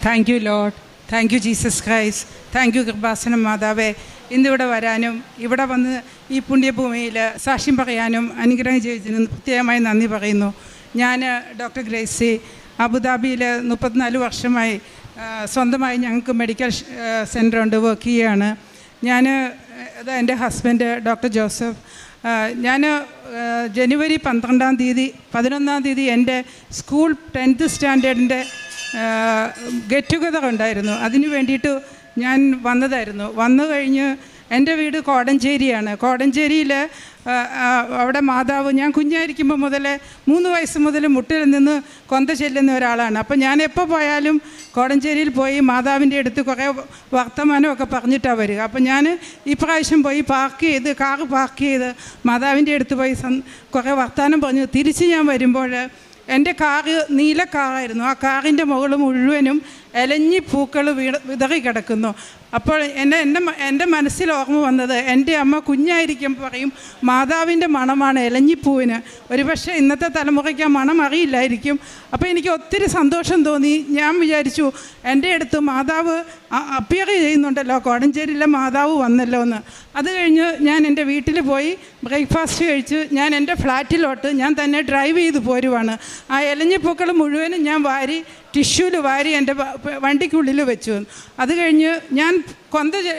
Thank you Lord, thank you Jesus Christ, thank you Kripasanam മാതാവേ. ഇന്നിവിടെ വരാനും ഇവിടെ വന്ന് ഈ പുണ്യഭൂമിയിൽ സാക്ഷ്യം പറയാനും അനുഗ്രഹം ചെയ്തതിനും പ്രത്യേകമായി നന്ദി പറയുന്നു. ഞാൻ ഡോക്ടർ ഗ്രേസി, അബുദാബിയിൽ 34 വർഷമായി സ്വന്തമായി ഞങ്ങൾക്ക് മെഡിക്കൽ സെൻ്ററുണ്ട്, വർക്ക് ചെയ്യുകയാണ്. എൻ്റെ ഹസ്ബൻഡ് ഡോക്ടർ ജോസഫ്. ഞാൻ ജനുവരി 11 തീയതി എൻ്റെ സ്കൂൾ 10th സ്റ്റാൻഡേർഡിൻ്റെ ഗെറ്റ് ടുഗദർ ഉണ്ടായിരുന്നു. അതിന് വേണ്ടിയിട്ട് ഞാൻ വന്നതായിരുന്നു. വന്നു കഴിഞ്ഞ് എൻ്റെ വീട് കോടഞ്ചേരിയാണ്. കോടഞ്ചേരിയിൽ അവിടെ മാതാവ്, ഞാൻ കുഞ്ഞായിരിക്കുമ്പോൾ മുതലേ 3 വയസ്സ് മുതൽ മുട്ടിൽ നിന്ന് കൊന്ത ചെല്ലുന്ന ഒരാളാണ്. അപ്പോൾ ഞാൻ എപ്പോൾ പോയാലും കോടഞ്ചേരിയിൽ പോയി മാതാവിൻ്റെ അടുത്ത് കുറേ വർത്തമാനമൊക്കെ പറഞ്ഞിട്ടാണ് വരിക. അപ്പോൾ ഞാൻ ഈ പ്രാവശ്യം പോയി കാറ് പാർക്ക് ചെയ്ത് മാതാവിൻ്റെ അടുത്ത് പോയി കുറേ വർത്തമാനം പറഞ്ഞു. തിരിച്ച് ഞാൻ വരുമ്പോൾ എൻ്റെ കാറ് നീല കാറായിരുന്നു. ആ കാറിൻ്റെ മുകൾ മുഴുവനും ഇലഞ്ഞി പൂക്കൾ വിതറി കിടക്കുന്നു. അപ്പോൾ എൻ്റെ മനസ്സിൽ ഓർമ്മ വന്നത്, എൻ്റെ അമ്മ കുഞ്ഞായിരിക്കുമ്പോൾ പറയും മാതാവിൻ്റെ മണമാണ് ഇലഞ്ഞിപ്പൂവിന്. ഒരുപക്ഷെ ഇന്നത്തെ തലമുറയ്ക്ക് ആ മണം അറിയില്ലായിരിക്കും. അപ്പോൾ എനിക്ക് ഒത്തിരി സന്തോഷം തോന്നി. ഞാൻ വിചാരിച്ചു എൻ്റെ അടുത്ത് മാതാവ് അപ്പിയർ ചെയ്യുന്നുണ്ടല്ലോ, കോടഞ്ചേരിയിലെ മാതാവ് വന്നല്ലോ എന്ന്. അത് കഴിഞ്ഞ് ഞാൻ എൻ്റെ വീട്ടിൽ പോയി ബ്രേക്ക്ഫാസ്റ്റ് കഴിച്ച് ഞാൻ എൻ്റെ ഫ്ലാറ്റിലോട്ട് ഞാൻ തന്നെ ഡ്രൈവ് ചെയ്ത് പോരുവാണ്. ആ ഇലഞ്ഞിപ്പൂക്കൾ മുഴുവനും ഞാൻ ടിഷ്യൂവിൽ വാരി എൻ്റെ വണ്ടിക്കുള്ളിൽ വെച്ചു. അത് കഴിഞ്ഞ് ഞാൻ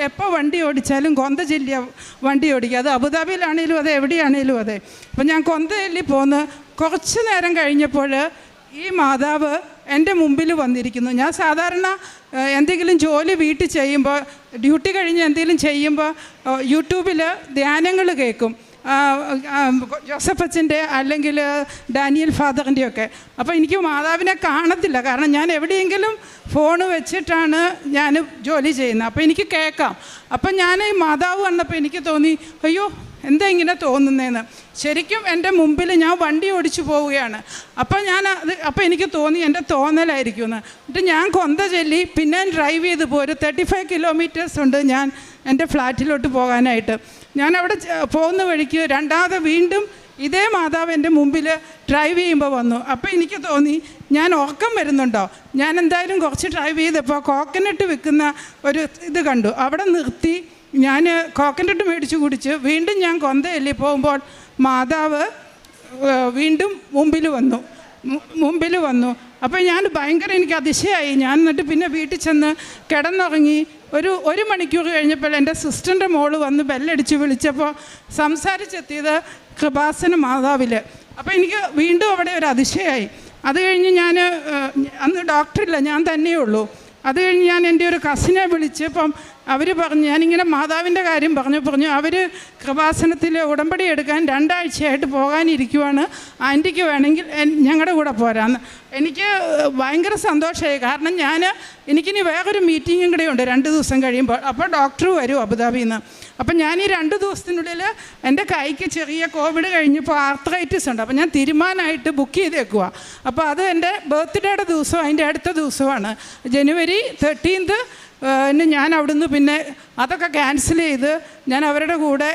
എപ്പോൾ വണ്ടി ഓടിച്ചാലും കൊന്ത ചൊല്ലിയ വണ്ടി ഓടിക്കുക. അത് അബുദാബിയിലാണേലും അതെ, എവിടെയാണേലും അതെ. അപ്പം ഞാൻ കൊന്ത ചൊല്ലി പോന്ന് കുറച്ച് നേരം കഴിഞ്ഞപ്പോൾ ഈ മാതാവ് എൻ്റെ മുമ്പിൽ വന്നിരിക്കുന്നു. ഞാൻ സാധാരണ എന്തെങ്കിലും ജോലി വീട്ടിൽ ചെയ്യുമ്പോൾ, ഡ്യൂട്ടി കഴിഞ്ഞ് എന്തെങ്കിലും ചെയ്യുമ്പോൾ യൂട്യൂബിൽ ധ്യാനങ്ങൾ കേൾക്കും, ജോസഫ് അച്ഛൻ്റെ അല്ലെങ്കിൽ ഡാനിയൽ ഫാദറിൻ്റെയൊക്കെ. അപ്പോൾ എനിക്ക് മാതാവിനെ കാണത്തില്ല, കാരണം ഞാൻ എവിടെയെങ്കിലും ഫോൺ വെച്ചിട്ടാണ് ഞാൻ ജോലി ചെയ്യുന്നത്. അപ്പോൾ എനിക്ക് കേൾക്കാം. അപ്പം ഞാൻ ഈ മാതാവ് വന്നപ്പോൾ എനിക്ക് തോന്നി, അയ്യോ എന്താ ഇങ്ങനെ തോന്നുന്നതെന്ന്. ശരിക്കും എൻ്റെ മുമ്പിൽ ഞാൻ വണ്ടി ഓടിച്ചു പോവുകയാണ്. അപ്പോൾ എനിക്ക് തോന്നി എൻ്റെ തോന്നലായിരിക്കുമെന്ന്. എന്നിട്ട് ഞാൻ കൊന്ത ചൊല്ലി പിന്നെ ഡ്രൈവ് ചെയ്ത് പോരും. 35 കിലോമീറ്റേഴ്സ് ഉണ്ട് ഞാൻ എൻ്റെ ഫ്ലാറ്റിലോട്ട് പോകാനായിട്ട്. ഞാൻ അവിടെ പോകുന്ന വഴിക്ക് രണ്ടാമത് വീണ്ടും ഇതേ മാതാവ് എൻ്റെ മുമ്പിൽ ഡ്രൈവ് ചെയ്യുമ്പോൾ വന്നു. അപ്പോൾ എനിക്ക് തോന്നി ഞാൻ ഉറക്കം വരുന്നുണ്ടോ. ഞാൻ എന്തായാലും കുറച്ച് ഡ്രൈവ് ചെയ്തപ്പോൾ കോക്കനട്ട് വിൽക്കുന്ന ഒരു ഇത് കണ്ടു. അവിടെ നിർത്തി ഞാൻ കോക്കനട്ട് മേടിച്ച് കുടിച്ച് വീണ്ടും ഞാൻ കൊന്ത ചൊല്ലി പോകുമ്പോൾ മാതാവ് വീണ്ടും മുമ്പിൽ വന്നു. അപ്പോൾ ഞാൻ എനിക്ക് അതിശയമായി. ഞാൻ എന്നിട്ട് പിന്നെ വീട്ടിൽ ചെന്ന് കിടന്നുറങ്ങി. ഒരു മണിക്കൂർ കഴിഞ്ഞപ്പോൾ എൻ്റെ സിസ്റ്ററിൻ്റെ മോള് വന്ന് ബെല്ലടിച്ച് വിളിച്ചപ്പോൾ സംസാരിച്ചെത്തിയത് കൃപാസന മാതാവിൽ. അപ്പോൾ എനിക്ക് വീണ്ടും അവിടെ ഒരു അതിശയമായി. അത് കഴിഞ്ഞ് അന്ന് ഡോക്ടറില്ല, ഞാൻ തന്നെയുള്ളൂ. അത് കഴിഞ്ഞ് ഞാൻ എൻ്റെ ഒരു കസിനെ വിളിച്ചപ്പം അവർ പറഞ്ഞു, ഞാനിങ്ങനെ മാതാവിൻ്റെ കാര്യം പറഞ്ഞു അവർ കൃപാസനത്തിൽ ഉടമ്പടി എടുക്കാൻ 2 ആഴ്ചയായിട്ട് പോകാനിരിക്കുവാണ്, ആൻറ്റിക്ക് വേണമെങ്കിൽ ഞങ്ങളുടെ കൂടെ പോരാന്ന്. എനിക്ക് ഭയങ്കര സന്തോഷമായി. കാരണം എനിക്കിനി വേറൊരു മീറ്റിങ്ങും കൂടെ ഉണ്ട് 2 ദിവസം കഴിയുമ്പോൾ. അപ്പോൾ ഡോക്ടർ വരും അബുദാബിയിൽ നിന്ന്. അപ്പം ഞാൻ ഈ 2 ദിവസത്തിനുള്ളിൽ എൻ്റെ കൈക്ക് ചെറിയ കോവിഡ് കഴിഞ്ഞപ്പോൾ ആർത്രൈറ്റിസ് ഉണ്ട്. അപ്പോൾ ഞാൻ തീരുമാനമായിട്ട് ബുക്ക് ചെയ്തേക്കുക. അപ്പോൾ അത് എൻ്റെ ബർത്ത്ഡേയുടെ ദിവസം, അതിൻ്റെ അടുത്ത ദിവസമാണ് ജനുവരി 13 ഞാൻ അവിടുന്ന് പിന്നെ അതൊക്കെ ക്യാൻസൽ ചെയ്ത് ഞാൻ അവരുടെ കൂടെ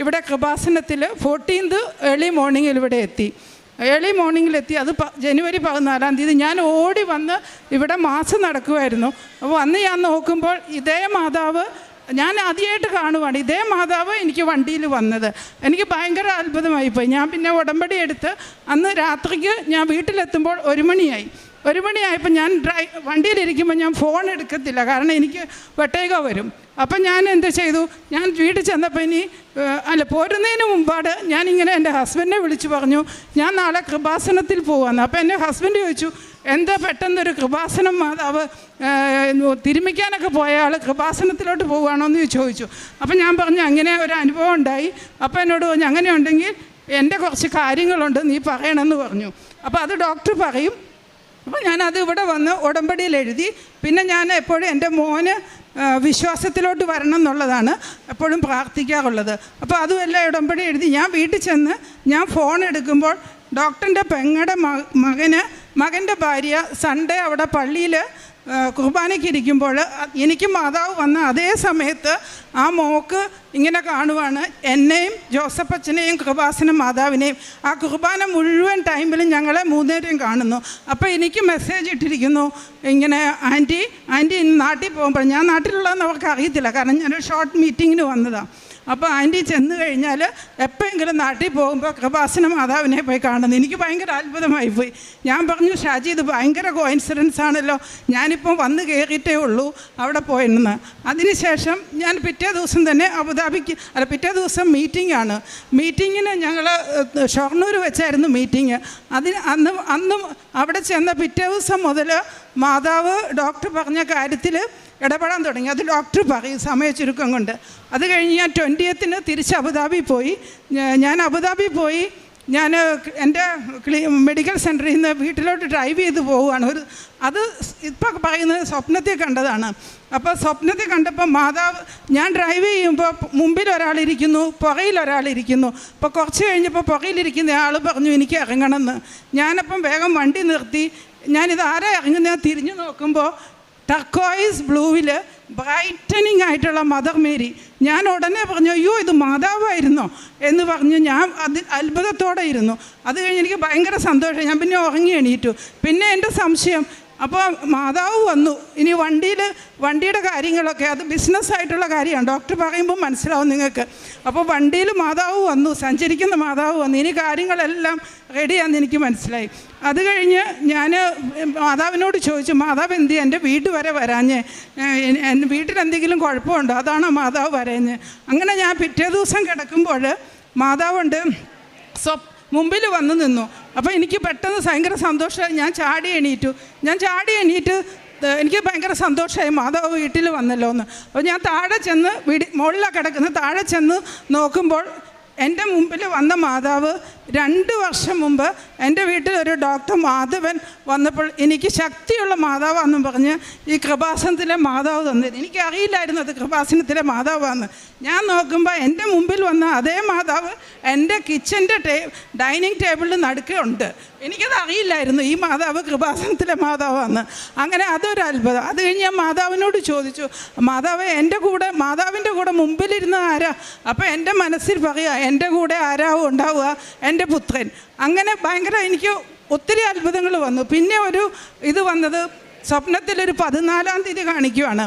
ഇവിടെ കൃപാസനത്തിൽ 14th ഏർലി മോർണിംഗിൽ ഇവിടെ എത്തി. അത് ജനുവരി 14 ഞാൻ ഓടി വന്ന് ഇവിടെ മാസം നടക്കുമായിരുന്നു. അപ്പോൾ അന്ന് ഞാൻ നോക്കുമ്പോൾ ഇതേ മാതാവ് ഞാൻ ആദ്യമായിട്ട് കാണുവാണ്. ഇതേ മാതാവ് എനിക്ക് വണ്ടിയിൽ വന്നത്. എനിക്ക് ഭയങ്കര അത്ഭുതമായിപ്പോയി. ഞാൻ പിന്നെ ഉടമ്പടി എടുത്ത് അന്ന് രാത്രിക്ക് ഞാൻ വീട്ടിലെത്തുമ്പോൾ 1 മണിയായി. 1 മണിയായപ്പോൾ ഞാൻ വണ്ടിയിലിരിക്കുമ്പോൾ ഞാൻ ഫോൺ എടുക്കത്തില്ല, കാരണം എനിക്ക് വെട്ടേക വരും. അപ്പം ഞാൻ എന്ത് ചെയ്തു, ഞാൻ വീട്ടിൽ ചെന്നപ്പോൾ പോരുന്നതിന് മുമ്പാട് ഞാനിങ്ങനെ എൻ്റെ ഹസ്ബൻഡിനെ വിളിച്ച് പറഞ്ഞു, ഞാൻ നാളെ കൃപാസനത്തിൽ പോവാന്ന്. അപ്പോൾ എൻ്റെ ഹസ്ബൻഡ് ചോദിച്ചു, എന്താ പെട്ടെന്നൊരു കൃപാസനം മാതാവ് തിരുമിക്കാനൊക്കെ പോയ ആൾ കൃപാസനത്തിലോട്ട് പോവുകയാണോ എന്ന് ചോദിച്ചു. അപ്പം ഞാൻ പറഞ്ഞു അങ്ങനെ ഒരു അനുഭവം ഉണ്ടായി. അപ്പോൾ എന്നോട് പറഞ്ഞു, അങ്ങനെ ഉണ്ടെങ്കിൽ എൻ്റെ കുറച്ച് കാര്യങ്ങളുണ്ട്, നീ പറയണമെന്ന് പറഞ്ഞു. അപ്പോൾ അത് ഡോക്ടർ പറയും. അപ്പോൾ ഞാനത് ഇവിടെ വന്ന് ഉടമ്പടിയിൽ എഴുതി. പിന്നെ ഞാൻ എപ്പോഴും എൻ്റെ മോന് വിശ്വാസത്തിലോട്ട് വരണം എന്നുള്ളതാണ് എപ്പോഴും പ്രാർത്ഥിക്കാറുള്ളത്. അപ്പോൾ അതുമെല്ലാം ഉടമ്പടി എഴുതി. ഞാൻ വീട്ടിൽ ചെന്ന് ഞാൻ ഫോൺ എടുക്കുമ്പോൾ ഡോക്ടറിൻ്റെ പെങ്ങളുടെ മകൻ്റെ ഭാര്യ സൺഡേ അവിടെ പള്ളിയിൽ കുർബാനയ്ക്ക് ഇരിക്കുമ്പോൾ എനിക്ക് മാതാവ് വന്ന അതേ സമയത്ത് ആ മോക്ക് ഇങ്ങനെ കാണുവാണ്. എന്നെയും ജോസഫച്ചനെയും കൃപാസന മാതാവിനെയും ആ കുർബാന മുഴുവൻ ടൈമിലും ഞങ്ങളെ മൂന്നേരെയും കാണുന്നു. അപ്പോൾ എനിക്ക് മെസ്സേജ് ഇട്ടിരിക്കുന്നു ഇങ്ങനെ, ആൻറ്റി ഇന്ന് നാട്ടിൽ പോകുമ്പോൾ, ഞാൻ നാട്ടിലുള്ളതെന്ന് അവർക്ക് അറിയത്തില്ല, കാരണം ഞാനൊരു ഷോർട്ട് മീറ്റിങ്ങിന് വന്നതാണ്. അപ്പോൾ ആൻറ്റി ചെന്ന് കഴിഞ്ഞാൽ എപ്പോഴെങ്കിലും നാട്ടിൽ പോകുമ്പോൾ കൃപാസന മാതാവിനെ പോയി കാണുന്നു. എനിക്ക് ഭയങ്കര അത്ഭുതമായി പോയി. ഞാൻ പറഞ്ഞു, ഷാജി ഇത് ഭയങ്കര കോയിൻസിഡൻസ് ആണല്ലോ, ഞാനിപ്പം വന്ന് കയറിയിട്ടേ ഉള്ളൂ അവിടെ പോയെന്ന്. അതിനുശേഷം ഞാൻ പിറ്റേ ദിവസം തന്നെ പിറ്റേ ദിവസം മീറ്റിംഗാണ്. മീറ്റിങ്ങിന് ഞങ്ങൾ ഷൊർണൂർ വെച്ചായിരുന്നു മീറ്റിംഗ്. അന്ന് അവിടെ ചെന്ന പിറ്റേ ദിവസം മുതൽ മാതാവ് ഡോക്ടർ പറഞ്ഞ കാര്യത്തിൽ ഇടപെടാൻ തുടങ്ങി. അത് ഡോക്ടർ പറയും സമയ ചുരുക്കം കൊണ്ട്. അത് കഴിഞ്ഞ് ഞാൻ 20th തിരിച്ച് അബുദാബി പോയി. ഞാൻ എൻ്റെ മെഡിക്കൽ സെൻറ്ററിൽ നിന്ന് വീട്ടിലോട്ട് ഡ്രൈവ് ചെയ്ത് പോവുകയാണ്. അത് ഇപ്പം പറയുന്നത് സ്വപ്നത്തിൽ കണ്ടതാണ്. അപ്പോൾ സ്വപ്നത്തിൽ കണ്ടപ്പോൾ മാതാവ്, ഞാൻ ഡ്രൈവ് ചെയ്യുമ്പോൾ മുമ്പിൽ ഒരാളിരിക്കുന്നു, പുറയിൽ ഒരാളിരിക്കുന്നു. അപ്പോൾ കുറച്ച് കഴിഞ്ഞപ്പോൾ പുറയിലിരിക്കുന്ന ആൾ പറഞ്ഞു എനിക്ക് ഇറങ്ങണമെന്ന്. ഞാനപ്പം വേഗം വണ്ടി നിർത്തി. ഞാനിത് ആരാ ഇറങ്ങുന്നത് തിരിഞ്ഞു നോക്കുമ്പോൾ ടർക്കോയിസ് ബ്ലൂവിൽ ബ്രൈറ്റനിങ് ആയിട്ടുള്ള മദർ മേരി. ഞാൻ ഉടനെ പറഞ്ഞു, അയ്യോ ഇത് മാതാവായിരുന്നോ എന്ന് പറഞ്ഞ് ഞാൻ അത്ഭുതത്തോടെ ഇരുന്നു. അത് കഴിഞ്ഞ് എനിക്ക് ഭയങ്കര സന്തോഷം. ഞാൻ പിന്നെ ഉറങ്ങി എണീറ്റു. പിന്നെ എൻ്റെ സംശയം, അപ്പോൾ മാതാവ് വന്നു. ഇനി വണ്ടിയുടെ കാര്യങ്ങളൊക്കെ അത് ബിസിനസ്സായിട്ടുള്ള കാര്യമാണ്, ഡോക്ടർ പറയുമ്പോൾ മനസ്സിലാവും നിങ്ങൾക്ക്. അപ്പോൾ വണ്ടിയിൽ മാതാവ് വന്നു, സഞ്ചരിക്കുന്ന മാതാവ് വന്നു. ഇനി കാര്യങ്ങളെല്ലാം റെഡിയാണെന്ന് എനിക്ക് മനസ്സിലായി. അത് കഴിഞ്ഞ് ഞാൻ മാതാവിനോട് ചോദിച്ചു, മാതാവ് എന്ത് എൻ്റെ വീട് വരെ വരാഞ്ഞേ, വീട്ടിലെന്തെങ്കിലും കുഴപ്പമുണ്ടോ, അതാണോ മാതാവ് വരഞ്ഞ്. അങ്ങനെ ഞാൻ പിറ്റേ ദിവസം കിടക്കുമ്പോൾ മാതാവുണ്ട് മുമ്പിൽ വന്ന് നിന്നു. അപ്പോൾ എനിക്ക് പെട്ടെന്ന് ഭയങ്കര സന്തോഷമായി. ഞാൻ ചാടി എണീറ്റ് എനിക്ക് ഭയങ്കര സന്തോഷമായി, മാതാവ് വീട്ടിൽ വന്നല്ലോ എന്ന്. അപ്പോൾ ഞാൻ താഴെ ചെന്ന് മുകളിലാണ് കിടക്കുന്നത്, താഴെ ചെന്ന് നോക്കുമ്പോൾ എൻ്റെ മുമ്പിൽ വന്ന മാതാവ് 2 വർഷം മുമ്പ് എൻ്റെ വീട്ടിലൊരു ഡോക്ടർ മാധവൻ വന്നപ്പോൾ എനിക്ക് ശക്തിയുള്ള മാതാവാണെന്നും പറഞ്ഞ് ഈ കൃപാസനത്തിലെ മാതാവ് തന്നത്. എനിക്കറിയില്ലായിരുന്നു അത് കൃപാസനത്തിലെ മാതാവാന്ന്. ഞാൻ നോക്കുമ്പോൾ എൻ്റെ മുമ്പിൽ വന്ന അതേ മാതാവ് എൻ്റെ കിച്ചൻ്റെ ഡൈനിങ് ടേബിളിൽ നടുക്കുണ്ട്. എനിക്കത് അറിയില്ലായിരുന്നു ഈ മാതാവ് കൃപാസനത്തിലെ മാതാവാന്ന്. അങ്ങനെ അതൊരു അത്ഭുതം. അത് കഴിഞ്ഞ് ഞാൻ മാതാവിനോട് ചോദിച്ചു, മാതാവിൻ്റെ കൂടെ മുമ്പിലിരുന്ന ആരാ? അപ്പോൾ എൻ്റെ മനസ്സിൽ പറയുക, എൻ്റെ കൂടെ ആരാവും ഉണ്ടാവുക, എൻ്റെ പുത്രൻ. അങ്ങനെ ഭയങ്കര എനിക്ക് ഒത്തിരി അത്ഭുതങ്ങൾ വന്നു. പിന്നെ ഇത് വന്നത് സ്വപ്നത്തിലൊരു 14-ാം തീയതി കാണിക്കുവാണ്.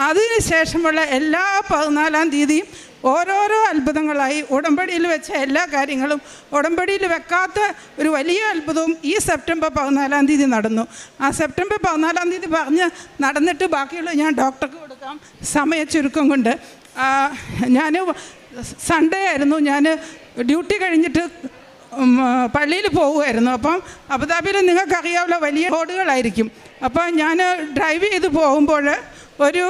അതിന് ശേഷമുള്ള എല്ലാ 14-ാം തീയതിയും ഓരോരോ അത്ഭുതങ്ങളായി. ഉടമ്പടിയിൽ വെച്ച എല്ലാ കാര്യങ്ങളും, ഉടമ്പടിയിൽ വെക്കാത്ത ഒരു വലിയ അത്ഭുതവും ഈ സെപ്റ്റംബർ 14-ാം തീയതി നടന്നു. ആ സെപ്റ്റംബർ 14-ാം തീയതി പറഞ്ഞ് നടന്നിട്ട് ബാക്കിയുള്ളത് ഞാൻ ഡോക്ടർക്ക് കൊടുക്കാം സമയ ചുരുക്കം കൊണ്ട്. ഞാൻ സൺഡേ ആയിരുന്നു, ഞാൻ ഡ്യൂട്ടി കഴിഞ്ഞിട്ട് പള്ളിയിൽ പോവുമായിരുന്നു. അപ്പം അബുദാബിയിൽ നിങ്ങൾക്കറിയാമല്ലോ വലിയ റോഡുകളായിരിക്കും. അപ്പോൾ ഞാൻ ഡ്രൈവ് ചെയ്ത് പോകുമ്പോൾ ഒരു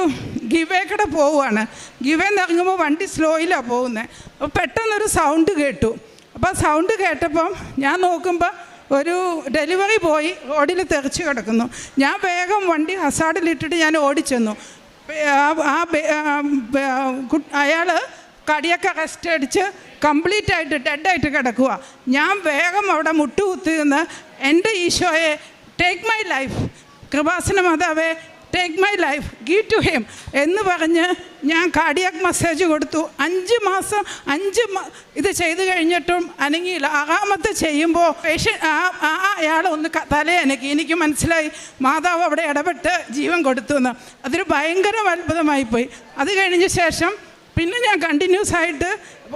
ഗിവേക്കടെ പോവുകയാണ്. ഗിവേന്ന് ഇറങ്ങുമ്പോൾ വണ്ടി സ്ലോയിലാണ് പോകുന്നത്. അപ്പോൾ പെട്ടെന്നൊരു സൗണ്ട് കേട്ടു. അപ്പോൾ സൗണ്ട് കേട്ടപ്പം ഞാൻ നോക്കുമ്പോൾ ഒരു ഡെലിവറി ബോയ് റോഡിൽ തെറിച്ച് കിടക്കുന്നു. ഞാൻ വേഗം വണ്ടി ഹസാഡിലിട്ടിട്ട് ഞാൻ ഓടിച്ചെന്നു. അയാൾ കടിയൊക്കെ റെസ്റ്റ് അടിച്ച് കംപ്ലീറ്റ് ആയിട്ട് ഡെഡായിട്ട് കിടക്കുക. ഞാൻ വേഗം അവിടെ മുട്ടുകുത്തി നിന്ന്, എൻ്റെ ഈശോയെ ടേക്ക് മൈ ലൈഫ്, കൃപാസന മാതാവേ take my life, give to him എന്ന് പറഞ്ഞ് ഞാൻ കാർഡിയാക് മസാജ് കൊടുത്തു. 5 മാസം ഇത് ചെയ്ത് കഴിഞ്ഞിട്ടും അനങ്ങിയില്ല. 6ാമത്തെ ചെയ്യുമ്പോൾ അയാളൊന്ന് തലയനക്കി. എനിക്ക് മനസ്സിലായി മാതാവ് അവിടെ ഇടപെട്ട് ജീവൻ കൊടുത്തു എന്ന്. അതൊരു ഭയങ്കര അത്ഭുതമായിപ്പോയി. അത് കഴിഞ്ഞ ശേഷം പിന്നെ ഞാൻ കണ്ടിന്യൂസ് ആയിട്ട്,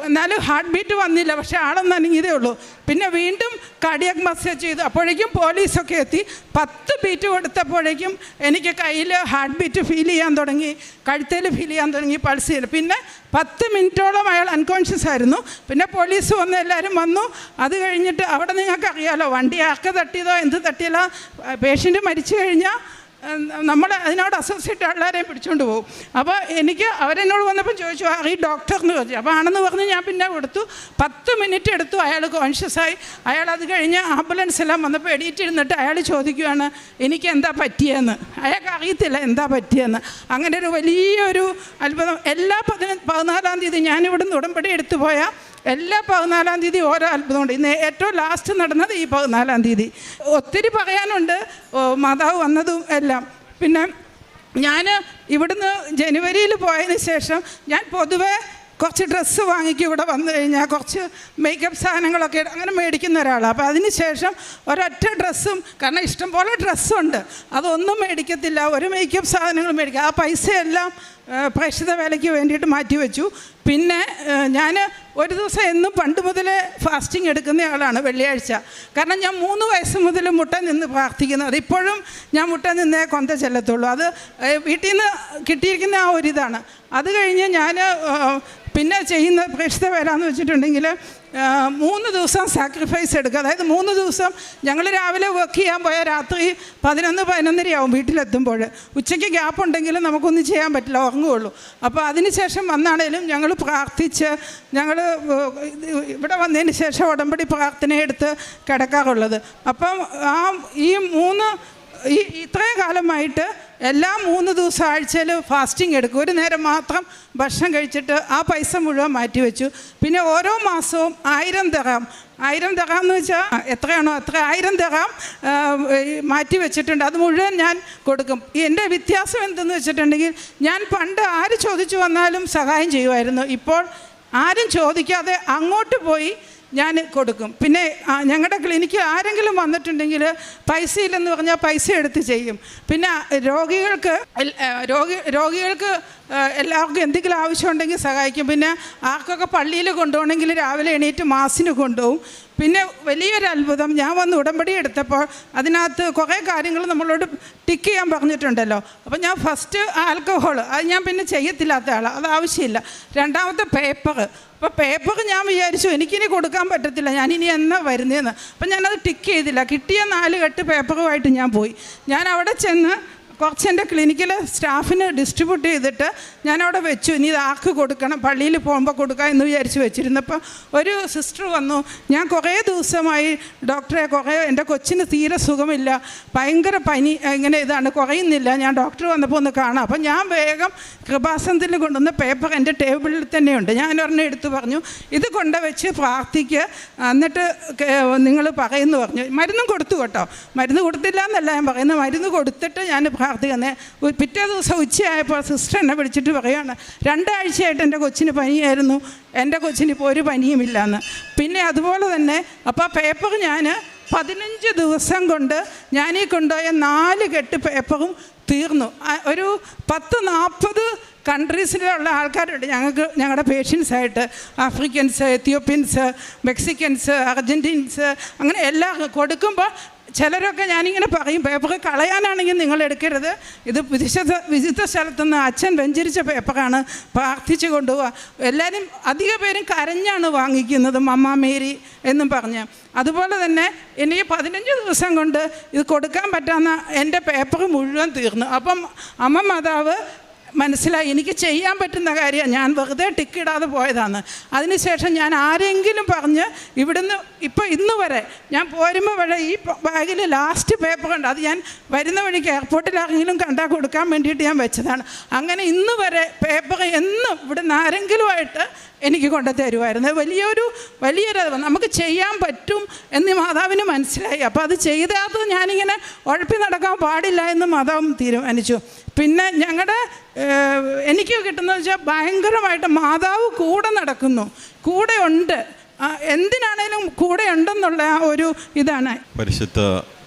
എന്നാലും ഹാർട്ട് ബീറ്റ് വന്നില്ല, പക്ഷേ ആളൊന്നും അനങ്ങിയതേ ഉള്ളൂ. പിന്നെ വീണ്ടും കാർഡിയാക് മസാജ് ചെയ്തു. അപ്പോഴേക്കും പോലീസൊക്കെ എത്തി. 10 ബീറ്റ് കൊടുത്തപ്പോഴേക്കും എനിക്ക് കയ്യിൽ ഹാർട്ട് ബീറ്റ് ഫീൽ ചെയ്യാൻ തുടങ്ങി, കഴുത്തേൽ ഫീൽ ചെയ്യാൻ തുടങ്ങി, പൾസ് ചെയ്തു. പിന്നെ 10 മിനിറ്റോളം അയാൾ അൺകോൺഷ്യസ് ആയിരുന്നു. പിന്നെ പോലീസ് വന്ന് എല്ലാവരും വന്നു. അത് കഴിഞ്ഞിട്ട് അവിടെ നിങ്ങൾക്കറിയാമല്ലോ വണ്ടി ആർക്ക് തട്ടിയതോ എന്ത് തട്ടിയല്ലോ, പേഷ്യൻ്റ് മരിച്ചു കഴിഞ്ഞാൽ നമ്മൾ അതിനോട് അസോസിയേറ്റ് എല്ലാവരെയും പിടിച്ചുകൊണ്ട് പോകും. അപ്പോൾ എനിക്ക് അവരെന്നോട് വന്നപ്പോൾ ചോദിച്ചു, ഈ ഡോക്ടറിന് ചോദിച്ചു. അപ്പോൾ ആണെന്ന് പറഞ്ഞ് ഞാൻ പിന്നെ കൊടുത്തു. 10 മിനിറ്റ് എടുത്തു, അയാൾ കോൺഷ്യസായി. അയാൾ അത് കഴിഞ്ഞ് ആംബുലൻസ് എല്ലാം വന്നപ്പോൾ എണീറ്റിരുന്നിട്ട് അയാൾ ചോദിക്കുകയാണ് എനിക്ക് എന്താ പറ്റിയെന്ന്. അയാൾക്ക് അറിയത്തില്ല എന്താ പറ്റിയെന്ന്. അങ്ങനെ ഒരു വലിയൊരു അത്ഭുതം. എല്ലാ 14-ാം തീയതി ഞാനിവിടുന്ന് ഉടമ്പടി എടുത്തു പോയാൽ എല്ലാ 14-ാം തീയതി ഓരോ അത്ഭുതമുണ്ട്. ഇന്ന് ഏറ്റവും ലാസ്റ്റ് നടന്നത് ഈ 14-ാം തീയതി. ഒത്തിരി പറയാനുണ്ട്, മാതാവ് വന്നതും എല്ലാം. പിന്നെ ഞാൻ ഇവിടുന്ന് ജനുവരിയിൽ പോയതിന് ശേഷം ഞാൻ പൊതുവെ കുറച്ച് ഡ്രസ്സ് വാങ്ങിക്കും ഇവിടെ വന്നു കഴിഞ്ഞാൽ, കുറച്ച് മേക്കപ്പ് സാധനങ്ങളൊക്കെ അങ്ങനെ മേടിക്കുന്ന ഒരാളാണ്. അപ്പോൾ അതിന് ശേഷം ഒരൊറ്റ ഡ്രസ്സും, കാരണം ഇഷ്ടംപോലെ ഡ്രസ്സുണ്ട്, അതൊന്നും മേടിക്കത്തില്ല, ഒരു മേക്കപ്പ് സാധനങ്ങൾ മേടിക്കുക. ആ പൈസയെല്ലാം പ്രേക്ഷിത വേലയ്ക്ക് വേണ്ടിയിട്ട് മാറ്റിവെച്ചു. പിന്നെ ഞാൻ ഒരു ദിവസം എന്നും പണ്ട് മുതലേ ഫാസ്റ്റിംഗ് എടുക്കുന്ന ആളാണ്, വെള്ളിയാഴ്ച. കാരണം ഞാൻ 3 വയസ്സ് മുതൽ മുട്ട നിന്ന് പ്രാർത്ഥിക്കുന്നത്. ഇപ്പോഴും ഞാൻ മുട്ട നിന്നേ കൊന്ത ചെല്ലത്തുള്ളൂ. അത് വീട്ടിൽ നിന്ന് കിട്ടിയിരിക്കുന്ന ആ ഒരിതാണ്. അത് കഴിഞ്ഞ് ഞാൻ പിന്നെ ചെയ്യുന്ന പ്രേക്ഷിത വേല എന്ന് വെച്ചിട്ടുണ്ടെങ്കിൽ 3 ദിവസം സാക്രിഫൈസ് എടുക്കുക. അതായത് 3 ദിവസം ഞങ്ങൾ രാവിലെ വർക്ക് ചെയ്യാൻ പോയാൽ രാത്രി 11-11:30 വീട്ടിലെത്തുമ്പോൾ. ഉച്ചയ്ക്ക് ഗ്യാപ്പ് ഉണ്ടെങ്കിലും നമുക്കൊന്നും ചെയ്യാൻ പറ്റില്ല, ഉറങ്ങുകയുള്ളൂ. അപ്പോൾ അതിന് ശേഷം വന്നാണേലും ഞങ്ങൾ പ്രാർത്ഥിച്ച്, ഞങ്ങൾ ഇവിടെ വന്നതിന് ശേഷം ഉടമ്പടി പ്രാർത്ഥനയെടുത്ത് കിടക്കാറുള്ളത്. അപ്പം ഇത്രയും കാലമായിട്ട് എല്ലാ 3 ദിവസം ആഴ്ചയിൽ ഫാസ്റ്റിംഗ് എടുക്കും. ഒരു നേരം മാത്രം ഭക്ഷണം കഴിച്ചിട്ട് ആ പൈസ മുഴുവൻ മാറ്റിവെച്ചു. പിന്നെ ഓരോ മാസവും 1000 ദിർഹം എന്ന് വെച്ചാൽ എത്രയാണോ അത്ര 1000 ദിർഹം മാറ്റി വെച്ചിട്ടുണ്ട്. അത് മുഴുവൻ ഞാൻ കൊടുക്കും. എൻ്റെ വ്യത്യാസം എന്തെന്ന് വെച്ചിട്ടുണ്ടെങ്കിൽ, ഞാൻ പണ്ട് ആര് ചോദിച്ചു വന്നാലും സഹായം ചെയ്യുമായിരുന്നു. ഇപ്പോൾ ആരും ചോദിക്കാതെ അങ്ങോട്ട് പോയി ഞാൻ കൊടുക്കും. പിന്നെ ഞങ്ങളുടെ ക്ലിനിക്ക് ആരെങ്കിലും വന്നിട്ടുണ്ടെങ്കിൽ പൈസയില്ലെന്ന് പറഞ്ഞാൽ പൈസ എടുത്ത് ചെയ്യും. പിന്നെ രോഗികൾക്ക് എല്ലാവർക്കും എന്തെങ്കിലും ആവശ്യമുണ്ടെങ്കിൽ സഹായിക്കും. പിന്നെ ആർക്കൊക്കെ പള്ളിയിൽ കൊണ്ടുപോകണമെങ്കിൽ രാവിലെ എണീറ്റ് മാസിന് കൊണ്ടുപോകും. പിന്നെ വലിയൊരു അത്ഭുതം, ഞാൻ വന്ന് ഉടമ്പടി എടുത്തപ്പോൾ അതിനകത്ത് കുറേ കാര്യങ്ങൾ നമ്മളോട് ടിക്ക് ചെയ്യാൻ പറഞ്ഞിട്ടുണ്ടല്ലോ. അപ്പോൾ ഞാൻ ഫസ്റ്റ് ആൽക്കഹോൾ, അത് ഞാൻ പിന്നെ ചെയ്യത്തില്ലാത്ത ആളാണ്, അത് ആവശ്യമില്ല. രണ്ടാമത്തെ പേപ്പർ. അപ്പോൾ പേപ്പർ ഞാൻ വിചാരിച്ചു എനിക്കിനി കൊടുക്കാൻ പറ്റത്തില്ല, ഞാനിനി എന്നാ വരുന്നതെന്ന്. അപ്പം ഞാനത് ടിക്ക് ചെയ്തില്ല. കിട്ടിയ 4 കെട്ട് പേപ്പറുമായിട്ട് ഞാൻ പോയി. ഞാൻ അവിടെ ചെന്ന് കുറച്ച് എൻ്റെ ക്ലിനിക്കിലെ സ്റ്റാഫിന് ഡിസ്ട്രിബ്യൂട്ട് ചെയ്തിട്ട് ഞാനവിടെ വെച്ചു. ഇനി ഇത് ആർക്ക് കൊടുക്കണം, പള്ളിയിൽ പോകുമ്പോൾ കൊടുക്കാം എന്ന് വിചാരിച്ച് വെച്ചിരുന്നപ്പോൾ ഒരു സിസ്റ്റർ വന്നു. ഞാൻ കുറേ ദിവസമായി ഡോക്ടറെ, എൻ്റെ കൊച്ചിന് തീരെ സുഖമില്ല, ഭയങ്കര പനി, ഇങ്ങനെ ഇതാണ്, കുറയുന്നില്ല, ഞാൻ ഡോക്ടർ വന്നപ്പോൾ ഒന്ന് കാണാം. അപ്പം ഞാൻ വേഗം കൃപാസനത്തിൽ കൊണ്ടുവന്ന പേപ്പർ എൻ്റെ ടേബിളിൽ തന്നെയുണ്ട്. ഞാൻ ഒരെണ്ണം എടുത്ത് പറഞ്ഞു, ഇത് കൊണ്ടുവച്ച് പ്രാർത്ഥിക്കുക, എന്നിട്ട് നിങ്ങൾ പറയുന്നു പറഞ്ഞു. മരുന്നും കൊടുത്തു കേട്ടോ, മരുന്ന് കൊടുത്തില്ല എന്നല്ല ഞാൻ പറയുന്നത്, മരുന്ന് കൊടുത്തിട്ട് ഞാൻ പ്രാർത്ഥിക്കുന്നത്. പിറ്റേ ദിവസം ഉച്ചയായപ്പോൾ സിസ്റ്റർ എന്നെ വിളിച്ചിട്ട് പറയുകയാണ്, 2 ആഴ്ചയായിട്ട് എൻ്റെ കൊച്ചിന് പനിയായിരുന്നു, എൻ്റെ കൊച്ചിനിപ്പോൾ ഒരു പനിയുമില്ലയെന്ന്. പിന്നെ അതുപോലെ തന്നെ അപ്പോൾ പേപ്പർ ഞാൻ 15 ദിവസം കൊണ്ട് ഞാനീ കൊണ്ടുപോയ 4 കെട്ട് പേപ്പറും തീർന്നു. ഒരു 10-40 കൺട്രീസിലുള്ള ആൾക്കാരുണ്ട് ഞങ്ങളുടെ പേഷ്യൻസായിട്ട്. ആഫ്രിക്കൻസ്, എത്യോപ്യൻസ്, മെക്സിക്കൻസ്, അർജൻറ്റീൻസ്, അങ്ങനെ എല്ലാം കൊടുക്കുമ്പോൾ ചിലരൊക്കെ ഞാനിങ്ങനെ പറയും, പേപ്പർ കളയാനാണെങ്കിൽ നിങ്ങൾ എടുക്കരുത്, ഇത് വിശുദ്ധ സ്ഥലത്തുനിന്ന് അച്ഛൻ വെഞ്ചരിച്ച പേപ്പറാണ്, പ്രാർത്ഥിച്ച് കൊണ്ടുപോവുക. എല്ലാവരും അധിക പേരും കരഞ്ഞാണ് വാങ്ങിക്കുന്നത്, മമ്മ മേരി എന്നും പറഞ്ഞ്. അതുപോലെ തന്നെ എനിക്ക് 15 ദിവസം കൊണ്ട് ഇത് കൊടുക്കാൻ പറ്റാവുന്ന എൻ്റെ പേപ്പർ മുഴുവൻ തീർന്നു. അപ്പം അമ്മ മാതാവ് മനസ്സിലായി എനിക്ക് ചെയ്യാൻ പറ്റുന്ന കാര്യമാണ്, ഞാൻ വെറുതെ ടിക്കിടാതെ പോയതാണ്. അതിനുശേഷം ഞാൻ ആരെങ്കിലും പറഞ്ഞ് ഇവിടുന്ന് ഇപ്പോൾ ഇന്ന് വരെ ഞാൻ പോരുമ്പോൾ വരെ ഈ ബാഗിൽ ലാസ്റ്റ് പേപ്പർ ഉണ്ട്, അത് ഞാൻ വരുന്ന വഴിക്ക് എയർപോർട്ടിൽ ആരെങ്കിലും കണ്ടാൽ കൊടുക്കാൻ വേണ്ടിയിട്ട് ഞാൻ വെച്ചതാണ്. അങ്ങനെ ഇന്ന് വരെ പേപ്പർ എന്നും ഇവിടുന്ന് ആരെങ്കിലുമായിട്ട് എനിക്ക് കൊണ്ടു തരുമായിരുന്നു. വലിയൊരു നമുക്ക് ചെയ്യാൻ പറ്റും എന്ന് മാതാവിന് മനസ്സിലായി. അപ്പോൾ അത് ചെയ്താൽ ഞാനിങ്ങനെ ഉഴപ്പി നടക്കാൻ പാടില്ല എന്ന് മാതാവും തീരുമാനിച്ചു. പിന്നെ എനിക്ക് കിട്ടുന്നത് വെച്ചാൽ ഭയങ്കരമായിട്ട് മാതാവ് കൂടെ നടക്കുന്നു, കൂടെ ഉണ്ട്, എന്തിനാണേലും കൂടെ ഉണ്ടെന്നുള്ള ആ ഒരു ഇതാണ്. പരിശുദ്ധ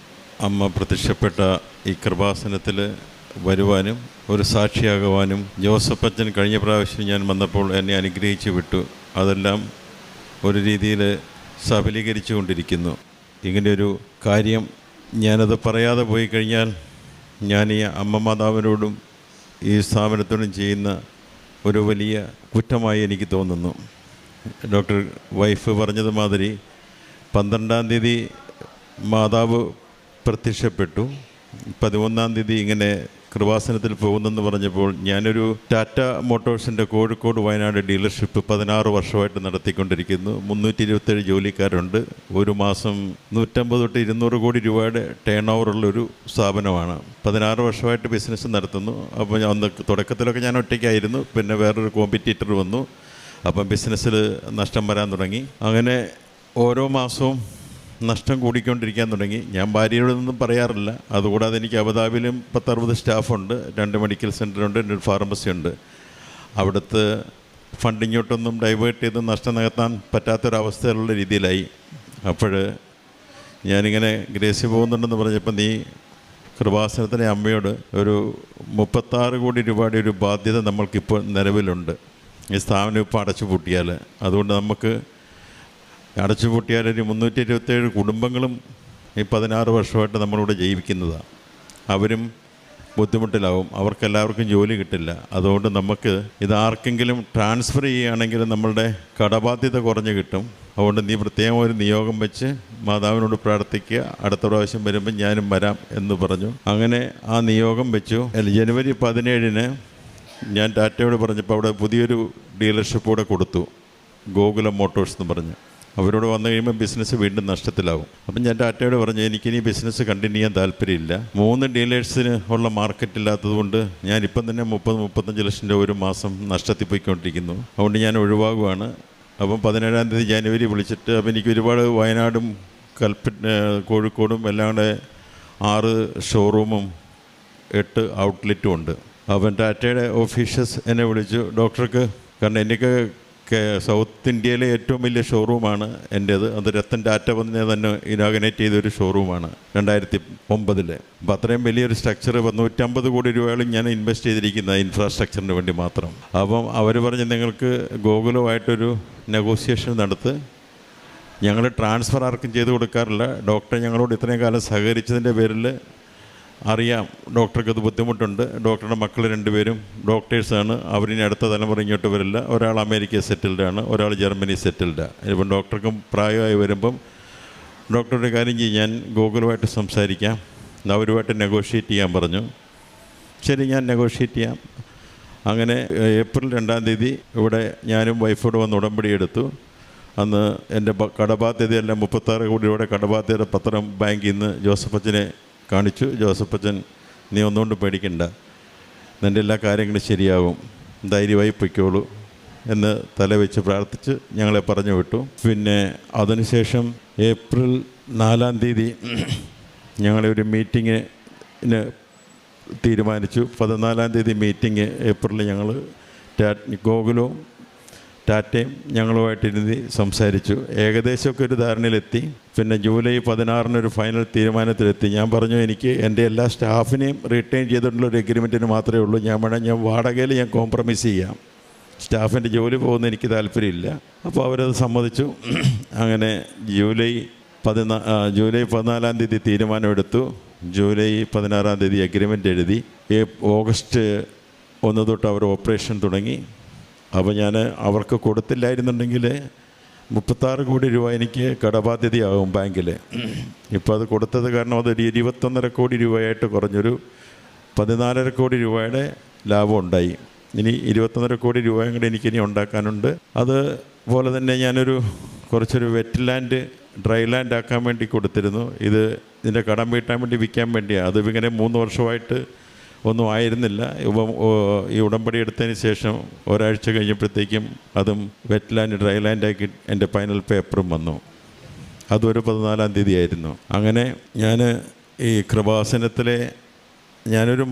അമ്മ പ്രത്യക്ഷപ്പെട്ട ഈ കൃപാസനത്തിൽ വരുവാനും ഒരു സാക്ഷിയാകുവാനും ജോസഫ് അച്ഛൻ കഴിഞ്ഞ പ്രാവശ്യം ഞാൻ വന്നപ്പോൾ എന്നെ അനുഗ്രഹിച്ചു വിട്ടു. അതെല്ലാം ഒരു രീതിയിൽ സഫലീകരിച്ചു കൊണ്ടിരിക്കുന്നു. ഇങ്ങനെയൊരു കാര്യം ഞാനത് പറയാതെ പോയി കഴിഞ്ഞാൽ ഞാൻ ഈ അമ്മ മാതാവിനോടും ഈ സ്ഥാപനത്തോടും ചെയ്യുന്ന ഒരു വലിയ കുറ്റമായി എനിക്ക് തോന്നുന്നു. ഡോക്ടർ വൈഫ് പറഞ്ഞതുമാതിരി 12-ാം തീയതി മാതാവ് പ്രത്യക്ഷപ്പെട്ടു, 11-ാം തീയതി ഇങ്ങനെ കൃപാസനത്തിൽ പോകുന്നെന്ന് പറഞ്ഞപ്പോൾ ഞാനൊരു ടാറ്റ മോട്ടോഴ്സിൻ്റെ കോഴിക്കോട് വയനാട് ഡീലർഷിപ്പ് 16 വർഷമായിട്ട് നടത്തിക്കൊണ്ടിരിക്കുന്നു. 327 ജോലിക്കാരുണ്ട്. ഒരു മാസം 150 തൊട്ട് 200 കോടി രൂപയുടെ ടേൺ ഓവറുള്ളൊരു സ്ഥാപനമാണ്. 16 വർഷമായിട്ട് ബിസിനസ് നടത്തുന്നു. അപ്പോൾ അന്ന് തുടക്കത്തിലൊക്കെ ഞാൻ ഒറ്റയ്ക്കായിരുന്നു. പിന്നെ വേറൊരു കോമ്പറ്റീറ്റർ വന്നു. അപ്പം ബിസിനസ്സിൽ നഷ്ടം വരാൻ തുടങ്ങി. അങ്ങനെ ഓരോ മാസവും നഷ്ടം കൂടിക്കൊണ്ടിരിക്കാൻ തുടങ്ങി. ഞാൻ ഭാര്യയോടൊന്നും പറയാറില്ല. അതുകൂടാതെ എനിക്ക് അബുദാബിയിലും 10-60 സ്റ്റാഫുണ്ട്, 2 മെഡിക്കൽ സെൻ്ററുണ്ട്, 2 ഫാർമസി ഉണ്ട്. അവിടുത്തെ ഫണ്ടിങ്ങോട്ടൊന്നും ഡൈവേർട്ട് ചെയ്ത് നഷ്ടം നികത്താൻ പറ്റാത്തൊരവസ്ഥയിലുള്ള രീതിയിലായി. അപ്പോൾ ഞാനിങ്ങനെ ഗ്രേസി പോകുന്നുണ്ടെന്ന് പറഞ്ഞപ്പോൾ നീ കൃപാസനത്തിലെ അമ്മയോട് ഒരു 36 കോടി രൂപയുടെ ഒരു ബാധ്യത നമ്മൾക്കിപ്പോൾ നിലവിലുണ്ട്. ഈ സ്ഥാപനം ഇപ്പോൾ അടച്ചു പൂട്ടിയാൽ, അതുകൊണ്ട് നമുക്ക് അടച്ചു പൂട്ടിയാൽ ഒരു 327 കുടുംബങ്ങളും ഈ 16 വർഷമായിട്ട് നമ്മളിവിടെ ജീവിക്കുന്നതാണ്. അവരും ബുദ്ധിമുട്ടിലാവും, അവർക്കെല്ലാവർക്കും ജോലി കിട്ടില്ല. അതുകൊണ്ട് നമുക്ക് ഇതാർക്കെങ്കിലും ട്രാൻസ്ഫർ ചെയ്യുകയാണെങ്കിൽ നമ്മളുടെ കടബാധ്യത കുറഞ്ഞ് കിട്ടും. അതുകൊണ്ട് നീ പ്രത്യേകം ഒരു നിയോഗം വെച്ച് മാതാവിനോട് പ്രാർത്ഥിക്കുക, അടുത്ത പ്രാവശ്യം വരുമ്പോൾ ഞാനും വരാം എന്ന് പറഞ്ഞു. അങ്ങനെ ആ നിയോഗം വെച്ചു. ജനുവരി 17 ഞാൻ ടാറ്റയോട് പറഞ്ഞപ്പോൾ അവിടെ പുതിയൊരു ഡീലർഷിപ്പ് കൂടെ കൊടുത്തു, ഗോകുലം മോട്ടോഴ്സ് എന്ന് പറഞ്ഞ്. അവരോട് വന്നു കഴിയുമ്പോൾ ബിസിനസ് വീണ്ടും നഷ്ടത്തിലാവും. അപ്പം ഞാൻ ടാറ്റയോട് പറഞ്ഞു എനിക്കിനി ബിസിനസ് കണ്ടിന്യൂ ചെയ്യാൻ താല്പര്യമില്ല. 3 ഡീലേഴ്സിന് ഉള്ള മാർക്കറ്റില്ലാത്തതുകൊണ്ട് ഞാനിപ്പം തന്നെ 30-35 ലക്ഷം രൂപ ഒരു മാസം നഷ്ടത്തിൽ പോയിക്കൊണ്ടിരിക്കുന്നു. അതുകൊണ്ട് ഞാൻ ഒഴിവാകുവാണ്. അപ്പം 17-ാം തീയതി ജനുവരി വിളിച്ചിട്ട്, അപ്പം എനിക്ക് ഒരുപാട് വയനാടും കോഴിക്കോടും എല്ലാം കൂടെ 6 ഷോറൂമും 8 ഔട്ട്ലെറ്റും ഉണ്ട്. അപ്പം ടാറ്റയുടെ ഓഫീഷ്യസ് എന്നെ വിളിച്ചു, ഡോക്ടർക്ക്, കാരണം എനിക്ക് സൗത്ത് ഇന്ത്യയിലെ ഏറ്റവും വലിയ ഷോറൂമാണ് എൻ്റേത്. അത് രത്തൻ ടാറ്റ വന്ന് തന്നെ ഇനാഗുറേറ്റ് ചെയ്തൊരു ഷോറൂമാണ് 2009. അപ്പോൾ അത്രയും വലിയൊരു സ്ട്രക്ചർ 150 കോടി രൂപയോളം ഞാൻ ഇൻവെസ്റ്റ് ചെയ്തിരിക്കുന്ന ഇൻഫ്രാസ്ട്രക്ചറിന് വേണ്ടി മാത്രം. അപ്പം അവർ പറഞ്ഞ് നിങ്ങൾക്ക് ഗോകുലമായിട്ടൊരു നെഗോസിയേഷൻ നടത്ത്, ഞങ്ങൾ ട്രാൻസ്ഫർ ആർക്കും ചെയ്ത് കൊടുക്കാറില്ല. ഡോക്ടർ ഞങ്ങളോട് ഇത്രയും കാലം സഹകരിച്ചതിൻ്റെ പേരിൽ അറിയാം ഡോക്ടർക്ക് അത് ബുദ്ധിമുട്ടുണ്ട്. ഡോക്ടറുടെ മക്കൾ 2 പേരും ഡോക്ടേഴ്സാണ്. അവരിനി അടുത്ത തലമുറ ഇങ്ങോട്ട് വരില്ല. ഒരാൾ അമേരിക്ക സെറ്റിൽഡാണ്, ഒരാൾ ജർമ്മനി സെറ്റിൽഡാണ്. ഇപ്പം ഡോക്ടർക്കും പ്രായമായി വരുമ്പം ഡോക്ടറുടെ കാര്യം ചെയ്യും, ഞാൻ ഗൂഗിളുമായിട്ട് സംസാരിക്കാം, അവരുമായിട്ട് നെഗോഷിയേറ്റ് ചെയ്യാൻ പറഞ്ഞു. ശരി, ഞാൻ നെഗോഷിയേറ്റ് ചെയ്യാം. അങ്ങനെ ഏപ്രിൽ 2-ാം തീയതി ഇവിടെ ഞാനും വൈഫോട് വന്ന് ഉടമ്പടി എടുത്തു. അന്ന് എൻ്റെ കടബാധ്യതയെല്ലാം 36 കോടി രൂപയുടെ കടബാധ്യത പത്രം ബാങ്കിൽ നിന്ന് ജോസഫച്ചനെ കാണിച്ചു. ജോസഫച്ചൻ, നീ ഒന്നുകൊണ്ട് പേടിക്കണ്ട, നിൻ്റെ എല്ലാ കാര്യങ്ങളും ശരിയാകും, ധൈര്യമായി പൊയ്ക്കോളൂ എന്ന് തലവെച്ച് പ്രാർത്ഥിച്ച് ഞങ്ങളെ പറഞ്ഞു വിട്ടു. പിന്നെ അതിനുശേഷം ഏപ്രിൽ 4-ാം തീയതി ഞങ്ങളെ ഒരു മീറ്റിങ്ങിന് തീരുമാനിച്ചു. 14-ാം തീയതി മീറ്റിംഗ് ഏപ്രിലിൽ ഞങ്ങൾ ഗോകുലവും ടാറ്റയും ഞങ്ങളുമായിട്ടിരുന്ന് സംസാരിച്ചു. ഏകദേശമൊക്കെ ഒരു ധാരണയിലെത്തി. പിന്നെ ജൂലൈ 16 ഒരു ഫൈനൽ തീരുമാനത്തിലെത്തി. ഞാൻ പറഞ്ഞു എനിക്ക് എൻ്റെ എല്ലാ സ്റ്റാഫിനെയും റിട്ടേൺ ചെയ്തിട്ടുള്ള ഒരു എഗ്രിമെൻറ്റിന് മാത്രമേ ഉള്ളൂ. ഞാൻ വാടകയിൽ ഞാൻ കോംപ്രമൈസ് ചെയ്യാം, സ്റ്റാഫിൻ്റെ ജോലി പോകുന്ന എനിക്ക് താല്പര്യമില്ല. അപ്പോൾ അവരത് സമ്മതിച്ചു. അങ്ങനെ ജൂലൈ 14-ാം തീയതി തീരുമാനമെടുത്തു. ജൂലൈ 16-ാം തീയതി എഗ്രിമെൻ്റ് എഴുതി. ഓഗസ്റ്റ് 1 തൊട്ട് അവർ ഓപ്പറേഷൻ തുടങ്ങി. അപ്പോൾ ഞാൻ അവർക്ക് കൊടുത്തില്ലായിരുന്നുണ്ടെങ്കിൽ 36 കോടി രൂപ എനിക്ക് കടബാധ്യതയാകും ബാങ്കിൽ. ഇപ്പോൾ അത് കൊടുത്തത് കാരണം അതൊരു 21.5 കോടി രൂപയായിട്ട് കുറഞ്ഞൊരു 14.5 കോടി രൂപയുടെ ലാഭം ഉണ്ടായി. ഇനി 21.5 കോടി രൂപയും കൂടി എനിക്കിനി ഉണ്ടാക്കാനുണ്ട്. അതുപോലെ തന്നെ ഞാനൊരു കുറച്ചൊരു വെറ്റ് ലാൻഡ് ഡ്രൈ ലാൻഡ് ആക്കാൻ വേണ്ടി കൊടുത്തിരുന്നു. ഇതിൻ്റെ കടം വീട്ടാൻ വേണ്ടി വിൽക്കാൻ വേണ്ടിയാണ്. അത് ഇങ്ങനെ 3 വർഷമായിട്ട് ഒന്നും ആയിരുന്നില്ല. ഈ ഉടമ്പടി എടുത്തതിന് ശേഷം ഒരാഴ്ച കഴിഞ്ഞപ്പോഴത്തേക്കും അതും വെറ്റ് ലാൻഡ് ഡ്രൈ ലാൻഡാക്കി എൻ്റെ ഫൈനൽ പേപ്പറും വന്നു. അതൊരു 14-ാം തീയതി ആയിരുന്നു. അങ്ങനെ ഞാൻ ഈ കൃപാസനത്തിലെ ഞാനൊരു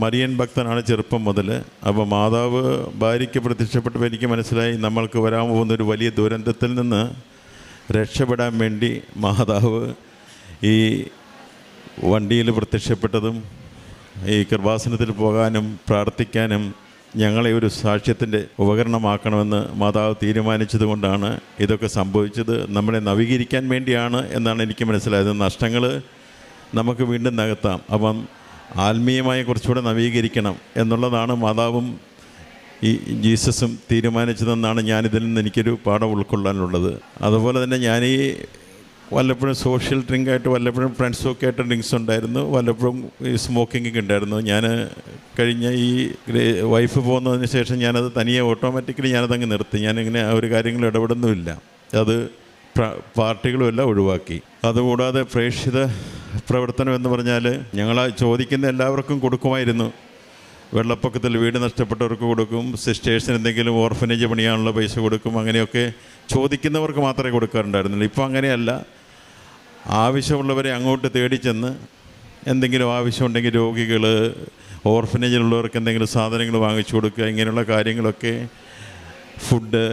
മരിയൻ ഭക്തനാണ് ചെറുപ്പം മുതൽ. അപ്പോൾ മാതാവ് ഭാര്യയ്ക്ക് പ്രത്യക്ഷപ്പെട്ടപ്പോൾ എനിക്ക് മനസ്സിലായി നമ്മൾക്ക് വരാൻ പോകുന്നൊരു വലിയ ദുരന്തത്തിൽ നിന്ന് രക്ഷപ്പെടാൻ വേണ്ടി മാതാവ് ഈ വണ്ടിയിൽ പ്രത്യക്ഷപ്പെട്ടതും ഈ കൃപാസനത്തിൽ പോകാനും പ്രാർത്ഥിക്കാനും ഞങ്ങളെ ഒരു സാക്ഷ്യത്തിൻ്റെ ഉപകരണമാക്കണമെന്ന് മാതാവ് തീരുമാനിച്ചതുകൊണ്ടാണ് ഇതൊക്കെ സംഭവിച്ചത്. നമ്മളെ നവീകരിക്കാൻ വേണ്ടിയാണ് എന്നാണ് എനിക്ക് മനസ്സിലായത്. നഷ്ടങ്ങൾ നമുക്ക് വീണ്ടും നികത്താം, അപ്പം ആത്മീയമായി കുറച്ചുകൂടെ നവീകരിക്കണം എന്നുള്ളതാണ് മാതാവും ഈ ജീസസും തീരുമാനിച്ചതെന്നാണ് ഞാനിതിൽ നിന്ന് എനിക്കൊരു പാഠം ഉൾക്കൊള്ളാനുള്ളത്. അതുപോലെ തന്നെ ഞാൻ വല്ലപ്പോഴും സോഷ്യൽ ഡ്രിങ്കായിട്ട് വല്ലപ്പോഴും ഫ്രണ്ട്സൊക്കെ ആയിട്ട് ഡ്രിങ്ക്സ് ഉണ്ടായിരുന്നു, വല്ലപ്പോഴും ഈ സ്മോക്കിംഗ് ഉണ്ടായിരുന്നു. ഞാൻ കഴിഞ്ഞ ഈ വൈഫ് പോകുന്നതിന് ശേഷം ഞാനത് തനിയെ ഓട്ടോമാറ്റിക്കലി ഞാനതങ്ങ് നിർത്തി. ഞാനിങ്ങനെ ആ ഒരു കാര്യങ്ങളും ഇടപെടുന്നുമില്ല. അത് പാർട്ടികളുമെല്ലാം ഒഴിവാക്കി. അതുകൂടാതെ പ്രേക്ഷിത പ്രവർത്തനം എന്ന് പറഞ്ഞാൽ ഞങ്ങൾ ചോദിക്കുന്ന എല്ലാവർക്കും കൊടുക്കുമായിരുന്നു. വെള്ളപ്പൊക്കത്തിൽ വീട് നഷ്ടപ്പെട്ടവർക്ക് കൊടുക്കും, സിസ്റ്റേഴ്സിന് എന്തെങ്കിലും ഓർഫനേജ് പണിയാനുള്ള പൈസ കൊടുക്കും, അങ്ങനെയൊക്കെ ചോദിക്കുന്നവർക്ക് മാത്രമേ കൊടുക്കാറുണ്ടായിരുന്നുള്ളൂ. ഇപ്പോൾ അങ്ങനെയല്ല, ആവശ്യമുള്ളവരെ അങ്ങോട്ട് തേടിച്ചെന്ന് എന്തെങ്കിലും ആവശ്യമുണ്ടെങ്കിൽ രോഗികൾ, ഓർഫനേജിലുള്ളവർക്ക് എന്തെങ്കിലും സാധനങ്ങൾ വാങ്ങിച്ചു കൊടുക്കുക, ഇങ്ങനെയുള്ള കാര്യങ്ങളൊക്കെ ഫുഡ്,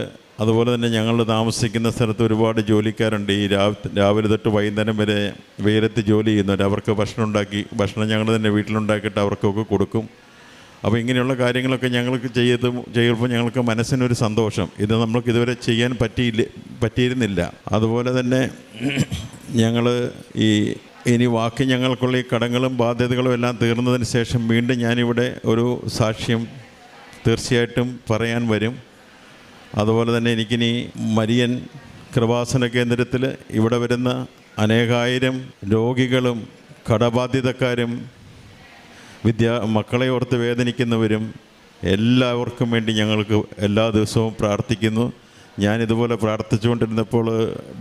അതുപോലെ തന്നെ ഞങ്ങൾ താമസിക്കുന്ന സ്ഥലത്ത് ഒരുപാട് ജോലിക്കാരുണ്ട്. ഈ രാവിലെ തൊട്ട് വൈകുന്നേരം വരെ വെയിലത്ത് ജോലി ചെയ്യുന്നവർ. അവർക്ക് ഭക്ഷണം ഞങ്ങൾ തന്നെ വീട്ടിലുണ്ടാക്കിയിട്ട് അവർക്കൊക്കെ കൊടുക്കും. അപ്പോൾ ഇങ്ങനെയുള്ള കാര്യങ്ങളൊക്കെ ഞങ്ങൾക്ക് ചെയ്യുമ്പോൾ ഞങ്ങൾക്ക് മനസ്സിനൊരു സന്തോഷം. ഇത് നമ്മൾക്ക് ഇതുവരെ ചെയ്യാൻ പറ്റിയിരുന്നില്ല. അതുപോലെ തന്നെ ഞങ്ങൾ ഇനി ബാക്കി ഞങ്ങൾക്കുള്ള ഈ കടങ്ങളും ബാധ്യതകളും എല്ലാം തീർന്നതിന് ശേഷം വീണ്ടും ഞാനിവിടെ ഒരു സാക്ഷ്യം തീർച്ചയായിട്ടും പറയാൻ വരും. അതുപോലെ തന്നെ എനിക്കിനി മരിയൻ കൃപാസന കേന്ദ്രത്തിൽ ഇവിടെ വരുന്ന അനേകായിരം രോഗികളും കടബാധ്യതക്കാരും മക്കളെ ഓർത്ത് വേദനിക്കുന്നവരും എല്ലാവർക്കും വേണ്ടി ഞങ്ങൾക്ക് എല്ലാ ദിവസവും പ്രാർത്ഥിക്കുന്നു. ഞാനിതുപോലെ പ്രാർത്ഥിച്ചുകൊണ്ടിരുന്നപ്പോൾ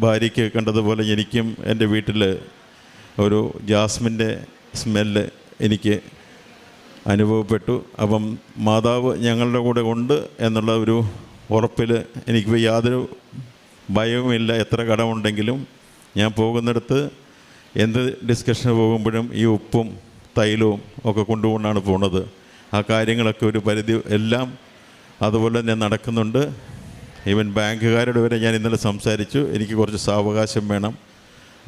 ഭാര്യയ്ക്ക് കണ്ടതുപോലെ എനിക്കും എൻ്റെ വീട്ടിൽ ഒരു ജാസ്മിൻ്റെ സ്മെല്ല് എനിക്ക് അനുഭവപ്പെട്ടു. അപ്പം മാതാവ് ഞങ്ങളുടെ കൂടെ ഉണ്ട് എന്നുള്ള ഒരു ഉറപ്പിൽ എനിക്ക് യാതൊരു ഭയവുമില്ല. എത്ര കടമുണ്ടെങ്കിലും ഞാൻ പോകുന്നിടത്ത് എന്ത് ഡിസ്കഷന് പോകുമ്പോഴും ഈ ഉപ്പും തൈലവും ഒക്കെ കൊണ്ടുകൊണ്ടാണ് പോകുന്നത്. ആ കാര്യങ്ങളൊക്കെ ഒരു പരിധി എല്ലാം അതുപോലെ തന്നെ നടക്കുന്നുണ്ട്. ഈവൻ ബാങ്കുകാരുടെ വരെ ഞാൻ ഇന്നലെ സംസാരിച്ചു. എനിക്ക് കുറച്ച് സാവകാശം വേണം,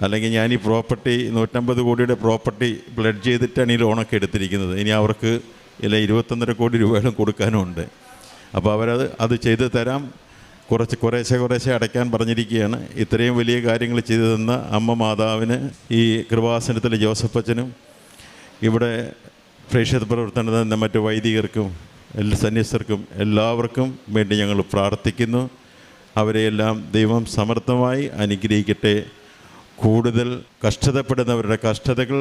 അല്ലെങ്കിൽ ഞാൻ ഈ പ്രോപ്പർട്ടി 150 കോടിയുടെ പ്രോപ്പർട്ടി പ്ലെഡ്ജ് ചെയ്തിട്ടാണ് ഈ ലോണൊക്കെ എടുത്തിരിക്കുന്നത്. ഇനി അവർക്ക് 21.5 കോടി രൂപയോളം കൊടുക്കാനുമുണ്ട്. അപ്പോൾ അത് ചെയ്ത് തരാം, കുറേശ്ശെ അടയ്ക്കാൻ പറഞ്ഞിരിക്കുകയാണ്. ഇത്രയും വലിയ കാര്യങ്ങൾ ചെയ്തു തന്ന അമ്മ മാതാവിന്, ഈ കൃപാസനത്തിലെ ജോസഫച്ചനും ഇവിടെ പ്രേക്ഷിത പ്രവർത്തനം മറ്റു വൈദികർക്കും സന്യസ്തർക്കും എല്ലാവർക്കും വേണ്ടി ഞങ്ങൾ പ്രാർത്ഥിക്കുന്നു. അവരെയെല്ലാം ദൈവം സമർത്ഥമായി അനുഗ്രഹിക്കട്ടെ. കൂടുതൽ കഷ്ടതപ്പെടുന്നവരുടെ കഷ്ടതകൾ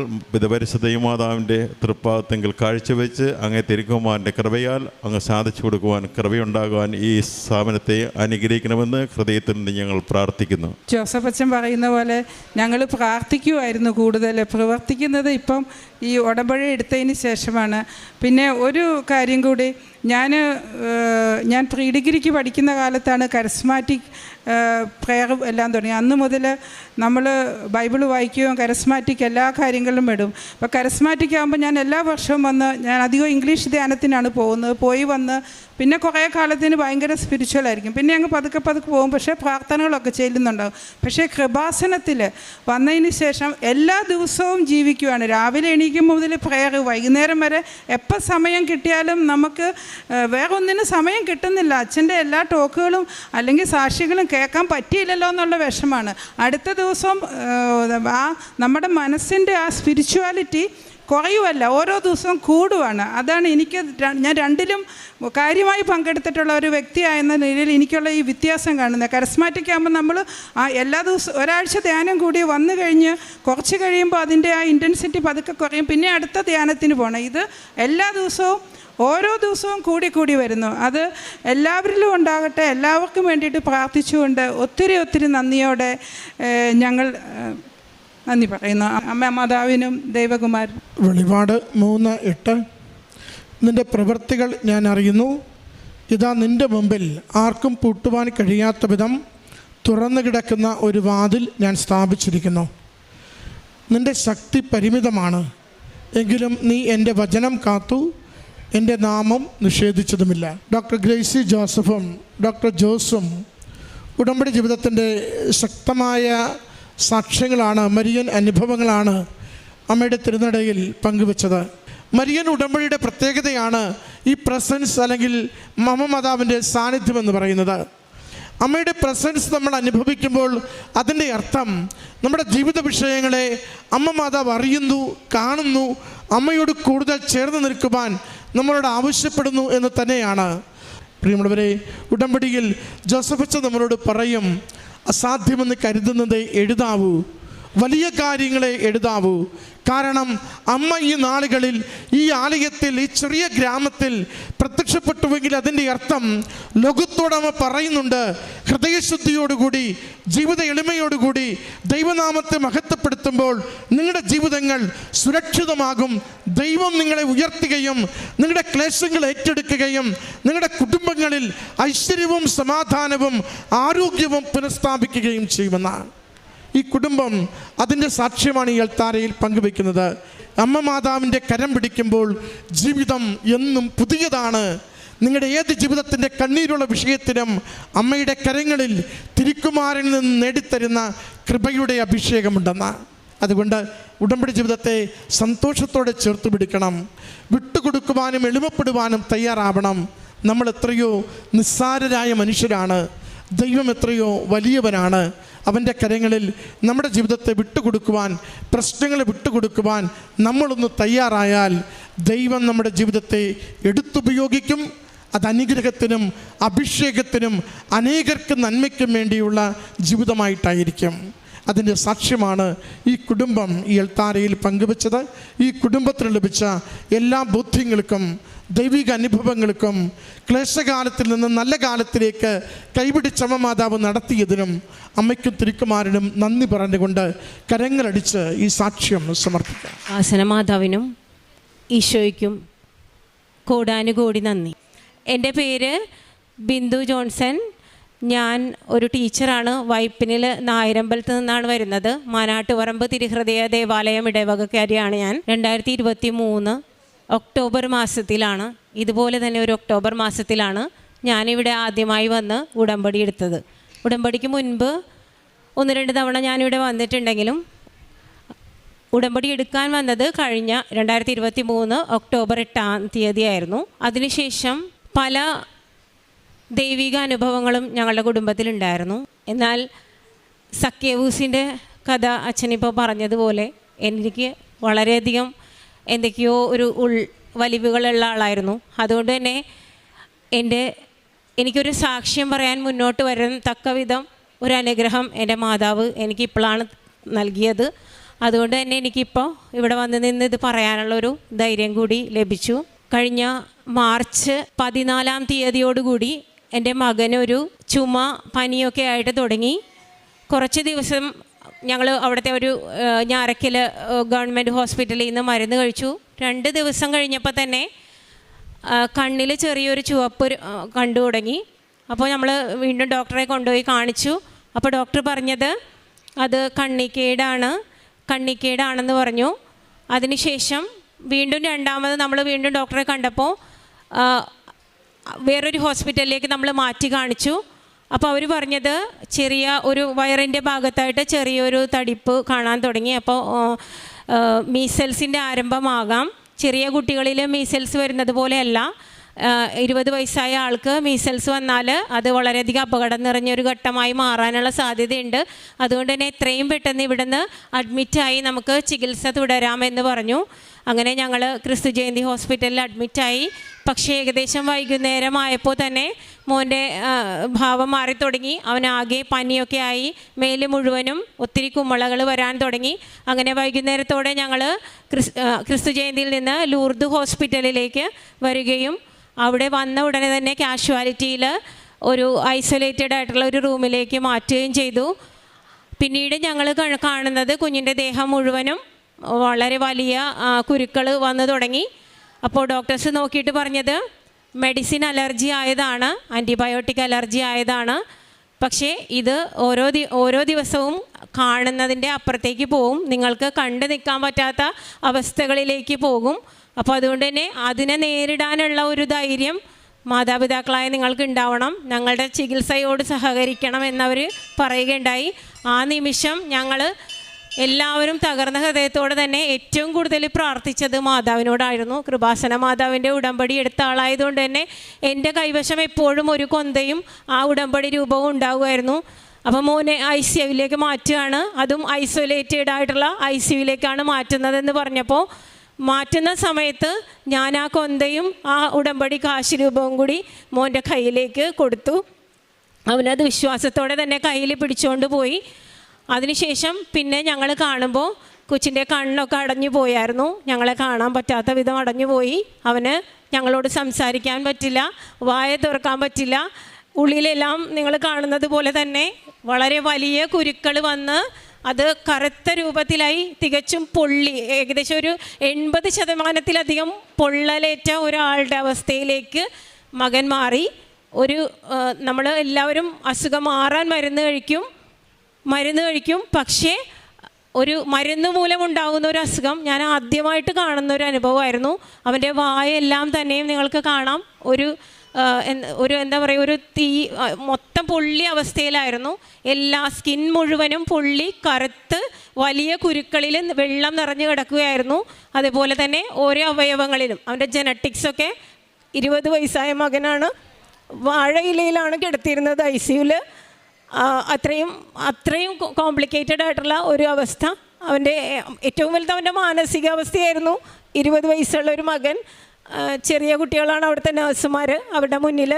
പരിശുദ്ധ ദൈവമാതാവിൻ്റെ തൃപ്പാദത്തെങ്കിൽ കാഴ്ചവെച്ച് അങ്ങേ തിരുക്കുമാരൻ്റെ കൃപയാൽ അങ്ങ് സാധിച്ചു കൊടുക്കുവാൻ, കൃപയുണ്ടാകുവാൻ ഈ സ്ഥാപനത്തെ അനുഗ്രഹിക്കണമെന്ന് ഹൃദയത്തിൽ നിന്ന് ഞങ്ങൾ പ്രാർത്ഥിക്കുന്നു. ജോസഫ് അച്ഛൻ പറയുന്ന പോലെ ഞങ്ങൾ പ്രാർത്ഥിക്കുമായിരുന്നു, കൂടുതൽ പ്രവർത്തിക്കുന്നത് ഇപ്പം ഈ ഉടമ്പടി എടുത്തതിന് ശേഷമാണ്. പിന്നെ ഒരു കാര്യം കൂടി, ഞാൻ പ്രീ ഡിഗ്രിക്ക് പഠിക്കുന്ന കാലത്താണ് കരസ്മാറ്റിക് പ്രെയർ എല്ലാം തുടങ്ങി. അന്ന് മുതൽ നമ്മൾ ബൈബിൾ വായിക്കുകയും കരസ്മാറ്റിക് എല്ലാ കാര്യങ്ങളിലും ഇടും. അപ്പോൾ കരസ്മാറ്റിക് ആകുമ്പോൾ ഞാൻ എല്ലാ വർഷവും ഞാൻ അധികം ഇംഗ്ലീഷ് ധ്യാനത്തിനാണ് പോയി വന്ന് പിന്നെ കുറേ കാലത്തിന് ഭയങ്കര സ്പിരിച്വലായിരിക്കും. പിന്നെ അങ്ങ് പതുക്കെ പോകും. പക്ഷേ പ്രാർത്ഥനകളൊക്കെ ചെല്ലുന്നുണ്ടാകും. പക്ഷേ കൃപാസനത്തിൽ വന്നതിന് ശേഷം എല്ലാ ദിവസവും ജീവിക്കുകയാണ്. രാവിലെ എണീക്കുമ്പോൾ മുതൽ പ്രെയർ, വൈകുന്നേരം വരെ എപ്പോൾ സമയം കിട്ടിയാലും നമുക്ക് വേറെ ഒന്നിനും സമയം കിട്ടുന്നില്ല. അച്ഛൻ്റെ എല്ലാ ടോക്കുകളും അല്ലെങ്കിൽ സാക്ഷികളും കേൾക്കാൻ പറ്റിയില്ലല്ലോ എന്നുള്ള വിഷമാണ്. അടുത്ത ദിവസം നമ്മുടെ മനസ്സിൻ്റെ ആ സ്പിരിച്വാലിറ്റി കുറയുമല്ല, ഓരോ ദിവസവും കൂടുവാണ്. അതാണ് ഞാൻ രണ്ടിലും കാര്യമായി പങ്കെടുത്തിട്ടുള്ള ഒരു വ്യക്തിയായെന്ന നിലയിൽ എനിക്കുള്ള ഈ വ്യത്യാസം കാണുന്നത്. കരസ്മാറ്റിക് ആകുമ്പോൾ നമ്മൾ എല്ലാ ദിവസവും ഒരാഴ്ച ധ്യാനം കൂടി വന്നു കഴിഞ്ഞ് കുറച്ച് കഴിയുമ്പോൾ അതിൻ്റെ ആ ഇൻറ്റൻസിറ്റി പതുക്കെ കുറയും. പിന്നെ അടുത്ത ധ്യാനത്തിന് പോകണം. ഇത് എല്ലാ ദിവസവും ഓരോ ദിവസവും കൂടി വരുന്നു. അത് എല്ലാവരിലും ഉണ്ടാകട്ടെ. എല്ലാവർക്കും വേണ്ടിയിട്ട് പ്രാർത്ഥിച്ചുകൊണ്ട് ഒത്തിരി നന്ദിയോടെ ഞങ്ങൾ നന്ദി പറയുന്നു അമ്മ മാതാവിനും ദൈവകുമാരനും. വെളിപാട് 3:8 നിൻ്റെ പ്രവൃത്തികൾ ഞാൻ അറിയുന്നു, ഇതാ നിൻ്റെ മുമ്പിൽ ആർക്കും പൂട്ടുവാൻ കഴിയാത്ത വിധം തുറന്നു കിടക്കുന്ന ഒരു വാതിൽ ഞാൻ സ്ഥാപിച്ചിരിക്കുന്നു. നിൻ്റെ ശക്തി പരിമിതമാണ്, എങ്കിലും നീ എൻ്റെ വചനം കാത്തു, എൻ്റെ നാമം നിഷേധിച്ചതുമില്ല. ഡോക്ടർ ഗ്രേസി ജോസഫും ഡോക്ടർ ജോസും ഉടമ്പടി ജീവിതത്തിൻ്റെ ശക്തമായ സാക്ഷ്യങ്ങളാണ്, മരിയൻ അനുഭവങ്ങളാണ് അമ്മയുടെ തിരുനടയിൽ പങ്കുവച്ചത്. മരിയൻ ഉടമ്പടിയുടെ പ്രത്യേകതയാണ് ഈ പ്രസൻസ് അല്ലെങ്കിൽ മാതാവിൻ്റെ സാന്നിധ്യം എന്ന് പറയുന്നത്. അമ്മയുടെ പ്രസൻസ് നമ്മൾ അനുഭവിക്കുമ്പോൾ അതിൻ്റെ അർത്ഥം നമ്മുടെ ജീവിത വിഷയങ്ങളെ അമ്മ മാതാവ് അറിയുന്നു, കാണുന്നു, അമ്മയോട് കൂടുതൽ ചേർന്ന് നിൽക്കുവാൻ നമ്മളോട് ആവശ്യപ്പെടുന്നു എന്ന് തന്നെയാണ്. പ്രിയമുള്ളവരെ, ഉടമ്പടിയിൽ ജോസഫ് അച്ഛൻ നമ്മളോട് പറയും, അസാധ്യമെന്ന് കരുതുന്നത് എഴുതാവൂ, വലിയ കാര്യങ്ങളെ എഴുതാവൂ. കാരണം അമ്മ ഈ നാളുകളിൽ ഈ ആലയത്തിൽ, ഈ ചെറിയ ഗ്രാമത്തിൽ പ്രത്യക്ഷപ്പെട്ടുവെങ്കിൽ അതിൻ്റെ അർത്ഥം ലോകത്തോടമ്മ പറയുന്നുണ്ട്, ഹൃദയശുദ്ധിയോടുകൂടി ജീവിത എളിമയോടുകൂടി ദൈവനാമത്തെ മഹത്വപ്പെടുത്തുമ്പോൾ നിങ്ങളുടെ ജീവിതങ്ങൾ സുരക്ഷിതമാകും. ദൈവം നിങ്ങളെ ഉയർത്തുകയും നിങ്ങളുടെ ക്ലേശങ്ങൾ ഏറ്റെടുക്കുകയും നിങ്ങളുടെ കുടുംബങ്ങളിൽ ഐശ്വര്യവും സമാധാനവും ആരോഗ്യവും പുനഃസ്ഥാപിക്കുകയും ചെയ്യുമെന്നാണ്. ഈ കുടുംബം അതിൻ്റെ സാക്ഷ്യമാണ് ഈ അൾത്താരയിൽ പങ്കുവെക്കുന്നത്. അമ്മ മാതാവിൻ്റെ കരം പിടിക്കുമ്പോൾ ജീവിതം എന്നും പുതിയതാണ്. നിങ്ങളുടെ ഏത് ജീവിതത്തിൻ്റെ കണ്ണീരുള്ള വിഷയത്തിനും അമ്മയുടെ കരങ്ങളിൽ തിരുക്കുമാരനിൽ നിന്ന് നേടിത്തരുന്ന കൃപയുടെ അഭിഷേകമുണ്ടെന്ന്. അതുകൊണ്ട് ഉടമ്പടി ജീവിതത്തെ സന്തോഷത്തോടെ ചേർത്ത് പിടിക്കണം. വിട്ടുകൊടുക്കുവാനും എളിമപ്പെടുവാനും തയ്യാറാവണം. നമ്മൾ എത്രയോ നിസ്സാരരായ മനുഷ്യരാണ്. ദൈവം എത്രയോ വലിയവനാണ്. അവൻ്റെ കരങ്ങളിൽ നമ്മുടെ ജീവിതത്തെ വിട്ടുകൊടുക്കുവാൻ, പ്രശ്നങ്ങളെ വിട്ടുകൊടുക്കുവാൻ നമ്മളൊന്ന് തയ്യാറായാൽ ദൈവം നമ്മുടെ ജീവിതത്തെ എടുത്തുപയോഗിക്കും. അത് അനുഗ്രഹത്തിനും അഭിഷേകത്തിനും അനേകർക്ക് നന്മയ്ക്കും വേണ്ടിയുള്ള ജീവിതമായിട്ടായിരിക്കും. അതിൻ്റെ സാക്ഷ്യമാണ് ഈ കുടുംബം ഈ എൽത്താരയിൽ പങ്കുവച്ചത്. ഈ കുടുംബത്തിന് ലഭിച്ച എല്ലാ ബോധ്യങ്ങൾക്കും ദൈവിക അനുഭവങ്ങൾക്കും ക്ലേശകാലത്തിൽ നിന്ന് നല്ല കാലത്തിലേക്ക് കൈപിടിച്ചമ്മ മാതാവ് നടത്തിയതിനും അമ്മയ്ക്കും തിരുക്കുമാരനും നന്ദി പറഞ്ഞുകൊണ്ട് കരങ്ങളടിച്ച് ഈ സാക്ഷ്യം സമർപ്പിക്കാം. വാസനമാതാവിനും ഈശോയ്ക്കും കോടാനുകോടി നന്ദി. എൻ്റെ പേര് ബിന്ദു ജോൺസൺ. ഞാൻ ഒരു ടീച്ചറാണ്. വൈപ്പിനിൽ നായരമ്പലത്ത് നിന്നാണ് വരുന്നത്. മാനാട്ടുപറമ്പ് തിരുഹൃദയ ദേവാലയം ഇടവകക്കാരിയാണ് ഞാൻ. 2023 ഒക്ടോബർ മാസത്തിലാണ്, ഇതുപോലെ തന്നെ ഒരു ഒക്ടോബർ മാസത്തിലാണ് ഞാനിവിടെ ആദ്യമായി വന്ന് ഉടമ്പടി എടുത്തത്. ഉടമ്പടിക്ക് മുൻപ് 1-2 തവണ ഞാനിവിടെ വന്നിട്ടുണ്ടെങ്കിലും ഉടമ്പടി എടുക്കാൻ വന്നത് കഴിഞ്ഞ 2023 ഒക്ടോബർ 8-ാം തീയതിയായിരുന്നു. അതിനുശേഷം പല ദൈവിക അനുഭവങ്ങളും ഞങ്ങളുടെ കുടുംബത്തിലുണ്ടായിരുന്നു. എന്നാൽ സക്കേവൂസിൻ്റെ കഥ അച്ഛനിപ്പോൾ പറഞ്ഞതുപോലെ എനിക്ക് വളരെയധികം എന്തൊക്കെയോ ഒരു വലിവുകളുള്ള ആളായിരുന്നു. അതുകൊണ്ട് തന്നെ എനിക്കൊരു സാക്ഷ്യം പറയാൻ മുന്നോട്ട് വരാൻ തക്ക വിധം ഒരു അനുഗ്രഹം എൻ്റെ മാതാവ് എനിക്കിപ്പോഴാണ് നൽകിയത്. അതുകൊണ്ട് തന്നെ എനിക്കിപ്പോൾ ഇവിടെ വന്ന് നിന്ന് ഇത് പറയാനുള്ളൊരു ധൈര്യം കൂടി ലഭിച്ചു. കഴിഞ്ഞ മാർച്ച് 14-ാം തീയതിയോടുകൂടി എൻ്റെ മകനൊരു ചുമ പനിയൊക്കെ ആയിട്ട് തുടങ്ങി. കുറച്ച് ദിവസം ഞങ്ങൾ അവിടുത്തെ ഒരു ഞാറയ്ക്കൽ ഗവൺമെൻറ് ഹോസ്പിറ്റലിൽ നിന്ന് മരുന്ന് കഴിച്ചു. 2 ദിവസം കഴിഞ്ഞപ്പോൾ തന്നെ കണ്ണിൽ ചെറിയൊരു ചുവപ്പ് കണ്ടു തുടങ്ങി. അപ്പോൾ നമ്മൾ വീണ്ടും ഡോക്ടറെ കൊണ്ടുപോയി കാണിച്ചു. അപ്പോൾ ഡോക്ടർ പറഞ്ഞത് അത് കണ്ണിക്കേടാണെന്ന് പറഞ്ഞു. അതിനുശേഷം വീണ്ടും രണ്ടാമത് നമ്മൾ വീണ്ടും ഡോക്ടറെ കണ്ടപ്പോൾ വേറൊരു ഹോസ്പിറ്റലിലേക്ക് നമ്മൾ മാറ്റി കാണിച്ചു. അപ്പോൾ അവർ പറഞ്ഞത് ചെറിയ ഒരു വയറിൻ്റെ ഭാഗത്തായിട്ട് ചെറിയൊരു തടിപ്പ് കാണാൻ തുടങ്ങി. അപ്പോൾ മീസൽസിൻ്റെ ആരംഭമാകാം. ചെറിയ കുട്ടികളിൽ മീസൽസ് വരുന്നത് പോലെയല്ല. 20 വയസ്സായ ആൾക്ക് മീസൽസ് വന്നാൽ അത് വളരെയധികം അപകടം നിറഞ്ഞൊരു ഘട്ടമായി മാറാനുള്ള സാധ്യതയുണ്ട്. അതുകൊണ്ട് തന്നെ എത്രയും പെട്ടെന്ന് ഇവിടുന്ന് അഡ്മിറ്റായി നമുക്ക് ചികിത്സ തുടരാമെന്ന് പറഞ്ഞു. അങ്ങനെ ഞങ്ങൾ ക്രിസ്തു ജയന്തി ഹോസ്പിറ്റലിൽ അഡ്മിറ്റായി. പക്ഷേ ഏകദേശം വൈകുന്നേരമായപ്പോൾ തന്നെ മോൻ്റെ ഭാവം മാറി തുടങ്ങി. അവനാകെ പനിയൊക്കെ ആയി, മേല് മുഴുവനും ഒത്തിരി കുമ്മളകൾ വരാൻ തുടങ്ങി. അങ്ങനെ വൈകുന്നേരത്തോടെ ഞങ്ങൾ ക്രിസ്തു ജയന്തിയിൽ നിന്ന് ലൂർദ് ഹോസ്പിറ്റലിലേക്ക് വരികയും അവിടെ വന്ന ഉടനെ തന്നെ കാഷ്വാലിറ്റിയിൽ ഒരു ഐസൊലേറ്റഡ് ആയിട്ടുള്ള ഒരു റൂമിലേക്ക് മാറ്റുകയും ചെയ്തു. പിന്നീട് ഞങ്ങൾ കാണുന്നത് കുഞ്ഞിൻ്റെ ദേഹം മുഴുവനും വളരെ വലിയ കുരുക്കൾ വന്നു തുടങ്ങി. അപ്പോൾ ഡോക്ടേഴ്സ് നോക്കിയിട്ട് പറഞ്ഞത് മെഡിസിൻ അലർജി ആയതാണ്, ആൻറ്റിബയോട്ടിക് അലർജി ആയതാണ്. പക്ഷേ ഇത് ഓരോ ദിവസവും കാണുന്നതിൻ്റെ അപ്പുറത്തേക്ക് പോകും, നിങ്ങൾക്ക് കണ്ടു നിൽക്കാൻ പറ്റാത്ത അവസ്ഥകളിലേക്ക് പോകും. അപ്പോൾ അതുകൊണ്ട് തന്നെ അതിനെ നേരിടാനുള്ള ഒരു ധൈര്യം മാതാപിതാക്കളായ നിങ്ങൾക്ക് ഉണ്ടാവണം. ഞങ്ങളുടെ ചികിത്സയോട് സഹകരിക്കണം എന്നവർ പറയുകയുണ്ടായി. ആ നിമിഷം ഞങ്ങൾ എല്ലാവരും തകർന്ന ഹൃദയത്തോടെ തന്നെ ഏറ്റവും കൂടുതൽ പ്രാർത്ഥിച്ചത് മാതാവിനോടായിരുന്നു. കൃപാസന മാതാവിൻ്റെ ഉടമ്പടി എടുത്ത ആളായതുകൊണ്ട് തന്നെ എൻ്റെ കൈവശം എപ്പോഴും ഒരു കൊന്തയും ആ ഉടമ്പടി രൂപവും ഉണ്ടാകുമായിരുന്നു. അപ്പോൾ മോനെ ICUവിലേക്ക് മാറ്റുകയാണ്, അതും ഐസൊലേറ്റഡ് ആയിട്ടുള്ള ICUവിലേക്കാണ് മാറ്റുന്നതെന്ന് പറഞ്ഞപ്പോൾ മാറ്റുന്ന സമയത്ത് ഞാൻ ആ കൊന്തയും ആ ഉടമ്പടി കാശ് രൂപവും കൂടി മോൻ്റെ കയ്യിലേക്ക് കൊടുത്തു. അവനത് വിശ്വാസത്തോടെ തന്നെ കയ്യിൽ പിടിച്ചുകൊണ്ട് പോയി. അതിനുശേഷം പിന്നെ ഞങ്ങൾ കാണുമ്പോൾ കൊച്ചിൻ്റെ കണ്ണൊക്കെ അടഞ്ഞു പോയായിരുന്നു. ഞങ്ങളെ കാണാൻ പറ്റാത്ത വിധം അടഞ്ഞു പോയി. അവന് ഞങ്ങളോട് സംസാരിക്കാൻ പറ്റില്ല, വായ തുറക്കാൻ പറ്റില്ല. ഉള്ളിലെല്ലാം നിങ്ങൾ കാണുന്നത് പോലെ തന്നെ വളരെ വലിയ കുരുക്കൾ വന്ന് അത് കറുത്ത രൂപത്തിലായി തികച്ചും പൊള്ളി, ഏകദേശം ഒരു 80% പൊള്ളലേറ്റ ഒരാളുടെ അവസ്ഥയിലേക്ക് മകൻ മാറി. നമ്മൾ എല്ലാവരും അസുഖം മാറാൻ മരുന്ന് കഴിക്കും, പക്ഷേ ഒരു മരുന്ന് മൂലമുണ്ടാകുന്ന ഒരു അസുഖം ഞാൻ ആദ്യമായിട്ട് കാണുന്ന ഒരു അനുഭവമായിരുന്നു. അവൻ്റെ വായെല്ലാം തന്നെയും നിങ്ങൾക്ക് കാണാം, ഒരു ഒരു എന്താ പറയുക, ഒരു തീ മൊത്തം പൊള്ളി അവസ്ഥയിലായിരുന്നു. എല്ലാ സ്കിൻ മുഴുവനും പൊള്ളി കറുത്ത് വലിയ കുരുക്കളിൽ വെള്ളം നിറഞ്ഞു കിടക്കുകയായിരുന്നു. അതുപോലെ തന്നെ ഓരോ അവയവങ്ങളിലും അവൻ്റെ ജനറ്റിക്സൊക്കെ 20 വയസ്സായ മകനാണ്. വാഴയിലയിലാണ് കിടത്തിയിരുന്നത് ICUവിൽ. അത്രയും കോംപ്ലിക്കേറ്റഡ് ആയിട്ടുള്ള ഒരു അവസ്ഥ. അവൻ്റെ ഏറ്റവും വലുത് അവൻ്റെ മാനസികാവസ്ഥയായിരുന്നു. 20 വയസ്സുള്ള ഒരു മകൻ, ചെറിയ കുട്ടികളാണ് അവിടുത്തെ നഴ്സുമാർ, അവരുടെ മുന്നിൽ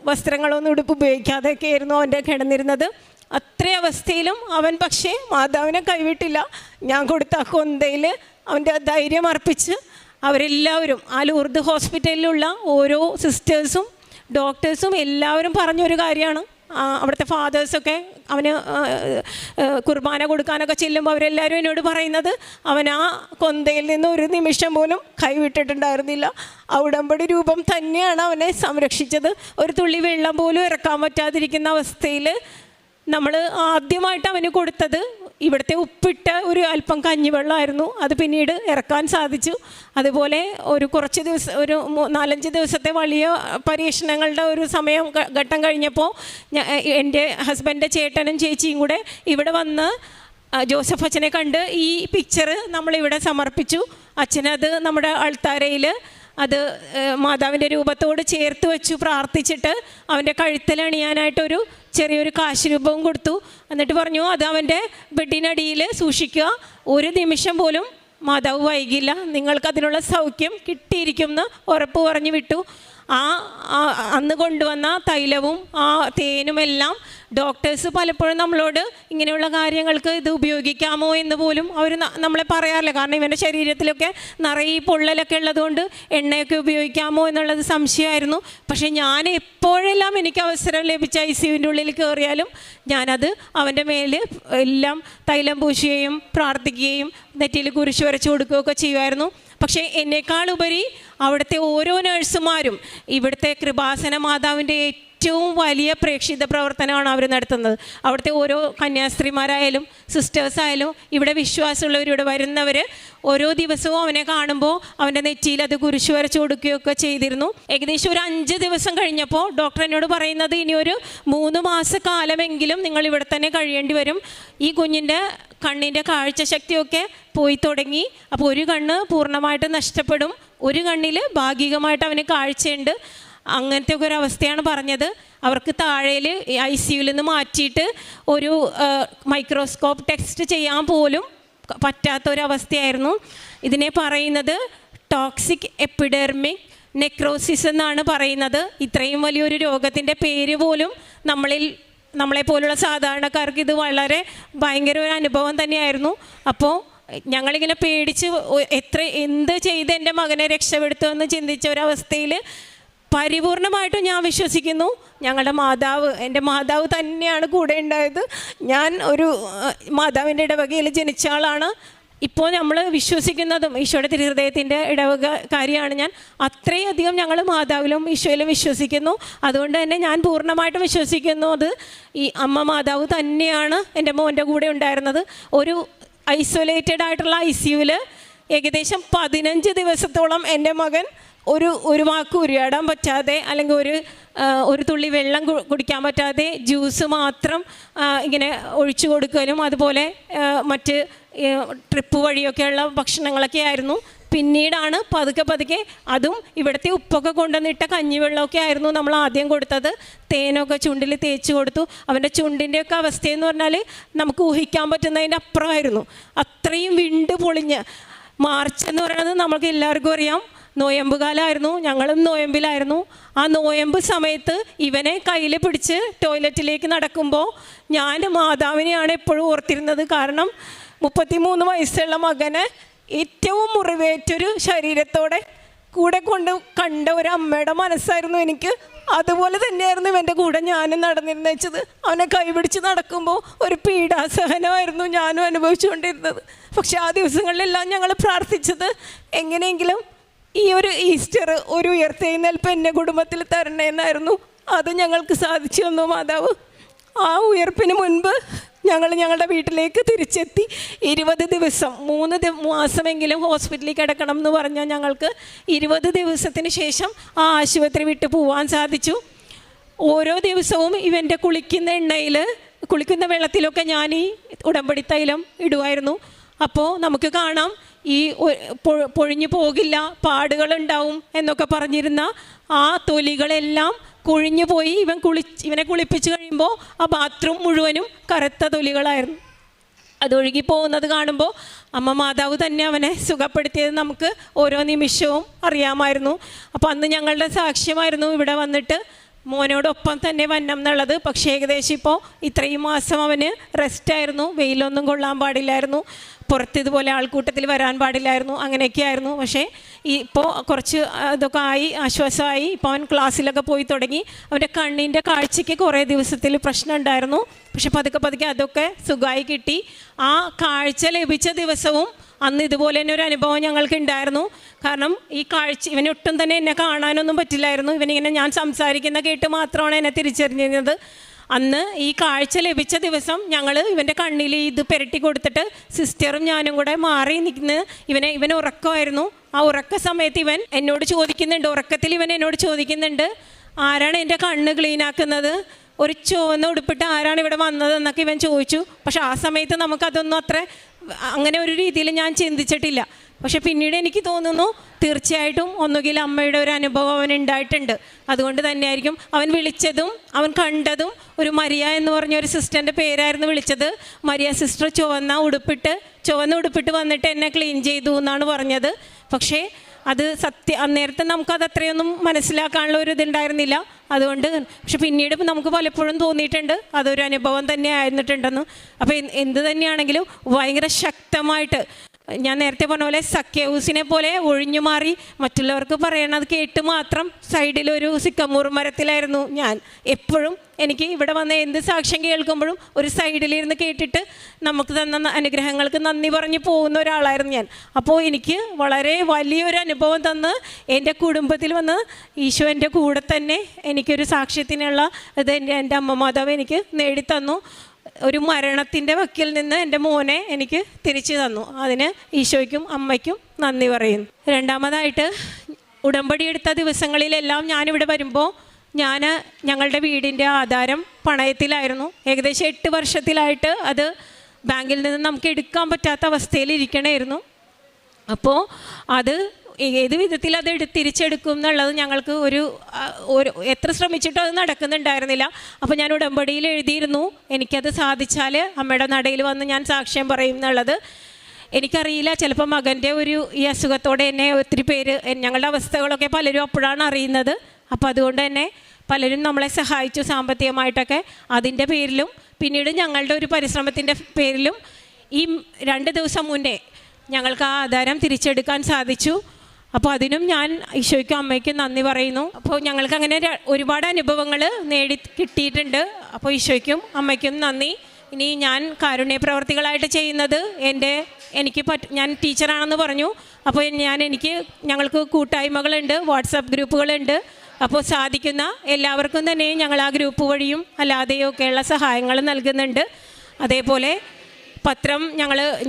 വസ്ത്രങ്ങളൊന്നും ഉടുപ്പ് ഉപയോഗിക്കാതെയൊക്കെ ആയിരുന്നു അവൻ്റെ കിടന്നിരുന്നത്. അത്രയും അവസ്ഥയിലും അവൻ പക്ഷേ മാതാവിനെ കൈവിട്ടില്ല. ഞാൻ കൊടുത്ത ആ കൊന്തയിൽ അവൻ്റെ ധൈര്യം അർപ്പിച്ച് അവരെല്ലാവരും, ആ ലൂർദ് ഹോസ്പിറ്റലിലുള്ള ഓരോ സിസ്റ്റേഴ്സും ഡോക്ടേഴ്സും എല്ലാവരും പറഞ്ഞൊരു കാര്യമാണ്, അവിടുത്തെ ഫാദേഴ്സൊക്കെ അവന് കുർബാന കൊടുക്കാനൊക്കെ ചെല്ലുമ്പോൾ അവരെല്ലാവരും എന്നോട് പറയുന്നത്, അവൻ ആ കൊന്തയിൽ നിന്ന് ഒരു നിമിഷം പോലും കൈവിട്ടിട്ടുണ്ടായിരുന്നില്ല. ആ ഉടമ്പടി രൂപം തന്നെയാണ് അവനെ സംരക്ഷിച്ചത്. ഒരു തുള്ളി വെള്ളം പോലും ഇറക്കാൻ പറ്റാതിരിക്കുന്ന അവസ്ഥയിൽ നമ്മൾ ആദ്യമായിട്ട് അവന് കൊടുത്തത് ഇവിടുത്തെ ഉപ്പിട്ട ഒരു അല്പം കഞ്ഞിവെള്ളമായിരുന്നു. അത് പിന്നീട് ഇറക്കാൻ സാധിച്ചു. അതുപോലെ കുറച്ച് ദിവസം, ഒരു 4-5 ദിവസത്തെ വലിയ പരീക്ഷണങ്ങളുടെ ഒരു ഘട്ടം കഴിഞ്ഞപ്പോൾ എൻ്റെ ഹസ്ബൻഡിൻ്റെ ചേട്ടനും ചേച്ചിയും കൂടെ ഇവിടെ വന്ന് ജോസഫ് അച്ഛനെ കണ്ട് ഈ പിക്ചർ നമ്മളിവിടെ സമർപ്പിച്ചു. അച്ഛനത് നമ്മുടെ അൾത്താരയിൽ അത് മാതാവിൻ്റെ രൂപത്തോട് ചേർത്ത് വെച്ചു പ്രാർത്ഥിച്ചിട്ട് അവൻ്റെ കഴുത്തിലണിയാനായിട്ടൊരു ചെറിയൊരു കാശ് രൂപവും കൊടുത്തു. എന്നിട്ട് പറഞ്ഞു, അത് അവൻ്റെ ബെഡിനടിയിൽ സൂക്ഷിക്കുക, ഒരു നിമിഷം പോലും മാതാവ് വൈകില്ല, നിങ്ങൾക്കതിനുള്ള സൗഖ്യം കിട്ടിയിരിക്കുമെന്ന് ഉറപ്പ് പറഞ്ഞു വിട്ടു. അന്ന് കൊണ്ടുവന്ന തൈലവും ആ തേനുമെല്ലാം ഡോക്ടേഴ്സ് പലപ്പോഴും നമ്മളോട് ഇങ്ങനെയുള്ള കാര്യങ്ങൾക്ക് ഇത് ഉപയോഗിക്കാമോ എന്ന് പോലും അവർ നമ്മളെ പറയാറില്ല. കാരണം ഇവൻ്റെ ശരീരത്തിലൊക്കെ നിറയെ പൊള്ളലൊക്കെ ഉള്ളതുകൊണ്ട് എണ്ണയൊക്കെ ഉപയോഗിക്കാമോ എന്നുള്ളത് സംശയമായിരുന്നു. പക്ഷേ ഞാൻ എപ്പോഴെല്ലാം എനിക്ക് അവസരം ലഭിച്ച ICUവിൻ്റെ ഉള്ളിൽ കയറിയാലും ഞാനത് അവൻ്റെ മേൽ എല്ലാം തൈലം പൂശുകയും പ്രാർത്ഥിക്കുകയും നെറ്റിയിൽ കുരിശ് വരച്ചു കൊടുക്കുകയൊക്കെ ചെയ്യുമായിരുന്നു. പക്ഷേ എന്നേക്കാളുപരി അവിടുത്തെ ഓരോ നഴ്സുമാരും ഇവിടുത്തെ കൃപാസന മാതാവിൻ്റെ ഏറ്റവും വലിയ പ്രേക്ഷിത പ്രവർത്തനമാണ് അവർ നടത്തുന്നത്. അവിടുത്തെ ഓരോ കന്യാസ്ത്രീമാരായാലും സിസ്റ്റേഴ്സായാലും ഇവിടെ വിശ്വാസമുള്ളവരിവിടെ വരുന്നവർ ഓരോ ദിവസവും അവനെ കാണുമ്പോൾ അവൻ്റെ നെറ്റിയിൽ അത് കുരിശ് വരച്ചു കൊടുക്കുകയൊക്കെ ചെയ്തിരുന്നു. ഏകദേശം ഒരു 5 ദിവസം കഴിഞ്ഞപ്പോൾ ഡോക്ടർ എന്നോട് പറയുന്നത്, ഇനി ഒരു 3 മാസക്കാലമെങ്കിലും നിങ്ങൾ ഇവിടെ തന്നെ കഴിയേണ്ടി വരും. ഈ കുഞ്ഞിൻ്റെ കണ്ണിൻ്റെ കാഴ്ചശക്തിയൊക്കെ പോയി തുടങ്ങി. അപ്പോൾ ഒരു കണ്ണ് പൂർണ്ണമായിട്ട് നഷ്ടപ്പെടും, ഒരു കണ്ണിൽ ഭാഗികമായിട്ട് അവന് കാഴ്ചയുണ്ട്. അങ്ങനത്തെ ഒക്കെ ഒരു അവസ്ഥയാണ് പറഞ്ഞത്. അവർക്ക് താഴേൽ ICUവിൽ നിന്ന് മാറ്റിയിട്ട് ഒരു മൈക്രോസ്കോപ്പ് ടെസ്റ്റ് ചെയ്യാൻ പോലും പറ്റാത്തൊരവസ്ഥയായിരുന്നു. ഇതിനെ പറയുന്നത് ടോക്സിക് എപ്പിഡെർമിക് നെക്രോസിസ് എന്നാണ് പറയുന്നത്. ഇത്രയും വലിയൊരു രോഗത്തിൻ്റെ പേര് പോലും നമ്മളെപ്പോലുള്ള സാധാരണക്കാർക്ക് ഇത് വളരെ ഭയങ്കര ഒരു അനുഭവം തന്നെയായിരുന്നു. അപ്പോൾ ഞങ്ങളിങ്ങനെ പേടിച്ച് എന്ത് ചെയ്ത് എൻ്റെ മകനെ രക്ഷപ്പെടുത്തുമെന്ന് ചിന്തിച്ച ഒരവസ്ഥയിൽ പരിപൂർണമായിട്ടും ഞാൻ വിശ്വസിക്കുന്നു ഞങ്ങളുടെ മാതാവ്, എൻ്റെ മാതാവ് തന്നെയാണ് കൂടെ ഉണ്ടായത്. ഞാൻ ഒരു മാതാവിൻ്റെ ഇടവകയിൽ ജനിച്ച ആളാണ്. ഇപ്പോൾ നമ്മൾ വിശ്വസിക്കുന്നതും ഈശോയുടെ തിരുഹൃദയത്തിൻ്റെ ഇടവകക്കാരിയാണ് ഞാൻ. അത്രയധികം ഞങ്ങൾ മാതാവിലും ഈശോയിലും വിശ്വസിക്കുന്നു. അതുകൊണ്ട് തന്നെ ഞാൻ പൂർണ്ണമായിട്ടും വിശ്വസിക്കുന്നത് ഈ അമ്മ മാതാവ് തന്നെയാണ് എൻ്റെ മോൻ്റെ കൂടെ ഉണ്ടായിരുന്നത്. ഒരു ഐസൊലേറ്റഡ് ആയിട്ടുള്ള ICUവിൽ ഏകദേശം 15 ദിവസത്തോളം എൻ്റെ മകൻ ഒരു വാക്ക് ഉരിയാടാൻ പറ്റാതെ, അല്ലെങ്കിൽ ഒരു തുള്ളി വെള്ളം കുടിക്കാൻ പറ്റാതെ ജ്യൂസ് മാത്രം ഇങ്ങനെ ഒഴിച്ചു കൊടുക്കലും അതുപോലെ മറ്റ് ട്രിപ്പ് വഴിയൊക്കെയുള്ള ഭക്ഷണങ്ങളൊക്കെ ആയിരുന്നു. പിന്നീടാണ് പതുക്കെ അതും ഇവിടുത്തെ ഉപ്പൊക്കെ കൊണ്ടുവന്നിട്ട കഞ്ഞിവെള്ളമൊക്കെ ആയിരുന്നു നമ്മൾ ആദ്യം കൊടുത്തത്. തേനൊക്കെ ചുണ്ടിൽ തേച്ച് കൊടുത്തു. അവൻ്റെ ചുണ്ടിൻ്റെയൊക്കെ അവസ്ഥയെന്ന് പറഞ്ഞാൽ നമുക്ക് ഊഹിക്കാൻ പറ്റുന്നതിൻ്റെ അപ്പുറമായിരുന്നു. അത്രയും വിണ്ട് പൊളിഞ്ഞ്. മാർച്ച് എന്ന് പറയുന്നത് നമുക്ക് എല്ലാവർക്കും അറിയാം, നോയമ്പ് കാലമായിരുന്നു. ഞങ്ങളും നോയമ്പിലായിരുന്നു. ആ നോയമ്പ് സമയത്ത് ഇവനെ കയ്യിൽ പിടിച്ച് ടോയ്ലറ്റിലേക്ക് നടക്കുമ്പോൾ ഞാൻ മാതാവിനെയാണ് എപ്പോഴും ഓർത്തിരുന്നത്. കാരണം 33 വയസ്സുള്ള മകനെ ഏറ്റവും മുറിവേറ്റൊരു ശരീരത്തോടെ കൂടെ കണ്ട ഒരു അമ്മയുടെ മനസ്സായിരുന്നു എനിക്ക്. അതുപോലെ തന്നെയായിരുന്നു ഇവൻ്റെ കൂടെ ഞാനും നടന്നിരുന്നത്. അവനെ കൈപിടിച്ച് നടക്കുമ്പോൾ ഒരു പീഡാസഹനമായിരുന്നു ഞാനും അനുഭവിച്ചുകൊണ്ടിരുന്നത്. പക്ഷെ ആ ദിവസങ്ങളിലെല്ലാം ഞങ്ങൾ പ്രാർത്ഥിച്ചത്, എങ്ങനെയെങ്കിലും ഈ ഒരു ഈസ്റ്റർ ഒരു ഉയർത്തെഴുന്നേൽപ്പ് എൻ്റെ കുടുംബത്തിൽ തരണേന്നായിരുന്നു. അത് ഞങ്ങൾക്ക് സാധിച്ചു തന്നു മാതാവ്. ആ ഉയർപ്പിന് മുൻപ് ഞങ്ങളുടെ വീട്ടിലേക്ക് തിരിച്ചെത്തി. 20 ദിവസം 3 മാസമെങ്കിലും ഹോസ്പിറ്റലിൽ കിടക്കണം എന്ന് പറഞ്ഞാൽ ഞങ്ങൾക്ക് 20 ദിവസത്തിന് ശേഷം ആ ആശുപത്രി വിട്ട് പോകാൻ സാധിച്ചു. ഓരോ ദിവസവും ഇവൻ്റെ കുളിക്കുന്ന വെള്ളത്തിലൊക്കെ ഞാൻ ഈ ഉടമ്പടി തൈലം ഇടുമായിരുന്നു. അപ്പോൾ നമുക്ക് കാണാം ഈ പൊഴിഞ്ഞു പോകില്ല, പാടുകളുണ്ടാവും എന്നൊക്കെ പറഞ്ഞിരുന്ന ആ തൊലികളെല്ലാം കൊഴിഞ്ഞു പോയി. ഇവനെ കുളിപ്പിച്ച് കഴിയുമ്പോൾ ആ ബാത്റൂം മുഴുവനും കറുത്ത തൊലികളായിരുന്നു. അതൊഴുകി പോകുന്നത് കാണുമ്പോൾ അമ്മ മാതാവ് തന്നെ അവനെ സുഖപ്പെടുത്തിയത് നമുക്ക് ഓരോ നിമിഷവും അറിയാമായിരുന്നു. അപ്പോൾ അന്ന് ഞങ്ങളുടെ സാക്ഷ്യമായിരുന്നു ഇവിടെ വന്നിട്ട് മോനോടൊപ്പം തന്നെ വന്നം എന്നുള്ളത്. പക്ഷേ ഏകദേശം ഇപ്പോൾ ഇത്രയും മാസം അവന് റെസ്റ്റായിരുന്നു. വെയിലൊന്നും കൊള്ളാൻ പാടില്ലായിരുന്നു, പുറത്ത് ഇതുപോലെ ആൾക്കൂട്ടത്തിൽ വരാൻ പാടില്ലായിരുന്നു, അങ്ങനെയൊക്കെ ആയിരുന്നു. പക്ഷേ ഇപ്പോൾ കുറച്ച് ഇതൊക്കെ ആയി, ആശ്വാസമായി. ഇപ്പോൾ അവൻ ക്ലാസ്സിലൊക്കെ പോയി തുടങ്ങി. അവൻ്റെ കണ്ണിൻ്റെ കാഴ്ചയ്ക്ക് കുറേ ദിവസത്തിൽ പ്രശ്നം ഉണ്ടായിരുന്നു. പക്ഷെ പതുക്കെ അതൊക്കെ സുഖമായി കിട്ടി. ആ കാഴ്ച ലഭിച്ച ദിവസവും അന്ന് ഇതുപോലെ തന്നെ ഒരു അനുഭവം ഞങ്ങൾക്ക് ഉണ്ടായിരുന്നു. കാരണം ഈ കാഴ്ച ഇവനൊട്ടും തന്നെ എന്നെ കാണാനൊന്നും പറ്റില്ലായിരുന്നു. ഇവനിങ്ങനെ ഞാൻ സംസാരിക്കുന്ന കേട്ട് മാത്രമാണ് എന്നെ തിരിച്ചറിഞ്ഞിരുന്നത്. അന്ന് ഈ കാഴ്ച ലഭിച്ച ദിവസം ഞങ്ങൾ ഇവൻ്റെ കണ്ണിൽ ഇത് പുരട്ടി കൊടുത്തിട്ട് സിസ്റ്ററും ഞാനും കൂടെ മാറി നിന്ന് ഇവൻ ഉറക്കമായിരുന്നു. ആ ഉറക്ക സമയത്ത് ഉറക്കത്തിൽ ഇവൻ എന്നോട് ചോദിക്കുന്നുണ്ട്, ആരാണ് എൻ്റെ കണ്ണ് ക്ലീനാക്കുന്നത്, ഒരു ചുവന്ന ഉടുപ്പിട്ട് ആരാണ് ഇവിടെ വന്നതെന്നൊക്കെ ഇവൻ ചോദിച്ചു. പക്ഷെ ആ സമയത്ത് നമുക്കതൊന്നും അങ്ങനെ ഒരു രീതിയിൽ ഞാൻ ചിന്തിച്ചിട്ടില്ല. പക്ഷെ പിന്നീട് എനിക്ക് തോന്നുന്നു തീർച്ചയായിട്ടും ഒന്നുകിൽ അമ്മയുടെ ഒരു അനുഭവം അവൻ ഉണ്ടായിട്ടുണ്ട്. അതുകൊണ്ട് തന്നെയായിരിക്കും അവൻ വിളിച്ചതും അവൻ കണ്ടതും ഒരു മരിയ എന്ന് പറഞ്ഞ ഒരു സിസ്റ്ററിൻ്റെ പേരായിരുന്നു വിളിച്ചത്. മരിയ സിസ്റ്റർ ചുവന്ന ഉടുപ്പിട്ട് വന്നിട്ട് എന്നെ ക്ലീൻ ചെയ്തു എന്നാണ് പറഞ്ഞത്. പക്ഷേ അത് അന്നേരത്തെ നമുക്കത് അത്രയൊന്നും മനസ്സിലാക്കാനുള്ള ഒരു ഇതുണ്ടായിരുന്നില്ല. അതുകൊണ്ട് പക്ഷെ പിന്നീട് നമുക്ക് പലപ്പോഴും തോന്നിയിട്ടുണ്ട് അതൊരു അനുഭവം തന്നെ ആയിരുന്നിട്ടുണ്ടെന്ന്. അപ്പോൾ എന്ത് തന്നെയാണെങ്കിലും ഭയങ്കര ശക്തമായിട്ട് ഞാൻ നേരത്തെ പറഞ്ഞ പോലെ സക്കേവൂസിനെ പോലെ ഒഴിഞ്ഞു മാറി മറ്റുള്ളവർക്ക് പറയണത് കേട്ട് മാത്രം സൈഡിലൊരു സിക്കമൂർ മരത്തിലായിരുന്നു ഞാൻ എപ്പോഴും. എനിക്ക് ഇവിടെ വന്ന എന്ത് സാക്ഷ്യം കേൾക്കുമ്പോഴും ഒരു സൈഡിലിരുന്ന് കേട്ടിട്ട് നമുക്ക് തന്ന അനുഗ്രഹങ്ങൾക്ക് നന്ദി പറഞ്ഞ് പോകുന്ന ഒരാളായിരുന്നു ഞാൻ. അപ്പോൾ എനിക്ക് വളരെ വലിയൊരു അനുഭവം തന്ന് എൻ്റെ കുടുംബത്തിൽ വന്ന് ഈശോ എൻ്റെ കൂടെ തന്നെ എനിക്കൊരു സാക്ഷ്യത്തിനുള്ള ഇത് എൻ്റെ അമ്മ മാതാവ് എനിക്ക് നേടിത്തന്നു. ഒരു മരണത്തിൻ്റെ വക്കിൽ നിന്ന് എൻ്റെ മോനെ എനിക്ക് തിരിച്ചു തന്നു. അതിന് ഈശോയ്ക്കും അമ്മയ്ക്കും നന്ദി പറയുന്നു. രണ്ടാമതായിട്ട് ഉടമ്പടി എടുത്ത ദിവസങ്ങളിലെല്ലാം ഞാനിവിടെ വരുമ്പോൾ ഞങ്ങളുടെ വീടിൻ്റെ ആധാരം പണയത്തിലായിരുന്നു. ഏകദേശം 8 വർഷത്തിലായിട്ട് അത് ബാങ്കിൽ നിന്ന് നമുക്ക് എടുക്കാൻ പറ്റാത്ത അവസ്ഥയിൽ ഇരിക്കണമായിരുന്നു. അപ്പോൾ അത് ഏത് വിധത്തിൽ അത് തിരിച്ചെടുക്കും എന്നുള്ളത് ഞങ്ങൾക്ക് ഒരു എത്ര ശ്രമിച്ചിട്ടും അത് നടക്കുന്നുണ്ടായിരുന്നില്ല. അപ്പോൾ ഞാൻ ഉടമ്പടിയിൽ എഴുതിയിരുന്നു എനിക്കത് സാധിച്ചാൽ അമ്മയുടെ നടയിൽ വന്ന് ഞാൻ സാക്ഷ്യം പറയും എന്നുള്ളത്. എനിക്കറിയില്ല, ചിലപ്പോൾ മകൻ്റെ ഈ അസുഖത്തോടെ എന്നെ ഒത്തിരി പേര് ഞങ്ങളുടെ അവസ്ഥകളൊക്കെ പലരും അപ്പോഴാണ് അറിയുന്നത്. അപ്പോൾ അതുകൊണ്ട് തന്നെ പലരും നമ്മളെ സഹായിച്ചു സാമ്പത്തികമായിട്ടൊക്കെ. അതിൻ്റെ പേരിലും പിന്നീട് ഞങ്ങളുടെ ഒരു പരിശ്രമത്തിൻ്റെ പേരിലും ഈ 2 ദിവസം മുന്നേ ഞങ്ങൾക്ക് ആ ആധാരം തിരിച്ചെടുക്കാൻ സാധിച്ചു. അപ്പോൾ അതിനും ഞാൻ ഈശോയ്ക്കും അമ്മയ്ക്കും നന്ദി പറയുന്നു. അപ്പോൾ ഞങ്ങൾക്ക് അങ്ങനെ ഒരുപാട് അനുഭവങ്ങൾ കിട്ടിയിട്ടുണ്ട്. അപ്പോൾ ഈശോയ്ക്കും അമ്മയ്ക്കും നന്ദി. ഇനി ഞാൻ കാരുണ്യ പ്രവർത്തികളായിട്ട് ചെയ്യുന്നത് ഞാൻ ടീച്ചറാണെന്ന് പറഞ്ഞു. അപ്പോൾ ഞങ്ങൾക്ക് കൂട്ടായ്മകളുണ്ട്, വാട്സാപ്പ് ഗ്രൂപ്പുകളുണ്ട്. അപ്പോൾ സാധിക്കുന്ന എല്ലാവർക്കും തന്നെ ഞങ്ങൾ ആ ഗ്രൂപ്പ് വഴിയും അല്ലാതെയും ഒക്കെയുള്ള സഹായങ്ങൾ നൽകുന്നുണ്ട്. അതേപോലെ പത്രം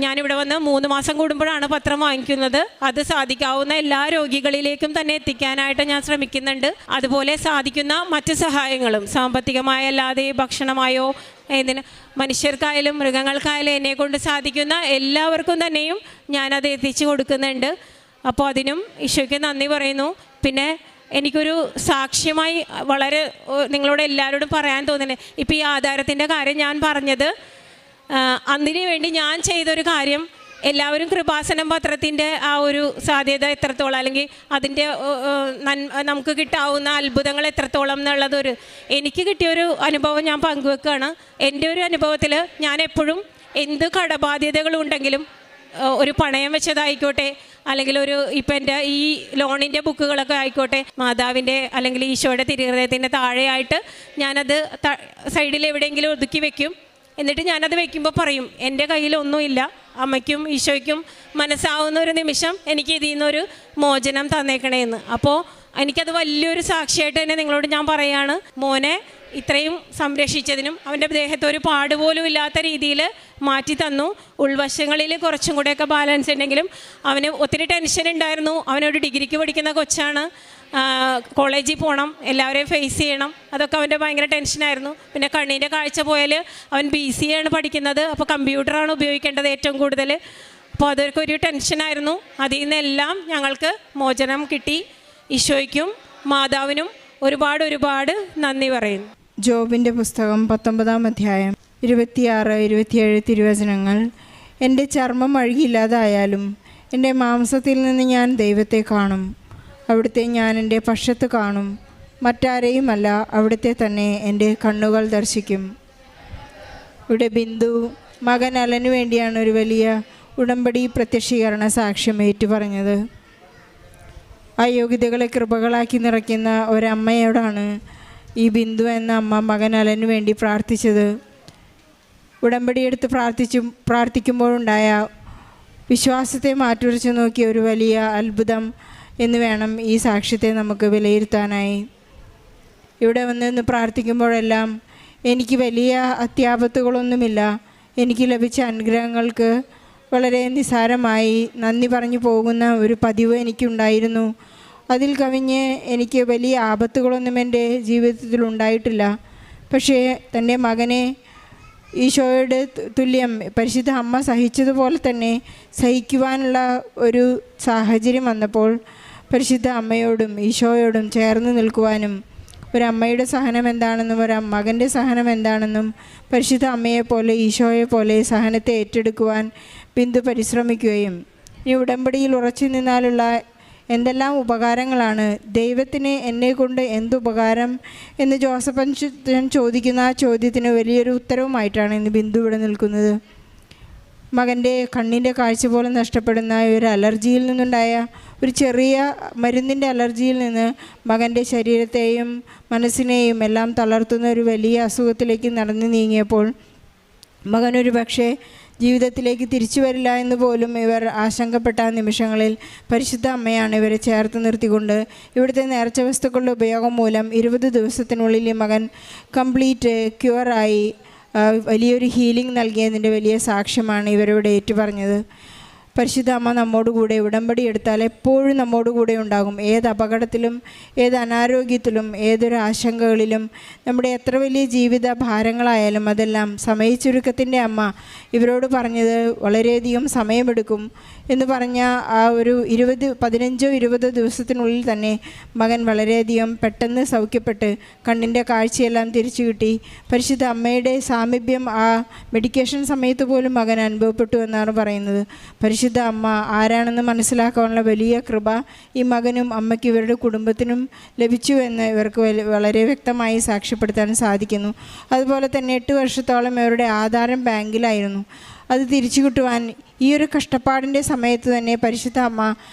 ഞാനിവിടെ വന്ന് 3 മാസം കൂടുമ്പോഴാണ് പത്രം വാങ്ങിക്കുന്നത്. അത് സാധിക്കാവുന്ന എല്ലാ രോഗികളിലേക്കും തന്നെ എത്തിക്കാനായിട്ട് ഞാൻ ശ്രമിക്കുന്നുണ്ട്. അതുപോലെ സാധിക്കുന്ന മറ്റ് സഹായങ്ങളും സാമ്പത്തികമായ അല്ലാതെ ഭക്ഷണമായോ മനുഷ്യർക്കായാലും മൃഗങ്ങൾക്കായാലും എന്നെക്കൊണ്ട് സാധിക്കുന്ന എല്ലാവർക്കും തന്നെയും ഞാനത് എത്തിച്ചു കൊടുക്കുന്നുണ്ട്. അപ്പോൾ അതിനും ഈശോയ്ക്ക് നന്ദി പറയുന്നു. പിന്നെ എനിക്കൊരു സാക്ഷ്യമായി വളരെ നിങ്ങളോട് എല്ലാവരോടും പറയാൻ തോന്നുന്നത്, ഇപ്പോൾ ഈ ആധാരത്തിൻ്റെ കാര്യം ഞാൻ പറഞ്ഞത് അതിനു വേണ്ടി ഞാൻ ചെയ്തൊരു കാര്യം, എല്ലാവരും കൃപാസനം പത്രത്തിൻ്റെ ആ ഒരു സാധ്യത എത്രത്തോളം അല്ലെങ്കിൽ അതിൻ്റെ നമുക്ക് കിട്ടാവുന്ന അത്ഭുതങ്ങൾ എത്രത്തോളം എനിക്ക് കിട്ടിയൊരു അനുഭവം ഞാൻ പങ്കുവെക്കുകയാണ്. എൻ്റെ ഒരു അനുഭവത്തിൽ ഞാൻ എപ്പോഴും എന്ത് കടബാധ്യതകളുണ്ടെങ്കിലും ഒരു പണയം വെച്ചതായിക്കോട്ടെ അല്ലെങ്കിൽ ഇപ്പം എൻ്റെ ഈ ലോണിൻ്റെ ബുക്കുകളൊക്കെ ആയിക്കോട്ടെ, മാതാവിൻ്റെ അല്ലെങ്കിൽ ഈശോയുടെ തിരുഹൃദയത്തിൻ്റെ താഴെയായിട്ട് ഞാനത് സൈഡിൽ എവിടെയെങ്കിലും ഒതുക്കി വെക്കും. എന്നിട്ട് ഞാനത് വെക്കുമ്പോൾ പറയും, എൻ്റെ കയ്യിലൊന്നുമില്ല, അമ്മയ്ക്കും ഈശോയ്ക്കും മനസ്സാവുന്ന ഒരു നിമിഷം എനിക്ക് ഇതിൽ നിന്നൊരു മോചനം തന്നേക്കണേന്ന്. അപ്പോൾ എനിക്കത് വലിയൊരു സാക്ഷിയായിട്ട് തന്നെ നിങ്ങളോട് ഞാൻ പറയുകയാണ്. മോനെ ഇത്രയും സംരക്ഷിച്ചതിനും അവൻ്റെ ദേഹത്ത് ഒരു പാടുപോലും ഇല്ലാത്ത രീതിയിൽ മാറ്റി തന്നു. ഉൾവശങ്ങളിൽ കുറച്ചും കൂടെയൊക്കെ ബാലൻസ് ഉണ്ടെങ്കിലും അവന് ഒത്തിരി ടെൻഷൻ ഉണ്ടായിരുന്നു. അവനൊരു ഡിഗ്രിക്ക് പഠിക്കുന്ന കൊച്ചാണ്, കോളേജിൽ പോകണം, എല്ലാവരെയും ഫേസ് ചെയ്യണം, അതൊക്കെ അവൻ്റെ ഭയങ്കര ടെൻഷനായിരുന്നു. പിന്നെ കണ്ണിൻ്റെ കാഴ്ച പോയാൽ അവൻ BCA ആണ് പഠിക്കുന്നത്, അപ്പോൾ കമ്പ്യൂട്ടറാണ് ഉപയോഗിക്കേണ്ടത് ഏറ്റവും കൂടുതൽ. അപ്പോൾ അതൊക്കെ ഒരു ടെൻഷനായിരുന്നു. അതിൽ നിന്നെല്ലാം ഞങ്ങൾക്ക് മോചനം കിട്ടി. ഈശോയ്ക്കും മാതാവിനും ഒരുപാട് നന്ദി പറയുന്നു. ജോബിൻ്റെ പുസ്തകം 19-ാം അധ്യായം 26-27 തിരുവചനങ്ങൾ. എൻ്റെ ചർമ്മം അഴുകിയില്ലാതായാലും എൻ്റെ മാംസത്തിൽ നിന്ന് ഞാൻ ദൈവത്തെ കാണും. അവിടുത്തെ ഞാൻ എൻ്റെ പക്ഷത്ത് കാണും. മറ്റാരെയുമല്ല, അവിടുത്തെ തന്നെ എൻ്റെ കണ്ണുകൾ ദർശിക്കും. ഇവിടെ ബിന്ദു മകൻ അലനു വേണ്ടിയാണ് ഒരു വലിയ ഉടമ്പടി പ്രത്യക്ഷീകരണ സാക്ഷ്യം ഏറ്റുപറഞ്ഞത്. അയോഗ്യതകളെ കൃപകളാക്കി നിറയ്ക്കുന്ന ഒരമ്മയോടാണ് ഈ ബിന്ദു എന്ന അമ്മ മകൻ അലനു വേണ്ടി പ്രാർത്ഥിച്ചത്. ഉടമ്പടിയെടുത്ത് പ്രാർത്ഥിക്കുമ്പോഴുണ്ടായ വിശ്വാസത്തെ മാറ്റുരച്ച് നോക്കിയ ഒരു വലിയ അത്ഭുതം എന്ന് വേണം ഈ സാക്ഷ്യത്തെ നമുക്ക് വിലയിരുത്താനായി. ഇവിടെ വന്ന് പ്രാർത്ഥിക്കുമ്പോഴെല്ലാം എനിക്ക് വലിയ അത്യാപത്തുകളൊന്നുമില്ല, എനിക്ക് ലഭിച്ച അനുഗ്രഹങ്ങൾക്ക് വളരെ നിസ്സാരമായി നന്ദി പറഞ്ഞു പോകുന്ന ഒരു പതിവ് എനിക്കുണ്ടായിരുന്നു. അതിൽ കവിഞ്ഞ് എനിക്ക് വലിയ ആപത്തുകളൊന്നും എൻ്റെ ജീവിതത്തിൽ ഉണ്ടായിട്ടില്ല. പക്ഷേ തൻ്റെ മകനെ ഈശോയുടെ തുല്യം പരിശുദ്ധ അമ്മ സഹിച്ചതുപോലെ തന്നെ സഹിക്കുവാനുള്ള ഒരു സാഹചര്യം വന്നപ്പോൾ പരിശുദ്ധ അമ്മയോടും ഈശോയോടും ചേർന്ന് നിൽക്കുവാനും ഒരമ്മയുടെ സഹനം എന്താണെന്നും മകൻ്റെ സഹനം എന്താണെന്നും പരിശുദ്ധ അമ്മയെപ്പോലെ ഈശോയെപ്പോലെ സഹനത്തെ ഏറ്റെടുക്കുവാൻ ബിന്ദു പരിശ്രമിക്കുകയും ഈ ഉടമ്പടിയിൽ ഉറച്ചു നിന്നാലുള്ള എന്തെല്ലാം ഉപകാരങ്ങളാണ്, ദൈവത്തിന് എന്നെക്കൊണ്ട് എന്തുപകാരം എന്ന് ജോസഫൻ ചോദിക്കുന്ന ആ ചോദ്യത്തിന് വലിയൊരു ഉത്തരവുമായിട്ടാണ് ഇന്ന് ബിന്ദു ഇവിടെ നിൽക്കുന്നത്. മകൻ്റെ കണ്ണിൻ്റെ കാഴ്ച പോലും നഷ്ടപ്പെടുന്ന ഒരു അലർജിയിൽ നിന്നുണ്ടായ ഒരു ചെറിയ മരുന്നിൻ്റെ അലർജിയിൽ നിന്ന് മകൻ്റെ ശരീരത്തെയും മനസ്സിനെയും എല്ലാം തളർത്തുന്ന ഒരു വലിയ അസുഖത്തിലേക്ക് നടന്നു നീങ്ങിയപ്പോൾ മകനൊരു പക്ഷേ ജീവിതത്തിലേക്ക് തിരിച്ചു വരില്ല എന്ന് പോലും ഇവർ ആശങ്കപ്പെട്ട നിമിഷങ്ങളിൽ പരിശുദ്ധ അമ്മയാണ് ഇവരെ ചേർത്ത് നിർത്തിക്കൊണ്ട് ഇവിടുത്തെ നേർച്ച വസ്തുക്കളുടെ ഉപയോഗം മൂലം 20 ദിവസത്തിനുള്ളിൽ ഈ മകൻ കംപ്ലീറ്റ് ക്യൂറായി വലിയൊരു ഹീലിംഗ് നൽകിയതിൻ്റെ വലിയ സാക്ഷ്യമാണ് ഇവരിവിടെ ഏറ്റുപറഞ്ഞത്. പരിശുദ്ധ അമ്മ നമ്മോടുകൂടെ ഉടമ്പടി എടുത്താൽ എപ്പോഴും നമ്മോടുകൂടെ ഉണ്ടാകും. ഏത് അപകടത്തിലും ഏത് അനാരോഗ്യത്തിലും ഏതൊരു ആശങ്കകളിലും നമ്മുടെ എത്ര വലിയ ജീവിത ഭാരങ്ങളായാലും അതെല്ലാം സമയച്ചുരുക്കത്തിൻ്റെ അമ്മ ഇവരോട് പറഞ്ഞത് വളരെയധികം സമയമെടുക്കും എന്ന് പറഞ്ഞ ആ ഒരു 15-20 ദിവസത്തിനുള്ളിൽ തന്നെ മകൻ വളരെയധികം പെട്ടെന്ന് സൗഖ്യപ്പെട്ട് കണ്ണിൻ്റെ കാഴ്ചയെല്ലാം തിരിച്ചു കിട്ടി. പരിശുദ്ധ അമ്മയുടെ സാമീപ്യം ആ മെഡിക്കേഷൻ സമയത്ത് പോലും മകൻ അനുഭവപ്പെട്ടു എന്നാണ് പറയുന്നത്. പരിശുദ്ധ അമ്മ ആരാണെന്ന് മനസ്സിലാക്കാനുള്ള വലിയ കൃപ ഈ മകനും അമ്മയ്ക്കും ഇവരുടെ കുടുംബത്തിനും ലഭിച്ചു എന്ന് ഇവർക്ക് വളരെ വ്യക്തമായി സാക്ഷ്യപ്പെടുത്താൻ സാധിക്കുന്നു. അതുപോലെ തന്നെ 8 വർഷത്തോളം ഇവരുടെ ആധാരം ബാങ്കിലായിരുന്നു. അത് തിരിച്ചു കിട്ടുവാൻ ഈ ഒരു കഷ്ടപ്പാടിൻ്റെ സമയത്ത് തന്നെ പരിശുദ്ധ അമ്മ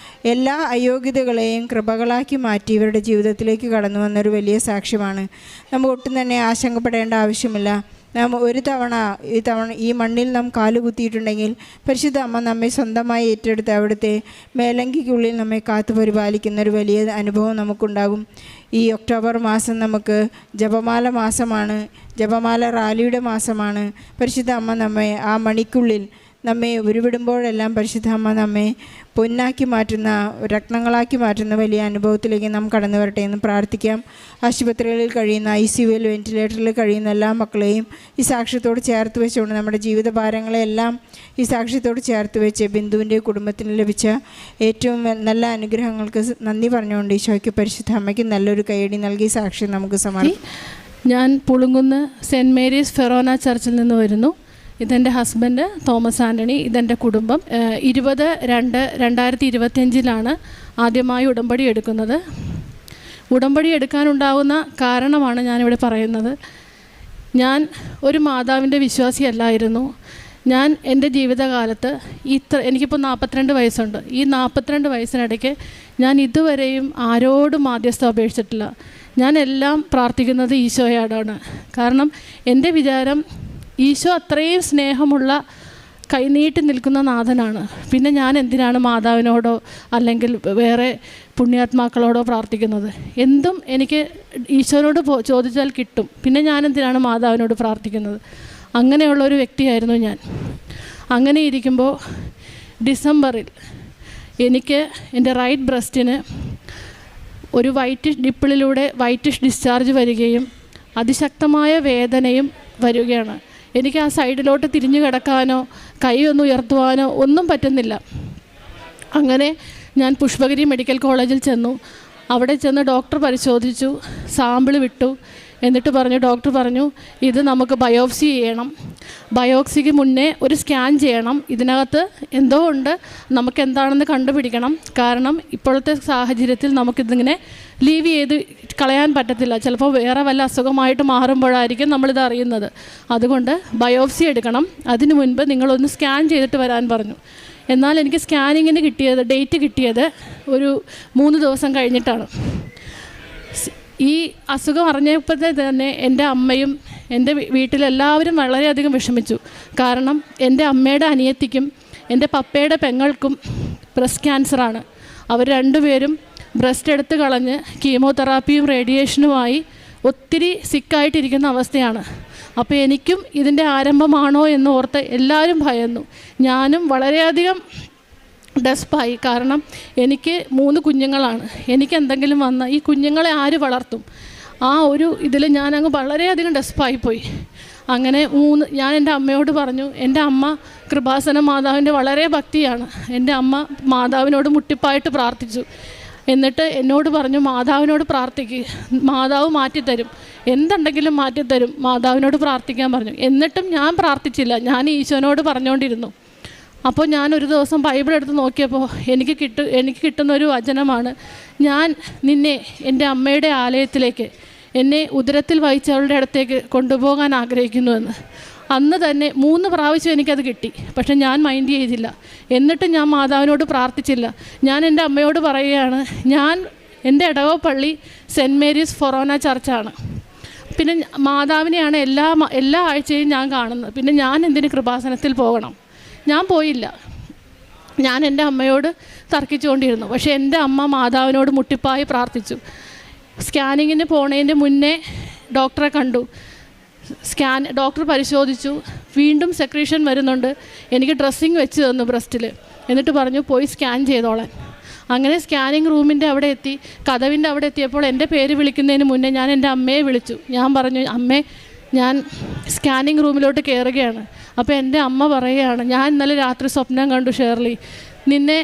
എല്ലാ അയോഗ്യതകളെയും കൃപകളാക്കി മാറ്റി ഇവരുടെ ജീവിതത്തിലേക്ക് കടന്നു വന്നൊരു വലിയ സാക്ഷ്യമാണ്. നമുക്ക് ഒട്ടും തന്നെ ആശങ്കപ്പെടേണ്ട ആവശ്യമില്ല. നാം ഈ മണ്ണിൽ നാം കാലുകുത്തിയിട്ടുണ്ടെങ്കിൽ പരിശുദ്ധ അമ്മ നമ്മെ സ്വന്തമായി ഏറ്റെടുത്ത് അവിടുത്തെ മേലങ്കിക്കുള്ളിൽ നമ്മെ കാത്തു പരിപാലിക്കുന്ന ഒരു വലിയ അനുഭവം നമുക്കുണ്ടാകും. ഈ ഒക്ടോബർ മാസം നമുക്ക് ജപമാല മാസമാണ്, ജപമാല റാലിയുടെ മാസമാണ്. പരിശുദ്ധ അമ്മ നമ്മെ ആ മണിക്കുള്ളിൽ നമ്മെ ഉരുവിടുമ്പോഴെല്ലാം പരിശുദ്ധ അമ്മ നമ്മെ പൊന്നാക്കി മാറ്റുന്ന രത്നങ്ങളാക്കി മാറ്റുന്ന വലിയ അനുഭവത്തിലേക്ക് നാം കടന്നു വരട്ടെ എന്ന് പ്രാർത്ഥിക്കാം. ആശുപത്രികളിൽ കഴിയുന്ന ICUവിൽ വെന്റിലേറ്ററിൽ കഴിയുന്ന എല്ലാ മക്കളെയും ഈ സാക്ഷ്യത്തോട് ചേർത്ത് വെച്ചുകൊണ്ട് നമ്മുടെ ജീവിതഭാരങ്ങളെല്ലാം ഈ സാക്ഷ്യത്തോട് ചേർത്ത് വെച്ച് ബിന്ദുവിൻ്റെ കുടുംബത്തിന് ലഭിച്ച ഏറ്റവും നല്ല അനുഗ്രഹങ്ങൾക്ക് നന്ദി പറഞ്ഞുകൊണ്ട് ഈശോയ്ക്ക് പരിശുദ്ധ അമ്മയ്ക്ക് നല്ലൊരു കൈയടി നൽകി സാക്ഷ്യം നമുക്ക് സമർപ്പിക്കാം. ഞാൻ പുളുങ്കുന്ന് സെൻറ്റ് മേരീസ് ഫെറോന ചർച്ചിൽ നിന്ന് വരുന്നു. ഇതെൻ്റെ ഹസ്ബൻഡ് തോമസ് ആൻ്റണി, ഇതെൻ്റെ കുടുംബം. 20/2/2025 ആദ്യമായി ഉടമ്പടി എടുക്കുന്നത്. ഉടമ്പടി എടുക്കാനുണ്ടാകുന്ന കാരണമാണ് ഞാനിവിടെ പറയുന്നത്. ഞാൻ ഒരു മാതാവിൻ്റെ വിശ്വാസിയല്ലായിരുന്നു. ഞാൻ എൻ്റെ ജീവിതകാലത്ത് എനിക്കിപ്പോൾ 42 വയസ്സുണ്ട്. ഈ 42 വയസ്സിനിടയ്ക്ക് ഞാൻ ഇതുവരെയും ആരോടും മാധ്യസ്ഥം അപേക്ഷിച്ചിട്ടില്ല. ഞാൻ എല്ലാം പ്രാർത്ഥിക്കുന്നത് ഈശോയോടാണ്. കാരണം എൻ്റെ വിചാരം ഈശോ അത്രയും സ്നേഹമുള്ള കൈനീട്ടി നിൽക്കുന്ന നാഥനാണ്. പിന്നെ ഞാൻ എന്തിനാണ് മാതാവിനോടോ അല്ലെങ്കിൽ വേറെ പുണ്യാത്മാക്കളോടോ പ്രാർത്ഥിക്കുന്നത്. എന്തും എനിക്ക് ഈശോനോട് ചോദിച്ചാൽ കിട്ടും. പിന്നെ ഞാനെന്തിനാണ് മാതാവിനോട് പ്രാർത്ഥിക്കുന്നത്? അങ്ങനെയുള്ളൊരു വ്യക്തിയായിരുന്നു ഞാൻ. അങ്ങനെ ഇരിക്കുമ്പോൾ ഡിസംബറിൽ എനിക്ക് എൻ്റെ റൈറ്റ് ബ്രസ്റ്റിന് ഒരു വൈറ്റിഷ് നിപ്പിളിലൂടെ വൈറ്റിഷ് ഡിസ്ചാർജ് വരികയും അതിശക്തമായ വേദനയും വരികയാണ്. എനിക്ക് ആ സൈഡിലോട്ട് തിരിഞ്ഞു കിടക്കാനോ കൈ ഒന്ന് ഉയർത്തുവാനോ ഒന്നും പറ്റുന്നില്ല. അങ്ങനെ ഞാൻ പുഷ്പഗിരി മെഡിക്കൽ കോളേജിൽ ചെന്നു. അവിടെ ചെന്ന് ഡോക്ടർ പരിശോധിച്ചു, സാമ്പിൾ വിട്ടു. എന്നിട്ട് ഡോക്ടർ പറഞ്ഞു ഇത് നമുക്ക് ബയോപ്സി ചെയ്യണം, ബയോപ്സിക്ക് മുന്നേ ഒരു സ്കാൻ ചെയ്യണം, ഇതിനകത്ത് എന്തോ ഉണ്ട്, നമുക്ക് എന്താണെന്ന് കണ്ടുപിടിക്കണം. കാരണം ഇപ്പോഴത്തെ സാഹചര്യത്തിൽ നമുക്കിതിങ്ങനെ ലീവ് ചെയ്ത് കളയാൻ പറ്റത്തില്ല. ചിലപ്പോൾ വേറെ വല്ല അസുഖമായിട്ട് മാറുമ്പോഴായിരിക്കും നമ്മളിത് അറിയുന്നത്. അതുകൊണ്ട് ബയോപ്സി എടുക്കണം, അതിനു മുൻപ് നിങ്ങളൊന്ന് സ്കാൻ ചെയ്തിട്ട് വരാൻ പറഞ്ഞു. എന്നാൽ എനിക്ക് സ്കാനിങ്ങിന് ഡേറ്റ് കിട്ടിയത് ഒരു 3 ദിവസം കഴിഞ്ഞിട്ടാണ്. ഈ അസുഖം അറിഞ്ഞപ്പോഴത്തെ തന്നെ എൻ്റെ അമ്മയും എൻ്റെ വീട്ടിലെല്ലാവരും വളരെയധികം വിഷമിച്ചു. കാരണം എൻ്റെ അമ്മയുടെ അനിയത്തിക്കും എൻ്റെ പപ്പയുടെ പെങ്ങൾക്കും ബ്രസ്റ്റ് ക്യാൻസറാണ്. അവർ രണ്ടുപേരും ബ്രസ്റ്റ് എടുത്ത് കളഞ്ഞ് കീമോതെറാപ്പിയും റേഡിയേഷനുമായി ഒത്തിരി സിക്കായിട്ടിരിക്കുന്ന അവസ്ഥയാണ്. അപ്പോൾ എനിക്കും ഇതിൻ്റെ ആരംഭമാണോ എന്ന് ഓർത്ത് എല്ലാവരും ഭയന്നു. ഞാനും വളരെയധികം ഡെസ്പായി. കാരണം എനിക്ക് 3 കുഞ്ഞുങ്ങളാണ്. എനിക്ക് എന്തെങ്കിലും വന്നാൽ ഈ കുഞ്ഞുങ്ങളെ ആര് വളർത്തും? ആ ഒരു ഇതിൽ ഞാനങ്ങ് വളരെയധികം ഡെസ്പായിപ്പോയി. അങ്ങനെ ഞാൻ എൻ്റെ അമ്മയോട് പറഞ്ഞു. എൻ്റെ അമ്മ കൃപാസന മാതാവിൻ്റെ വളരെ ഭക്തിയാണ്. എൻ്റെ അമ്മ മാതാവിനോട് മുട്ടിപ്പായിട്ട് പ്രാർത്ഥിച്ചു. എന്നിട്ട് എന്നോട് പറഞ്ഞു മാതാവിനോട് പ്രാർത്ഥിക്കുക, മാതാവ് മാറ്റിത്തരും, എന്തുണ്ടെങ്കിലും മാറ്റിത്തരും, മാതാവിനോട് പ്രാർത്ഥിക്കാൻ പറഞ്ഞു. എന്നിട്ടും ഞാൻ പ്രാർത്ഥിച്ചില്ല, ഞാൻ ഈശോനോട് പറഞ്ഞുകൊണ്ടിരുന്നു. അപ്പോൾ ഞാനൊരു ദിവസം ബൈബിൾ എടുത്ത് നോക്കിയപ്പോൾ എനിക്ക് കിട്ടുന്ന ഒരു വചനമാണ്, ഞാൻ നിന്നെ എൻ്റെ അമ്മയുടെ ആലയത്തിലേക്ക്, എന്നെ ഉദരത്തിൽ വഹിച്ചവളുടെ അടുത്തേക്ക് കൊണ്ടുപോകാൻ ആഗ്രഹിക്കുന്നുവെന്ന്. അന്ന് തന്നെ 3 പ്രാവശ്യം എനിക്കത് കിട്ടി. പക്ഷെ ഞാൻ മൈൻഡ് ചെയ്തില്ല. എന്നിട്ട് ഞാൻ മാതാവിനോട് പ്രാർത്ഥിച്ചില്ല. ഞാൻ എൻ്റെ അമ്മയോട് പറയുകയാണ്, എൻ്റെ ഇടവ പള്ളി സെൻറ്റ് മേരീസ് ഫൊറോന ചർച്ചാണ്. പിന്നെ മാതാവിനെയാണ് എല്ലാ ആഴ്ചയും ഞാൻ കാണുന്നത്. പിന്നെ ഞാൻ എന്തിന് കൃപാസനത്തിൽ പോകണം? ഞാൻ പോയില്ല. ഞാൻ എൻ്റെ അമ്മയോട് തർക്കിച്ചുകൊണ്ടിരുന്നു. പക്ഷേ എൻ്റെ അമ്മ മാതാവിനോട് മുട്ടിപ്പായി പ്രാർത്ഥിച്ചു. സ്കാനിങ്ങിന് പോണതിൻ്റെ മുന്നേ ഡോക്ടറെ കണ്ടു. ഡോക്ടർ പരിശോധിച്ചു, വീണ്ടും സെക്രീഷൻ വരുന്നുണ്ട്. എനിക്ക് ഡ്രസ്സിങ് വെച്ച് തന്നു ബ്രസ്റ്റിൽ. എന്നിട്ട് പറഞ്ഞു പോയി സ്കാൻ ചെയ്തോളാൻ. അങ്ങനെ സ്കാനിങ് റൂമിൻ്റെ അവിടെ എത്തി. കതവിൻ്റെ അവിടെ എത്തിയപ്പോൾ എൻ്റെ പേര് വിളിക്കുന്നതിന് മുന്നേ ഞാൻ എൻ്റെ അമ്മയെ വിളിച്ചു. ഞാൻ പറഞ്ഞു, അമ്മേ ഞാൻ സ്കാനിങ് റൂമിലോട്ട് കയറുകയാണ്. അപ്പോൾ എൻ്റെ അമ്മ പറയുകയാണ്, ഞാൻ ഇന്നലെ രാത്രി സ്വപ്നം കണ്ടു ഷേർലി, നിന്നെ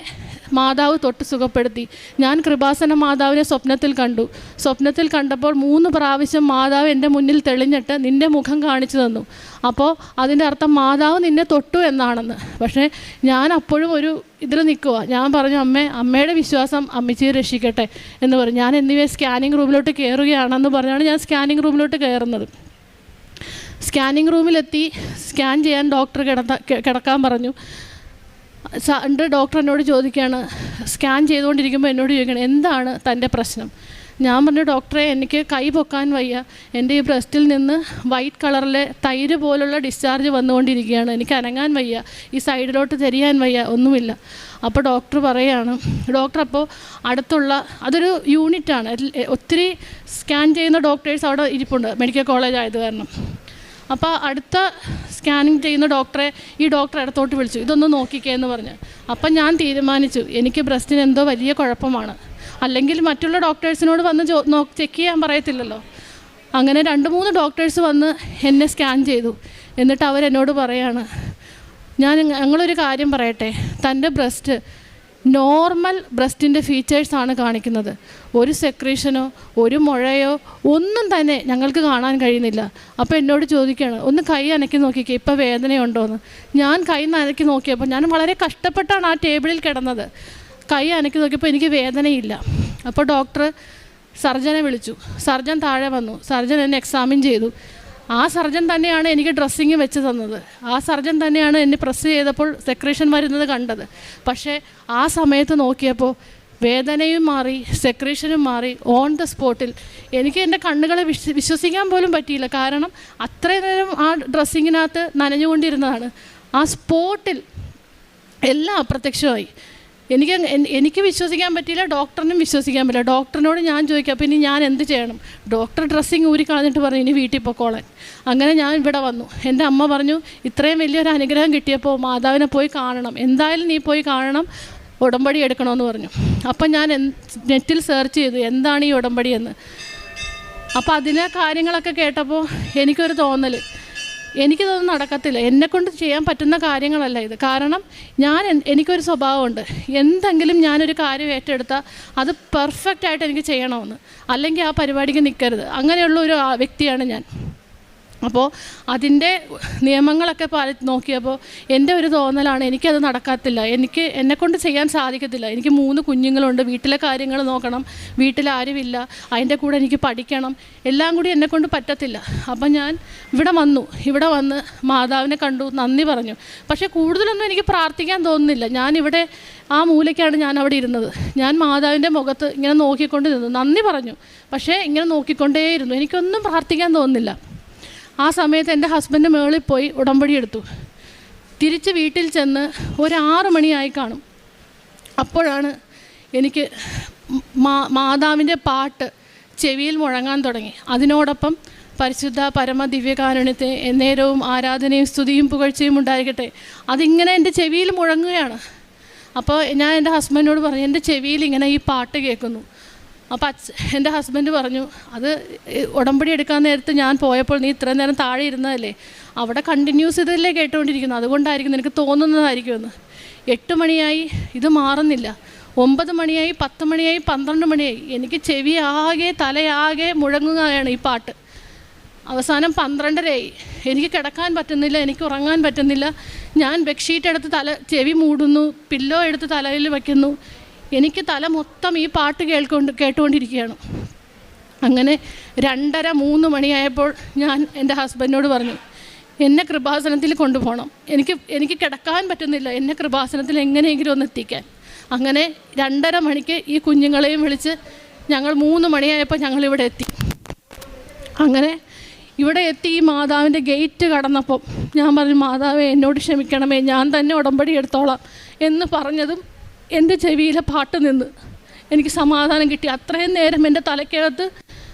മാതാവ് തൊട്ട് സുഖപ്പെടുത്തി. ഞാൻ കൃപാസന മാതാവിനെ സ്വപ്നത്തിൽ കണ്ടു. സ്വപ്നത്തിൽ കണ്ടപ്പോൾ 3 പ്രാവശ്യം മാതാവ് എൻ്റെ മുന്നിൽ തെളിഞ്ഞിട്ട് നിൻ്റെ മുഖം കാണിച്ചു തന്നു. അപ്പോൾ അതിൻ്റെ അർത്ഥം മാതാവ് നിന്നെ തൊട്ടു എന്നാണെന്ന്. പക്ഷേ ഞാൻ അപ്പോഴും ഒരു ഇതിൽ നിൽക്കുക. ഞാൻ പറഞ്ഞു, അമ്മയുടെ വിശ്വാസം അമ്മച്ചിയെ രക്ഷിക്കട്ടെ എന്ന് പറഞ്ഞു. ഞാൻ എന്നിവയെ സ്കാനിങ് റൂമിലോട്ട് കയറുകയാണെന്ന് പറഞ്ഞാണ് ഞാൻ സ്കാനിങ് റൂമിലോട്ട് കയറുന്നത്. സ്കാനിങ് റൂമിലെത്തി. സ്കാൻ ചെയ്യാൻ ഡോക്ടർ കിടക്കാൻ പറഞ്ഞു. ഡോക്ടർ എന്നോട് ചോദിക്കുകയാണ്, സ്കാൻ ചെയ്തുകൊണ്ടിരിക്കുമ്പോൾ എന്നോട് ചോദിക്കണം, എന്താണ് തൻ്റെ പ്രശ്നം? ഞാൻ പറഞ്ഞു, ഡോക്ടറെ എനിക്ക് കൈ പൊക്കാൻ വയ്യ, എൻ്റെ ഈ ബ്രസ്റ്റിൽ നിന്ന് വൈറ്റ് കളറിലെ തൈര് പോലുള്ള ഡിസ്ചാർജ് വന്നുകൊണ്ടിരിക്കുകയാണ്, എനിക്ക് അനങ്ങാൻ വയ്യ, ഈ സൈഡിലോട്ട് തിരിയാൻ വയ്യ, ഒന്നുമില്ല. അപ്പോൾ ഡോക്ടർ പറയുകയാണ്, ഡോക്ടർ അപ്പോൾ അടുത്തുള്ള അതൊരു യൂണിറ്റാണ്, ഒത്തിരി സ്കാൻ ചെയ്യുന്ന ഡോക്ടേഴ്സ് അവിടെ ഇരിപ്പുണ്ട്, മെഡിക്കൽ കോളേജ് ആയത് കാരണം. അപ്പോൾ അടുത്ത സ്കാനിങ് ചെയ്യുന്ന ഈ ഡോക്ടർ ഇടത്തോട്ട് വിളിച്ചു, ഇതൊന്ന് നോക്കിക്കേ എന്ന് പറഞ്ഞു. അപ്പം ഞാൻ തീരുമാനിച്ചു, എനിക്ക് ബ്രസ്റ്റിന് എന്തോ വലിയ കുഴപ്പമാണ്, അല്ലെങ്കിൽ മറ്റുള്ള ഡോക്ടേഴ്സിനോട് വന്ന് ചെക്ക് ചെയ്യാൻ പറയത്തില്ലല്ലോ. അങ്ങനെ 2-3 ഡോക്ടേഴ്സ് വന്ന് എന്നെ സ്കാൻ ചെയ്തു. എന്നിട്ട് അവരെന്നോട് പറയാണ്, ഞങ്ങളൊരു കാര്യം പറയട്ടെ, തൻ്റെ ബ്രസ്റ്റ് നോർമൽ ബ്രസ്റ്റിൻ്റെ ഫീച്ചേഴ്സാണ് കാണിക്കുന്നത്, ഒരു സെക്രീഷനോ ഒരു മുഴയോ ഒന്നും തന്നെ ഞങ്ങൾക്ക് കാണാൻ കഴിയുന്നില്ല. അപ്പോൾ എന്നോട് ചോദിക്കുകയാണ്, ഒന്ന് കൈ അനക്കി നോക്കിക്കേ, ഇപ്പോൾ വേദനയുണ്ടോയെന്ന്. ഞാൻ കൈ അനക്കി നോക്കിയപ്പോൾ ഞാൻ വളരെ കഷ്ടപ്പെട്ടാണ് ആ ടേബിളിൽ കിടന്നത്. കൈ അനക്കി നോക്കിയപ്പോൾ എനിക്ക് വേദനയില്ല. അപ്പോൾ ഡോക്ടർ സർജനെ വിളിച്ചു. സർജൻ താഴെ വന്നു. സർജൻ എന്നെ എക്സാമിൻ ചെയ്തു. ആ സർജൻ തന്നെയാണ് എനിക്ക് ഡ്രസ്സിങ് വെച്ച് തന്നത്. ആ സർജൻ തന്നെയാണ് എന്നെ പ്രസ് ചെയ്തപ്പോൾ സെക്രീഷൻ വരുന്നത് കണ്ടത്. പക്ഷേ ആ സമയത്ത് നോക്കിയപ്പോൾ വേദനയും മാറി, സെക്രീഷനും മാറി. ഓൺ ദ സ്പോട്ടിൽ എനിക്ക് എൻ്റെ കണ്ണുകളെ വിശ്വസിക്കാൻ പോലും പറ്റിയില്ല. കാരണം അത്രയും നേരം ആ ഡ്രസ്സിങ്ങിനകത്ത് നനഞ്ഞുകൊണ്ടിരുന്നതാണ്. ആ സ്പോട്ടിൽ എല്ലാം അപ്രത്യക്ഷമായി. എനിക്ക് വിശ്വസിക്കാൻ പറ്റിയില്ല, ഡോക്ടറിനും വിശ്വസിക്കാൻ പറ്റില്ല. ഡോക്ടറിനോട് ഞാൻ ചോദിക്കാം, അപ്പോൾ ഇനി ഞാൻ എന്ത് ചെയ്യണം? ഡോക്ടർ ഡ്രസ്സിങ് ഊരി കളഞ്ഞിട്ട് പറഞ്ഞു ഇനി വീട്ടിൽ പൊക്കോളാൻ. അങ്ങനെ ഞാൻ ഇവിടെ വന്നു. എൻ്റെ അമ്മ പറഞ്ഞു ഇത്രയും വലിയൊരു അനുഗ്രഹം കിട്ടിയപ്പോൾ മാതാവിനെ പോയി കാണണം, എന്തായാലും നീ പോയി കാണണം, ഉടമ്പടി എടുക്കണമെന്ന് പറഞ്ഞു. അപ്പം ഞാൻ നെറ്റിൽ സെർച്ച് ചെയ്തു എന്താണ് ഈ ഉടമ്പടി എന്ന്. അപ്പോൾ അതിലെ കാര്യങ്ങളൊക്കെ കേട്ടപ്പോൾ എനിക്കൊരു തോന്നൽ, എനിക്കിതൊന്നും നടക്കത്തില്ല, എന്നെക്കൊണ്ട് ചെയ്യാൻ പറ്റുന്ന കാര്യങ്ങളല്ല ഇത്. കാരണം എനിക്കൊരു സ്വഭാവമുണ്ട്, എന്തെങ്കിലും ഞാനൊരു കാര്യം ഏറ്റെടുത്താൽ അത് പെർഫെക്റ്റായിട്ട് എനിക്ക് ചെയ്യണമെന്ന്, അല്ലെങ്കിൽ ആ പരിപാടിക്ക് നിൽക്കരുത്, അങ്ങനെയുള്ള ഒരു വ്യക്തിയാണ് ഞാൻ. അപ്പോൾ അതിൻ്റെ നിയമങ്ങളൊക്കെ നോക്കിയപ്പോൾ എൻ്റെ ഒരു തോന്നലാണ് എനിക്കത് നടക്കത്തില്ല, എന്നെക്കൊണ്ട് ചെയ്യാൻ സാധിക്കത്തില്ല. എനിക്ക് 3 കുഞ്ഞുങ്ങളുണ്ട്, വീട്ടിലെ കാര്യങ്ങൾ നോക്കണം, വീട്ടിലാരുമില്ല, അതിൻ്റെ കൂടെ എനിക്ക് പഠിക്കണം, എല്ലാം കൂടി എന്നെക്കൊണ്ട് പറ്റത്തില്ല. അപ്പം ഞാൻ ഇവിടെ വന്ന് മാതാവിനെ കണ്ടു, നന്ദി പറഞ്ഞു. പക്ഷേ കൂടുതലൊന്നും എനിക്ക് പ്രാർത്ഥിക്കാൻ തോന്നുന്നില്ല. ഞാനിവിടെ ആ മൂലയ്ക്കാണ് ഞാൻ അവിടെ ഇരുന്നത്. ഞാൻ മാതാവിൻ്റെ മുഖത്ത് ഇങ്ങനെ നോക്കിക്കൊണ്ട് നിന്നു, നന്ദി പറഞ്ഞു, പക്ഷേ ഇങ്ങനെ നോക്കിക്കൊണ്ടേയിരുന്നു, എനിക്കൊന്നും പ്രാർത്ഥിക്കാൻ തോന്നുന്നില്ല. ആ സമയത്ത് എൻ്റെ ഹസ്ബൻഡ് മുകളിൽ പോയി ഉടമ്പടി എടുത്തു. തിരിച്ച് വീട്ടിൽ ചെന്ന് ഒരു 6 മണിയായി കാണും. അപ്പോഴാണ് എനിക്ക് മാതാവിൻ്റെ പാട്ട് ചെവിയിൽ മുഴങ്ങാൻ തുടങ്ങി. അതിനോടൊപ്പം പരിശുദ്ധ പരമ ദിവ്യകാരുണ്യത്തെ എന്നേരവും ആരാധനയും സ്തുതിയും പുകഴ്ചയും ഉണ്ടായിരിക്കട്ടെ, അതിങ്ങനെ എൻ്റെ ചെവിയിൽ മുഴങ്ങുകയാണ്. അപ്പോൾ ഞാൻ എൻ്റെ ഹസ്ബൻഡിനോട് പറഞ്ഞു എൻ്റെ ചെവിയിൽ ഇങ്ങനെ ഈ പാട്ട് കേൾക്കുന്നു. അപ്പോൾ എൻ്റെ ഹസ്ബൻഡ് പറഞ്ഞു അത് ഉടമ്പടി എടുക്കാൻ നേരത്ത് ഞാൻ പോയപ്പോൾ നീ ഇത്രയും നേരം താഴെ ഇരുന്നതല്ലേ, അവിടെ കണ്ടിന്യൂസ് ഇതല്ലേ കേട്ടുകൊണ്ടിരിക്കുന്നു, അതുകൊണ്ടായിരിക്കും നിനക്ക് തോന്നുന്നതായിരിക്കുമെന്ന്. 8 മണിയായി, ഇത് മാറുന്നില്ല. 9 മണിയായി, 10 മണിയായി, 12 മണിയായി, എനിക്ക് ചെവി ആകെ തലയാകെ മുഴങ്ങുകയാണ് ഈ പാട്ട്. അവസാനം 12:30ആയി, എനിക്ക് കിടക്കാൻ പറ്റുന്നില്ല, എനിക്ക് ഉറങ്ങാൻ പറ്റുന്നില്ല. ഞാൻ ബെഡ്ഷീറ്റ് എടുത്ത് ചെവി മൂടുന്നു, പില്ലോ എടുത്ത് തലയിൽ വയ്ക്കുന്നു, എനിക്ക് തല മൊത്തം ഈ പാട്ട് കേട്ടുകൊണ്ടിരിക്കുകയാണ്. അങ്ങനെ 2:30-3 മണിയായപ്പോൾ ഞാൻ എൻ്റെ ഹസ്ബൻഡിനോട് പറഞ്ഞു എന്നെ കൃപാസനത്തിൽ കൊണ്ടുപോകണം, എനിക്ക് കിടക്കാൻ പറ്റുന്നില്ല, എന്നെ കൃപാസനത്തിൽ എങ്ങനെയെങ്കിലും ഒന്ന് എത്തിക്കാൻ. അങ്ങനെ 2:30 മണിക്ക് ഈ കുഞ്ഞുങ്ങളെയും വിളിച്ച് ഞങ്ങൾ 3 മണിയായപ്പോൾ ഞങ്ങളിവിടെ എത്തി. അങ്ങനെ ഇവിടെ എത്തി ഈ മാതാവിൻ്റെ ഗേറ്റ് കടന്നപ്പം ഞാൻ പറഞ്ഞു മാതാവേ എന്നോട് ക്ഷമിക്കണമേ, ഞാൻ തന്നെ ഉടമ്പടി എടുത്തോളാം എന്ന് പറഞ്ഞതും എൻ്റെ ചെവിയിലെ പാട്ട് നിന്ന് എനിക്ക് സമാധാനം കിട്ടി. അത്രയും നേരം എൻ്റെ തലയ്ക്കകത്ത്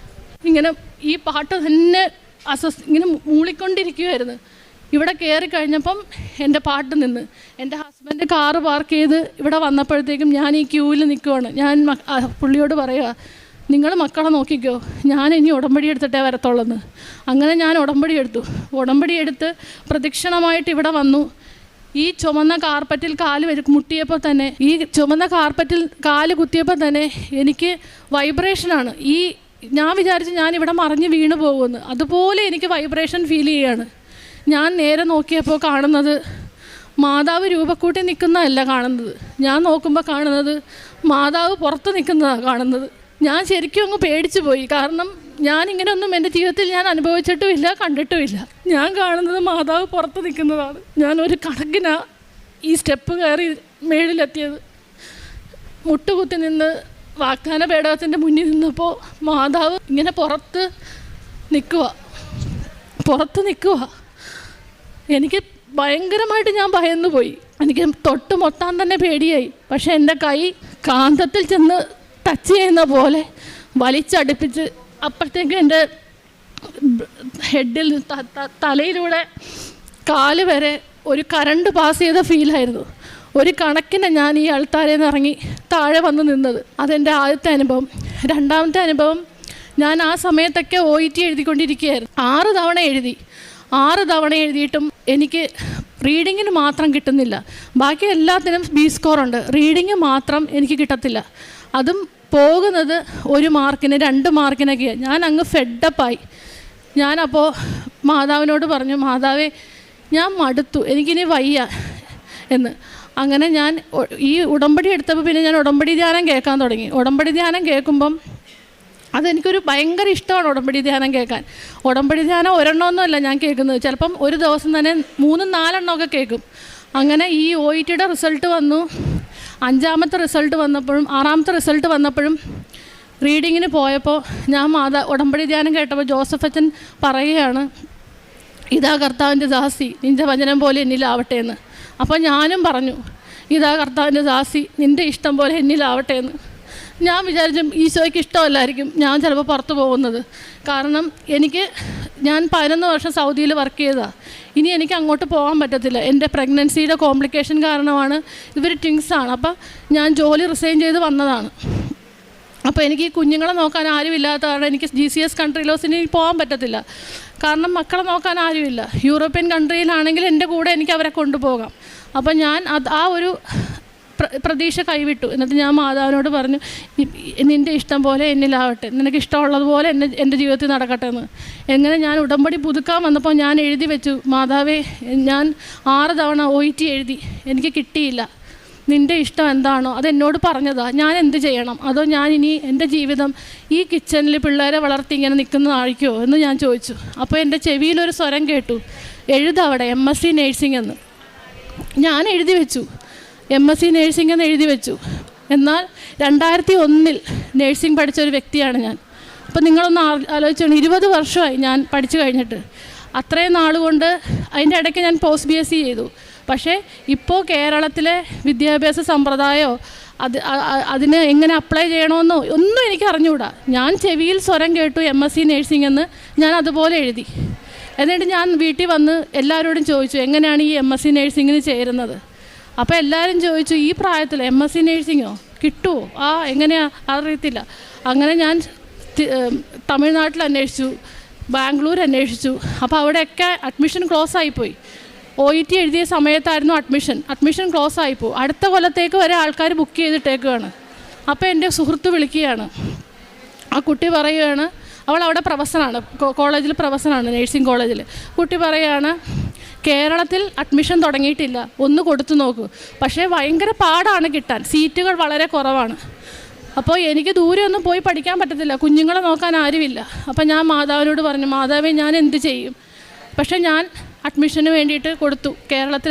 ഇങ്ങനെ ഈ പാട്ട് തന്നെ ഇങ്ങനെ മൂളിക്കൊണ്ടിരിക്കുമായിരുന്നു. ഇവിടെ കയറി കഴിഞ്ഞപ്പം എൻ്റെ പാട്ട് നിന്ന്. എൻ്റെ ഹസ്ബൻഡ് കാറ് പാർക്ക് ചെയ്ത് ഇവിടെ വന്നപ്പോഴത്തേക്കും ഞാൻ ഈ ക്യൂവിൽ നിൽക്കുവാണ്. ഞാൻ പുള്ളിയോട് പറയുക നിങ്ങൾ മക്കളെ നോക്കിക്കോ, ഞാൻ ഇനി ഉടമ്പടി എടുത്തിട്ടേ വരത്തുള്ളെന്ന്. അങ്ങനെ ഞാൻ ഉടമ്പടി എടുത്ത് പ്രദക്ഷിണമായിട്ട് ഇവിടെ വന്നു. ഈ ചുമന്ന കാർപ്പറ്റിൽ മുട്ടിയപ്പോൾ തന്നെ, ഈ ചുമന്ന കാർപ്പറ്റിൽ കാല് കുത്തിയപ്പോൾ തന്നെ എനിക്ക് വൈബ്രേഷനാണ്. ഞാൻ വിചാരിച്ച് ഞാനിവിടെ മറിഞ്ഞ് വീണ് പോകുമെന്ന്, അതുപോലെ എനിക്ക് വൈബ്രേഷൻ ഫീൽ ചെയ്യുകയാണ്. ഞാൻ നേരെ നോക്കിയപ്പോൾ കാണുന്നത് മാതാവ് രൂപക്കൂട്ടി നിൽക്കുന്നതല്ല കാണുന്നത്, ഞാൻ നോക്കുമ്പോൾ കാണുന്നത് മാതാവ് പുറത്ത് നിൽക്കുന്നതാണ് കാണുന്നത്. ഞാൻ ശരിക്കും അങ്ങ് പേടിച്ചു പോയി. കാരണം ഞാനിങ്ങനെയൊന്നും എൻ്റെ ജീവിതത്തിൽ ഞാൻ അനുഭവിച്ചിട്ടുമില്ല, കണ്ടിട്ടുമില്ല. ഞാൻ കാണുന്നത് മാതാവ് പുറത്ത് നിൽക്കുന്നതാണ്. ഞാൻ ഒരു കണക്കിനാ ഈ സ്റ്റെപ്പ് കയറി മേളിലെത്തിയത്. മുട്ടുകുത്തി നിന്ന് വാഗ്ദാന പേടകത്തിൻ്റെ മുന്നിൽ നിന്നപ്പോൾ മാതാവ് ഇങ്ങനെ പുറത്ത് നിൽക്കുക. എനിക്ക് ഭയങ്കരമായിട്ട് ഞാൻ ഭയന്നു പോയി. എനിക്ക് തൊട്ട് മൊത്താൻ തന്നെ പേടിയായി. പക്ഷേ എൻ്റെ കൈ കാന്തത്തിൽ ചെന്ന് ടച്ച് ചെയ്യുന്ന പോലെ വലിച്ചടുപ്പിച്ച് അപ്പോഴത്തേക്കും എൻ്റെ ഹെഡിൽ തലയിലൂടെ കാല് വരെ ഒരു കറണ്ട് പാസ് ചെയ്ത ഫീലായിരുന്നു. ഒരു കണക്കിന് ഞാൻ ഈ അൾത്താരയിൽ നിന്ന് ഇറങ്ങി താഴെ വന്ന് നിന്നത്. അതെൻ്റെ ആദ്യത്തെ അനുഭവം. രണ്ടാമത്തെ അനുഭവം, ഞാൻ ആ സമയത്തൊക്കെ OET എഴുതിക്കൊണ്ടിരിക്കുകയായിരുന്നു. 6 തവണ എഴുതി. 6 തവണ എഴുതിയിട്ടും എനിക്ക് റീഡിങ്ങിന് മാത്രം കിട്ടുന്നില്ല. ബാക്കി എല്ലാത്തിനും B സ്കോറുണ്ട്, റീഡിങ് മാത്രം എനിക്ക് കിട്ടത്തില്ല. അതും പോകുന്നത് 1 മാർക്കിന് 2 മാർക്കിനൊക്കെയാണ്. ഞാൻ അങ്ങ് ഫെഡപ്പായി. ഞാനപ്പോൾ മാതാവിനോട് പറഞ്ഞു, മാതാവേ ഞാൻ മടുത്തു, എനിക്കിനി വയ്യ എന്ന്. അങ്ങനെ ഞാൻ ഈ ഉടമ്പടി എടുത്തപ്പോൾ പിന്നെ ഞാൻ ഉടമ്പടി ധ്യാനം കേൾക്കാൻ തുടങ്ങി. ഉടമ്പടി ധ്യാനം കേൾക്കുമ്പം അതെനിക്കൊരു ഭയങ്കര ഇഷ്ടമാണ് ഉടമ്പടി ധ്യാനം കേൾക്കാൻ. ഉടമ്പടി ധ്യാനം ഒരെണ്ണമൊന്നുമല്ല ഞാൻ കേൾക്കുന്നത്, ചിലപ്പം ഒരു ദിവസം തന്നെ 3-4 എണ്ണമൊക്കെ കേൾക്കും. അങ്ങനെ ഈ OETയുടെ റിസൾട്ട് വന്നു. 5ാമത്തെ റിസൾട്ട് വന്നപ്പോഴും 6ാമത്തെ റിസൾട്ട് വന്നപ്പോഴും റീഡിങ്ങിന് പോയപ്പോൾ ഞാൻ ഉടമ്പടി ധ്യാനം കേട്ടപ്പോൾ ജോസഫ് അച്ഛൻ പറയുകയാണ്, ഇതാ കർത്താവിൻ്റെ ദാസി, നിൻ്റെ വചനം പോലെ എന്നിലാവട്ടെ എന്ന്. അപ്പോൾ ഞാനും പറഞ്ഞു, ഇതാ കർത്താവിൻ്റെ ദാസി, നിൻ്റെ ഇഷ്ടം പോലെ എന്നിലാവട്ടെ എന്ന്. ഞാൻ വിചാരിച്ചു ഈശോയ്ക്ക് ഇഷ്ടമല്ലായിരിക്കും ഞാൻ ചിലപ്പോൾ പുറത്ത് പോകുന്നത്. കാരണം ഞാൻ 11 വർഷം സൗദിയിൽ വർക്ക് ചെയ്തതാണ്. ഇനി എനിക്ക് അങ്ങോട്ട് പോകാൻ പറ്റത്തില്ല. എൻ്റെ പ്രഗ്നൻസിയുടെ കോംപ്ലിക്കേഷൻ കാരണമാണ്. ഇവർ ട്വിൻസാണ്. അപ്പം ഞാൻ ജോലി റിസൈൻ ചെയ്ത് വന്നതാണ്. അപ്പോൾ എനിക്ക് ഈ കുഞ്ഞുങ്ങളെ നോക്കാൻ ആരുമില്ലാത്ത കാരണം എനിക്ക് GCS കൺട്രിയിലോസിന് പോകാൻ പറ്റത്തില്ല. കാരണം മക്കളെ നോക്കാൻ ആരുമില്ല. യൂറോപ്യൻ കൺട്രിയിലാണെങ്കിൽ എൻ്റെ കൂടെ എനിക്ക് അവരെ കൊണ്ടുപോകാം. അപ്പം ഞാൻ ആ ഒരു പ്രതീക്ഷ കൈവിട്ടു. എന്നിട്ട് ഞാൻ മാതാവിനോട് പറഞ്ഞു, നിൻ്റെ ഇഷ്ടം പോലെ എന്നിലാവട്ടെ, നിനക്ക് ഇഷ്ടമുള്ളതുപോലെ എൻ്റെ ജീവിതത്തിൽ നടക്കട്ടെ എന്ന്. എങ്ങനെ ഞാൻ ഉടമ്പടി പുതുക്കാൻ വന്നപ്പോൾ ഞാൻ എഴുതി വെച്ചു, മാതാവേ, ഞാൻ 6 തവണ OET എഴുതി, എനിക്ക് കിട്ടിയില്ല. നിൻ്റെ ഇഷ്ടം എന്താണോ അതെന്നോട് പറഞ്ഞതാണ്. ഞാൻ എന്ത് ചെയ്യണം? അതോ ഞാൻ ഇനി എൻ്റെ ജീവിതം ഈ കിച്ചണിൽ പിള്ളേരെ വളർത്തി ഇങ്ങനെ നിൽക്കുന്നതായിരിക്കുമോ എന്ന് ഞാൻ ചോദിച്ചു. അപ്പോൾ എൻ്റെ ചെവിയിലൊരു സ്വരം കേട്ടു, എഴുതവിടെ MSc നേഴ്സിംഗ് എന്ന്. ഞാൻ എഴുതി വെച്ചു, MSc നേഴ്സിംഗ് എന്ന് എഴുതി വെച്ചു. എന്നാൽ 2001 നേഴ്സിംഗ് പഠിച്ച ഒരു വ്യക്തിയാണ് ഞാൻ. അപ്പോൾ നിങ്ങളൊന്ന് ആലോചിച്ചാണ്, 20 വർഷമായി ഞാൻ പഠിച്ചു കഴിഞ്ഞിട്ട്. അത്രയും നാളുകൊണ്ട് അതിൻ്റെ ഇടയ്ക്ക് ഞാൻ പോസ്റ്റ് BSc ചെയ്തു. പക്ഷേ ഇപ്പോൾ കേരളത്തിലെ വിദ്യാഭ്യാസ സമ്പ്രദായമോ അതിന് എങ്ങനെ അപ്ലൈ ചെയ്യണമെന്നോ ഒന്നും എനിക്ക് അറിഞ്ഞുകൂടാ. ഞാൻ ചെവിയിൽ സ്വരം കേട്ടു MSc നേഴ്സിംഗ് എന്ന്, ഞാൻ അതുപോലെ എഴുതി. എന്നിട്ട് ഞാൻ വീട്ടിൽ വന്ന് എല്ലാവരോടും ചോദിച്ചു, എങ്ങനെയാണ് ഈ MSc നേഴ്സിങ്ങിന് ചേരുന്നത്? അപ്പോൾ എല്ലാവരും ചോദിച്ചു, ഈ പ്രായത്തിൽ MSc നേഴ്സിങ്ങോ കിട്ടുമോ? എങ്ങനെയാ അറിയത്തില്ല. അങ്ങനെ ഞാൻ തമിഴ്നാട്ടിൽ അന്വേഷിച്ചു, ബാംഗ്ലൂർ അന്വേഷിച്ചു. അപ്പോൾ അവിടെയൊക്കെ അഡ്മിഷൻ ക്ലോസ് ആയിപ്പോയി. OET എഴുതിയ സമയത്തായിരുന്നു അഡ്മിഷൻ ക്ലോസ് ആയിപ്പോയി. അടുത്ത കൊല്ലത്തേക്ക് വരെ ആൾക്കാർ ബുക്ക് ചെയ്തിട്ടേക്കുകയാണ്. അപ്പോൾ എൻ്റെ സുഹൃത്ത് വിളിക്കുകയാണ്. ആ കുട്ടി പറയുകയാണ്, അവൾ അവിടെ പ്രൊഫസറാണ്, കോളേജിൽ പ്രൊഫസറാണ്, നേഴ്സിംഗ് കോളേജിൽ. കുട്ടി പറയുകയാണ്, കേരളത്തിൽ അഡ്മിഷൻ തുടങ്ങിയിട്ടില്ല, ഒന്ന് കൊടുത്തു നോക്കൂ. പക്ഷേ ഭയങ്കര പാടാണ് കിട്ടാൻ, സീറ്റുകൾ വളരെ കുറവാണ്. അപ്പോൾ എനിക്ക് ദൂരെ ഒന്നും പോയി പഠിക്കാൻ പറ്റത്തില്ല, കുഞ്ഞുങ്ങളെ നോക്കാൻ ആരുമില്ല. അപ്പോൾ ഞാൻ മാതാവിനോട് പറഞ്ഞു, മാതാവേ, ഞാൻ എന്ത് ചെയ്യും? പക്ഷേ ഞാൻ അഡ്മിഷന് വേണ്ടിയിട്ട് കൊടുത്തു. കേരളത്തിൽ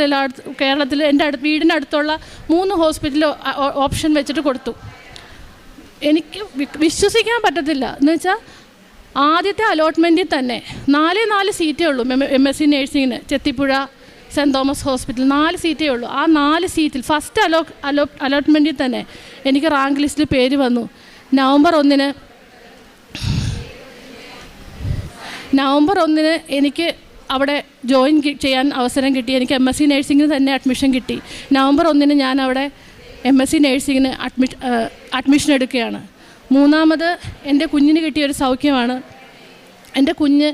എൻ്റെ വീടിനടുത്തുള്ള 3 ഹോസ്പിറ്റൽ ഓപ്ഷൻ വെച്ചിട്ട് കൊടുത്തു. എനിക്ക് വിശ്വസിക്കാൻ പറ്റത്തില്ല. എന്ന് വെച്ചാൽ ആദ്യത്തെ അലോട്ട്മെൻറ്റിൽ തന്നെ 4 സീറ്റേ ഉള്ളൂ MSc നേഴ്സിങ്ങിന്. ചെത്തിപ്പുഴ സെൻറ്റ് തോമസ് ഹോസ്പിറ്റൽ 4 സീറ്റേ ഉള്ളൂ. ആ 4 സീറ്റിൽ ഫസ്റ്റ് അലോട്ട്മെൻറ്റിൽ തന്നെ എനിക്ക് റാങ്ക് ലിസ്റ്റിൽ പേര് വന്നു. നവംബർ 1 എനിക്ക് അവിടെ ജോയിൻ ചെയ്യാൻ അവസരം കിട്ടി. എനിക്ക് MSc നേഴ്സിങ്ങിന് തന്നെ അഡ്മിഷൻ കിട്ടി. നവംബർ 1 ഞാൻ അവിടെ MSc നേഴ്സിങ്ങിന് അഡ്മിഷൻ എടുക്കുകയാണ്. 3ാമത് എൻ്റെ കുഞ്ഞിന് കിട്ടിയൊരു സൗഖ്യമാണ്. എൻ്റെ കുഞ്ഞ്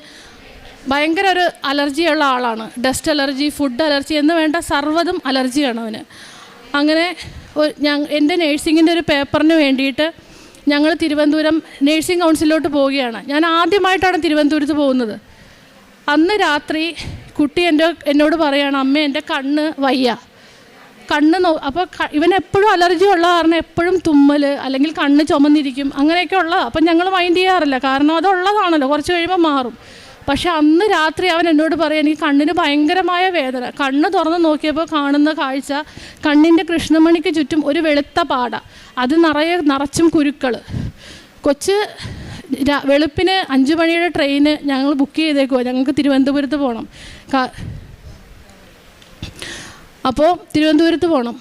ഭയങ്കര ഒരു അലർജിയുള്ള ആളാണ്. ഡസ്റ്റ് അലർജി, ഫുഡ് അലർജി എന്ന് വേണ്ട സർവ്വതും അലർജിയാണ് അവന്. അങ്ങനെ എൻ്റെ നേഴ്സിങ്ങിൻ്റെ ഒരു പേപ്പറിന് വേണ്ടിയിട്ട് ഞങ്ങൾ തിരുവനന്തപുരം നേഴ്സിംഗ് കൗൺസിലോട്ട് പോവുകയാണ്. ഞാൻ ആദ്യമായിട്ടാണ് തിരുവനന്തപുരത്ത് പോകുന്നത്. അന്ന് രാത്രി കുട്ടി എന്നോട് പറയുകയാണ്, അമ്മ, എൻ്റെ കണ്ണ് വയ്യ, അപ്പോൾ ഇവനെപ്പോഴും അലർജി ഉള്ള കാരണം എപ്പോഴും തുമ്മൽ അല്ലെങ്കിൽ കണ്ണ് ചുമന്നിരിക്കും, അങ്ങനെയൊക്കെ ഉള്ളതാണ്. അപ്പം ഞങ്ങൾ മൈൻഡ് ചെയ്യാറില്ല, കാരണം അതുള്ളതാണല്ലോ, കുറച്ച് കഴിയുമ്പോൾ മാറും. പക്ഷെ അന്ന് രാത്രി അവൻ എന്നോട് പറയാം, എനിക്ക് കണ്ണിന് ഭയങ്കരമായ വേദന. കണ്ണ് തുറന്ന് നോക്കിയപ്പോൾ കാണുന്ന കാഴ്ച, കണ്ണിൻ്റെ കൃഷ്ണമണിക്ക് ചുറ്റും ഒരു വെളുത്ത പാട, അത് നിറച്ചും കുരുക്കൾ. കൊച്ച് വെളുപ്പിന് 5 മണിയുടെ ട്രെയിന് ഞങ്ങൾ ബുക്ക് ചെയ്തേക്കുവാ, ഞങ്ങൾക്ക് തിരുവനന്തപുരത്ത് പോകണം. അപ്പോൾ തിരുവനന്തപുരത്ത് പോകണം.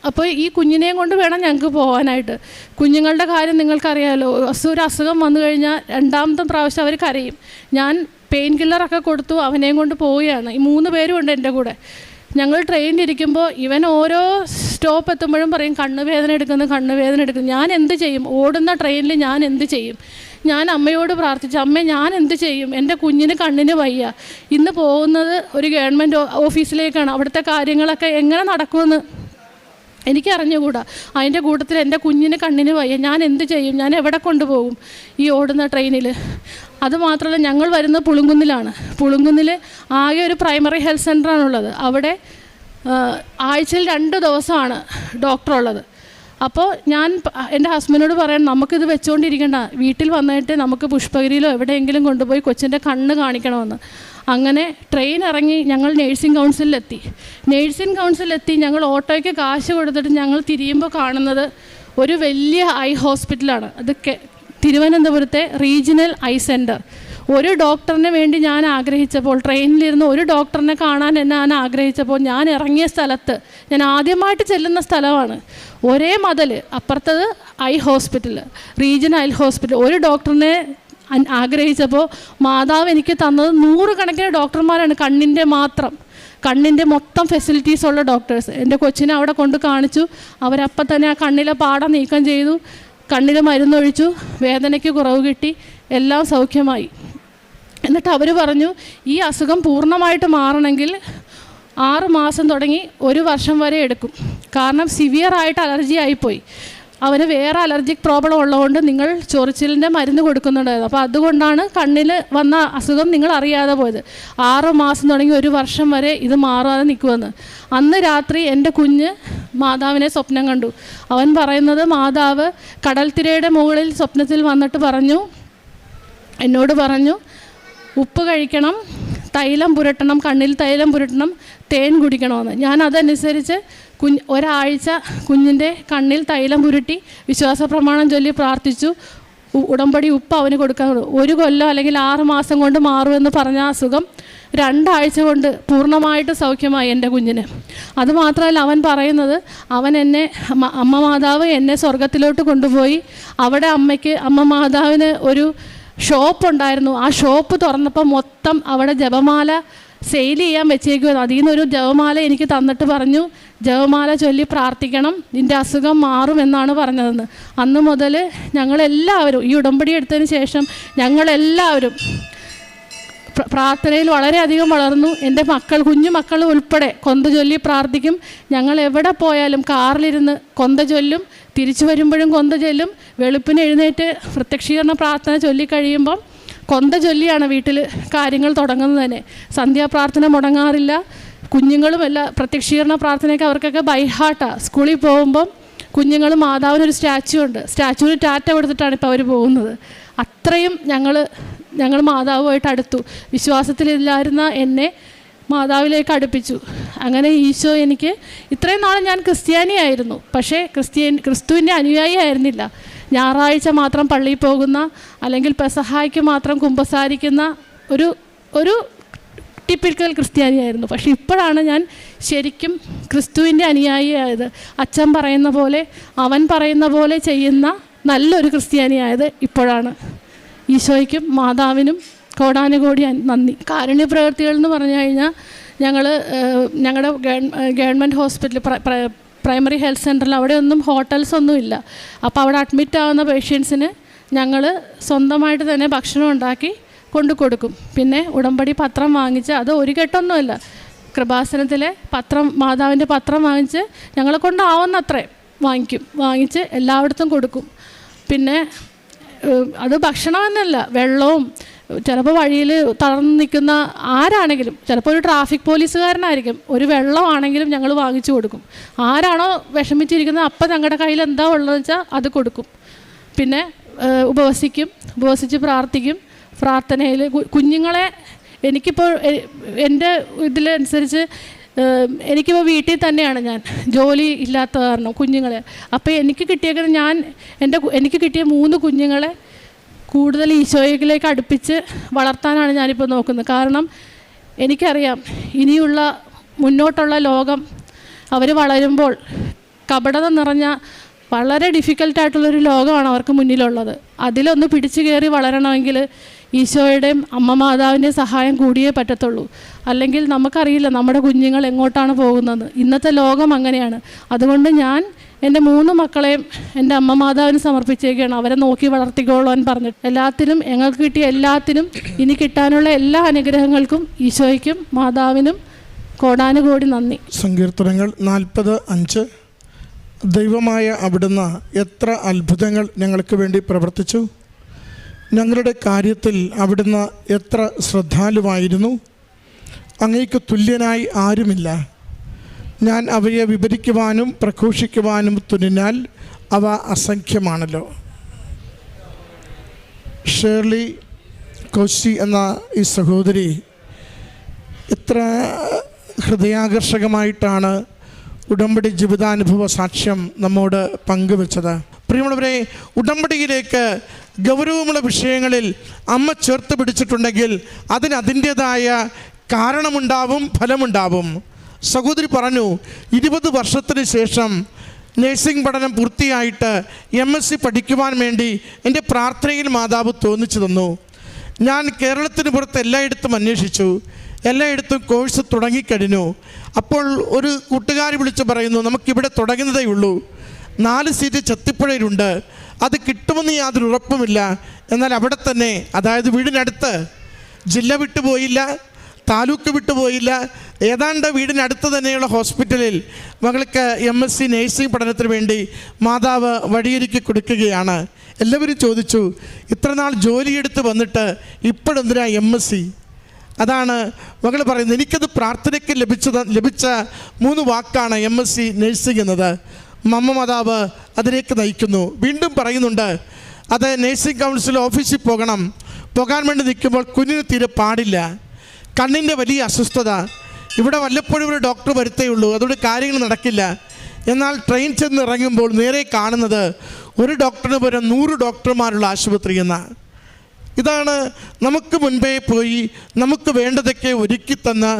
അപ്പോൾ ഈ കുഞ്ഞിനെയും കൊണ്ട് വേണം ഞങ്ങൾക്ക് പോകാനായിട്ട്. കുഞ്ഞുങ്ങളുടെ കാര്യം നിങ്ങൾക്കറിയാമല്ലോ, ഒരു അസുഖം വന്നു കഴിഞ്ഞാൽ 2ാമത്തെ പ്രാവശ്യം അവർ കരയും. ഞാൻ പെയിൻ കില്ലറൊക്കെ കൊടുത്തു അവനെയും കൊണ്ട് പോവുകയാണ്. ഈ 3 പേരും ഉണ്ട് എൻ്റെ കൂടെ. ഞങ്ങൾ ട്രെയിനിലിരിക്കുമ്പോൾ ഇവൻ ഓരോ സ്റ്റോപ്പ് എത്തുമ്പോഴും പറയും, കണ്ണ് വേദന എടുക്കുന്നു. ഞാൻ എന്ത് ചെയ്യും? ഓടുന്ന ട്രെയിനിൽ ഞാൻ എന്ത് ചെയ്യും? ഞാൻ അമ്മയോട് പ്രാർത്ഥിച്ചു, അമ്മേ, ഞാൻ എന്ത് ചെയ്യും? എൻ്റെ കുഞ്ഞിന് കണ്ണിന് വയ്യ. ഇന്ന് പോകുന്നത് ഒരു ഗവൺമെൻറ് ഓഫീസിലേക്കാണ്. അവിടുത്തെ കാര്യങ്ങളൊക്കെ എങ്ങനെ നടക്കുമെന്ന് എനിക്ക് അറിഞ്ഞുകൂടാ. അതിൻ്റെ കൂട്ടത്തിൽ എൻ്റെ കുഞ്ഞിന് കണ്ണിന് വയ്യ, ഞാൻ എന്ത് ചെയ്യും? ഞാൻ എവിടെ കൊണ്ടുപോകും ഈ ഓടുന്ന ട്രെയിനിൽ? അതുമാത്രമല്ല, ഞങ്ങൾ വരുന്നത് പുളുങ്കുന്നിലാണ്. പുളുങ്കുന്നിൽ ആകെ ഒരു പ്രൈമറി ഹെൽത്ത് സെൻ്ററാണുള്ളത്. അവിടെ ആഴ്ചയിൽ 2 ദിവസമാണ് ഡോക്ടറുള്ളത്. അപ്പോൾ ഞാൻ എൻ്റെ ഹസ്ബൻഡിനോട് പറയാൻ, നമുക്കിത് വെച്ചുകൊണ്ടിരിക്കേണ്ട, വീട്ടിൽ വന്നിട്ട് നമുക്ക് പുഷ്പഗിരിയിലോ എവിടെയെങ്കിലും കൊണ്ടുപോയി കൊച്ചിൻ്റെ കണ്ണ് കാണിക്കണമെന്ന്. അങ്ങനെ ട്രെയിൻ ഇറങ്ങി ഞങ്ങൾ നേഴ്സിംഗ് കൗൺസിലെത്തി. ഞങ്ങൾ ഓട്ടോയ്ക്ക് കാശ് കൊടുത്തിട്ട് ഞങ്ങൾ തിരിയുമ്പോൾ കാണുന്നത് ഒരു വലിയ ഐ ഹോസ്പിറ്റലാണ്. അത് തിരുവനന്തപുരത്തെ റീജിയണൽ ഐ സെൻറ്റർ. ഒരു ഡോക്ടറിന് വേണ്ടി ഞാൻ ആഗ്രഹിച്ചപ്പോൾ, ട്രെയിനിലിരുന്ന് ഒരു ഡോക്ടറിനെ കാണാൻ ഞാൻ ആഗ്രഹിച്ചപ്പോൾ, ഞാൻ ഇറങ്ങിയ സ്ഥലത്ത്, ഞാൻ ആദ്യമായിട്ട് ചെല്ലുന്ന സ്ഥലമാണ്, ഒരേ മതിൽ, അപ്പുറത്തത് eye hospital, regional eye hospital. ഒരു ഡോക്ടറിനെ ആഗ്രഹിച്ചപ്പോൾ മാതാവ് എനിക്ക് തന്നത് 100 കണക്കിന് ഡോക്ടർമാരാണ്, കണ്ണിൻ്റെ മൊത്തം ഫെസിലിറ്റീസ് ഉള്ള ഡോക്ടേഴ്സ്. എൻ്റെ കൊച്ചിനെ അവിടെ കൊണ്ട് കാണിച്ചു. അവരപ്പം തന്നെ ആ കണ്ണിലെ പാടം നീക്കം ചെയ്തു, കണ്ണിൽ മരുന്നൊഴിച്ചു, വേദനയ്ക്ക് കുറവ് കിട്ടി, എല്ലാം സൗഖ്യമായി. എന്നിട്ട് അവർ പറഞ്ഞു, ഈ അസുഖം പൂർണ്ണമായിട്ട് മാറണമെങ്കിൽ 6 മാസം തുടങ്ങി 1 വർഷം വരെ എടുക്കും. കാരണം സിവിയറായിട്ട് അലർജി ആയിപ്പോയി. അവന് വേറെ അലർജിക് പ്രോബ്ലം ഉള്ളതുകൊണ്ട് നിങ്ങൾ ചൊറിച്ചിലിൻ്റെ മരുന്ന് കൊടുക്കുന്നുണ്ടായിരുന്നു. അപ്പോൾ അതുകൊണ്ടാണ് കണ്ണിൽ വന്ന അസുഖം നിങ്ങൾ അറിയാതെ പോയത്. 6 മാസം തുടങ്ങി 1 വർഷം വരെ ഇത് മാറാതെ നിൽക്കുമെന്ന്. അന്ന് രാത്രി എൻ്റെ കുഞ്ഞ് മാതാവിനെ സ്വപ്നം കണ്ടു. അവൻ പറയുന്നത്, മാതാവ് കടൽത്തിരയുടെ മുകളിൽ സ്വപ്നത്തിൽ വന്നിട്ട് എന്നോട് പറഞ്ഞു, ഉപ്പ് കഴിക്കണം, തൈലം പുരട്ടണം, കണ്ണിൽ തൈലം പുരട്ടണം, തേൻ കുടിക്കണമെന്ന്. ഞാൻ അതനുസരിച്ച് ഒരാഴ്ച കുഞ്ഞിൻ്റെ കണ്ണിൽ തൈലം പുരട്ടി വിശ്വാസ പ്രമാണം ചൊല്ലി പ്രാർത്ഥിച്ചു. ഉടമ്പടി ഉപ്പ് അവന് കൊടുക്കാൻ. 1 കൊല്ലം അല്ലെങ്കിൽ 6 മാസം കൊണ്ട് മാറുമെന്ന് പറഞ്ഞ അസുഖം 2 ആഴ്ച കൊണ്ട് പൂർണ്ണമായിട്ട് സൗഖ്യമായി എൻ്റെ കുഞ്ഞിന്. അതുമാത്രമല്ല, അവൻ പറയുന്നത്, അമ്മ മാതാവ് എന്നെ സ്വർഗത്തിലോട്ട് കൊണ്ടുപോയി. അവിടെ അമ്മ മാതാവിന് ഒരു ഷോപ്പ് ഉണ്ടായിരുന്നു. ആ ഷോപ്പ് തുറന്നപ്പോൾ മൊത്തം അവിടെ ജപമാല സെയിൽ ചെയ്യാൻ വെച്ചേക്കുമായിരുന്നു. അതിൽ നിന്നൊരു ജപമാല എനിക്ക് തന്നിട്ട് പറഞ്ഞു, ജപമാല ചൊല്ലി പ്രാർത്ഥിക്കണം, നിൻ്റെ അസുഖം മാറുമെന്നാണ് പറഞ്ഞതെന്ന്. അന്ന് മുതൽ ഞങ്ങളെല്ലാവരും, ഈ ഉടമ്പടി എടുത്തതിന് ശേഷം ഞങ്ങളെല്ലാവരും പ്രാർത്ഥനയിൽ വളരെയധികം വളർന്നു. എൻ്റെ കുഞ്ഞു മക്കൾ ഉൾപ്പെടെ കൊന്ത ചൊല്ലി പ്രാർത്ഥിക്കും. ഞങ്ങൾ എവിടെ പോയാലും കാറിലിരുന്ന് കൊന്ത ചൊല്ലും, തിരിച്ചു വരുമ്പോഴും കൊന്ത ചൊല്ലും. വെളുപ്പിന് എഴുന്നേറ്റ് പ്രത്യക്ഷീകരണ പ്രാർത്ഥന ചൊല്ലിക്കഴിയുമ്പം കൊന്ത ചൊല്ലിയാണ് വീട്ടിൽ കാര്യങ്ങൾ തുടങ്ങുന്നത് തന്നെ. സന്ധ്യാപ്രാർത്ഥന മുടങ്ങാറില്ല. കുഞ്ഞുങ്ങളും പ്രത്യക്ഷീകരണ പ്രാർത്ഥനയൊക്കെ അവർക്കൊക്കെ ബൈഹാർട്ടാണ്. സ്കൂളിൽ പോകുമ്പം കുഞ്ഞുങ്ങൾ മാതാവിനൊരു സ്റ്റാച്ചു ഉണ്ട്, സ്റ്റാച്ചുവിന് ടാറ്റ കൊടുത്തിട്ടാണ് ഇപ്പോൾ അവർ പോകുന്നത്. അത്രയും ഞങ്ങൾ മാതാവുമായിട്ട് അടുത്തു. വിശ്വാസത്തിലില്ലായിരുന്ന എന്നെ മാതാവിലേക്ക് അടുപ്പിച്ചു. അങ്ങനെ ഈശോ എനിക്ക്, ഇത്രയും നാൾ ഞാൻ ക്രിസ്ത്യാനിയായിരുന്നു, പക്ഷേ ക്രിസ്തുവിൻ്റെ അനുയായി ആയിരുന്നില്ല. ഞായറാഴ്ച മാത്രം പള്ളിയിൽ പോകുന്ന, അല്ലെങ്കിൽ പെസഹായ്ക്ക് മാത്രം കുമ്പസാരിക്കുന്ന ഒരു ടിപ്പിക്കൽ ക്രിസ്ത്യാനിയായിരുന്നു. പക്ഷേ ഇപ്പോഴാണ് ഞാൻ ശരിക്കും ക്രിസ്തുവിൻ്റെ അനുയായിയായത്. അച്ഛൻ പറയുന്ന പോലെ, അവൻ പറയുന്ന പോലെ ചെയ്യുന്ന നല്ലൊരു ക്രിസ്ത്യാനിയായത് ഇപ്പോഴാണ്. ഈശോയ്ക്കും മാതാവിനും കോടാനുകോടി നന്ദി. കാരുണ്യ പ്രവൃത്തികൾ എന്ന് പറഞ്ഞു കഴിഞ്ഞാൽ, ഞങ്ങളുടെ ഗവൺമെൻറ് ഹോസ്പിറ്റൽ, പ്രൈമറി ഹെൽത്ത് സെൻ്ററിൽ അവിടെയൊന്നും ഹോട്ടൽസൊന്നും ഇല്ല. അപ്പോൾ അവിടെ അഡ്മിറ്റ് ആവുന്ന പേഷ്യൻസിന് ഞങ്ങൾ സ്വന്തമായിട്ട് തന്നെ ഭക്ഷണം ഉണ്ടാക്കി കൊണ്ടു കൊടുക്കും. പിന്നെ ഉടമ്പടി പത്രം വാങ്ങിച്ച്, അത് ഒരു കെട്ടൊന്നുമില്ല, കൃപാസനത്തിലെ മാതാവിൻ്റെ പത്രം വാങ്ങിച്ച് ഞങ്ങളെ കൊണ്ടാവുന്നത്രേ വാങ്ങിച്ച് എല്ലായിടത്തും കൊടുക്കും. പിന്നെ അത് ഭക്ഷണമെന്നല്ല, വെള്ളവും, ചിലപ്പോൾ വഴിയിൽ തളർന്ന് നിൽക്കുന്ന ആരാണെങ്കിലും, ചിലപ്പോൾ ഒരു ട്രാഫിക് പോലീസുകാരനായിരിക്കും, ഒരു വെള്ളമാണെങ്കിലും ഞങ്ങൾ വാങ്ങിച്ചു കൊടുക്കും. ആരാണോ വിഷമിച്ചിരിക്കുന്നത് അപ്പം ഞങ്ങളുടെ കയ്യിൽ എന്താ ഉള്ളതെന്ന് വെച്ചാൽ അത് കൊടുക്കും. പിന്നെ ഉപവസിച്ച് പ്രാർത്ഥിക്കും. പ്രാർത്ഥനയിൽ കുഞ്ഞുങ്ങളെ, എനിക്കിപ്പോൾ എൻ്റെ ഇതിലനുസരിച്ച് എനിക്കിപ്പോൾ വീട്ടിൽ തന്നെയാണ് ഞാൻ, ജോലി ഇല്ലാത്ത കാരണം കുഞ്ഞുങ്ങളെ. അപ്പോൾ എനിക്ക് കിട്ടിയ 3 കുഞ്ഞുങ്ങളെ കൂടുതൽ ഈശോയിലേക്ക് അടുപ്പിച്ച് വളർത്താനാണ് ഞാനിപ്പോൾ നോക്കുന്നത്. കാരണം എനിക്കറിയാം, ഇനിയുള്ള മുന്നോട്ടുള്ള ലോകം അവർ വളരുമ്പോൾ കപടത നിറഞ്ഞ വളരെ ഡിഫിക്കൽട്ടായിട്ടുള്ളൊരു ലോകമാണ് അവർക്ക് മുന്നിലുള്ളത്. അതിലൊന്ന് പിടിച്ചു കയറി വളരണമെങ്കിൽ ഈശോയുടെയും അമ്മ മാതാവിൻ്റെയും സഹായം കൂടിയേ പറ്റത്തുള്ളൂ. അല്ലെങ്കിൽ നമുക്കറിയില്ല നമ്മുടെ കുഞ്ഞുങ്ങൾ എങ്ങോട്ടാണ് പോകുന്നത്. ഇന്നത്തെ ലോകം അങ്ങനെയാണ്. അതുകൊണ്ട് ഞാൻ എൻ്റെ 3 മക്കളെയും എൻ്റെ അമ്മ മാതാവിന് സമർപ്പിച്ചേക്കാണ്. അവരെ നോക്കി വളർത്തിക്കോളാൻ പറഞ്ഞിട്ട്, ഞങ്ങൾക്ക് കിട്ടിയ എല്ലാത്തിനും ഇനി കിട്ടാനുള്ള എല്ലാ അനുഗ്രഹങ്ങൾക്കും ഈശോയ്ക്കും മാതാവിനും കോടാനുകോടി നന്ദി. സങ്കീർത്തനങ്ങൾ 40:5. ദൈവമായ അവിടുന്ന് എത്ര അത്ഭുതങ്ങൾ ഞങ്ങൾക്ക് വേണ്ടി പ്രവർത്തിച്ചു. ഞങ്ങളുടെ കാര്യത്തിൽ അവിടുന്ന് എത്ര ശ്രദ്ധാലുവായിരുന്നു. അങ്ങേക്ക് തുല്യനായി ആരുമില്ല. ഞാൻ അവയെ വിവരിക്കുവാനും പ്രഘോഷിക്കുവാനും തുനിഞ്ഞാൽ അവ അസംഖ്യമാണല്ലോ. ഷേർലി കോശി എന്ന ഈ സഹോദരി എത്ര ഹൃദയാകർഷകമായിട്ടാണ് ഉടമ്പടി ജീവിതാനുഭവ സാക്ഷ്യം നമ്മോട് പങ്കുവെച്ചത്. പ്രിയമുള്ളവരെ, ഉടമ്പടിയിലേക്ക് ഗൗരവമുള്ള വിഷയങ്ങളിൽ അമ്മ ചേർത്ത് പിടിച്ചിട്ടുണ്ടെങ്കിൽ അതിന് അതിൻ്റേതായ കാരണമുണ്ടാവും, ഫലമുണ്ടാവും. സഹോദരി പറഞ്ഞു, 20 വർഷത്തിന് ശേഷം നഴ്സിംഗ് പഠനം പൂർത്തിയായിട്ട് MSc പഠിക്കുവാൻ വേണ്ടി എൻ്റെ പ്രാർത്ഥനയിൽ മാതാവ് തോന്നിച്ചു തന്നു. ഞാൻ കേരളത്തിന് പുറത്ത് എല്ലായിടത്തും അന്വേഷിച്ചു, എല്ലായിടത്തും കോഴ്സ് തുടങ്ങിക്കഴിഞ്ഞു. അപ്പോൾ ഒരു കൂട്ടുകാരി വിളിച്ച് പറയുന്നു, നമുക്കിവിടെ തുടങ്ങുന്നതേ ഉള്ളൂ, 4 സീറ്റ് ചെത്തിപ്പുഴയിലുണ്ട്, അത് കിട്ടുമെന്ന് യാതൊരു ഉറപ്പുമില്ല. എന്നാൽ അവിടെ തന്നെ, അതായത് വീടിനടുത്ത്, ജില്ല വിട്ടുപോയില്ല, താലൂക്ക് വിട്ടുപോയില്ല, ഏതാണ്ട് വീടിനടുത്ത് തന്നെയുള്ള ഹോസ്പിറ്റലിൽ മകൾക്ക് MSc നഴ്സിംഗ് പഠനത്തിന് വേണ്ടി മാതാവ് വഴിയൊരുക്കി കൊടുക്കുകയാണ്. എല്ലാവരും ചോദിച്ചു, ഇത്ര നാൾ ജോലിയെടുത്ത് വന്നിട്ട് ഇപ്പോഴെന്തിനാ MSc? അതാണ് മകൾ പറയുന്നത്. എനിക്കത് പ്രാർത്ഥനയ്ക്ക് ലഭിച്ച 3 വാക്കാണ് MSc നഴ്സിംഗ് എന്നത്. മമ്മ മാതാവ് അതിലേക്ക് നയിക്കുന്നു. വീണ്ടും പറയുന്നുണ്ട്, അത് നഴ്സിംഗ് കൗൺസിൽ ഓഫീസിൽ പോകാൻ വേണ്ടി നിൽക്കുമ്പോൾ കുഞ്ഞിന് തീരെ പാടില്ല, കണ്ണിൻ്റെ വലിയ അസ്വസ്ഥത, ഇവിടെ വല്ലപ്പോഴും ഒരു ഡോക്ടർ വരുത്തേ ഉള്ളൂ, അതുകൊണ്ട് കാര്യങ്ങൾ നടക്കില്ല. എന്നാൽ ട്രെയിൻ ചെന്ന് ഇറങ്ങുമ്പോൾ നേരെ കാണുന്നത് ഒരു ഡോക്ടറിന് പകരം 100 ഡോക്ടർമാരുള്ള ആശുപത്രി എന്നാണ്. ഇതാണ് നമുക്ക് മുൻപേ പോയി നമുക്ക് വേണ്ടതൊക്കെ ഒരുക്കി തന്ന്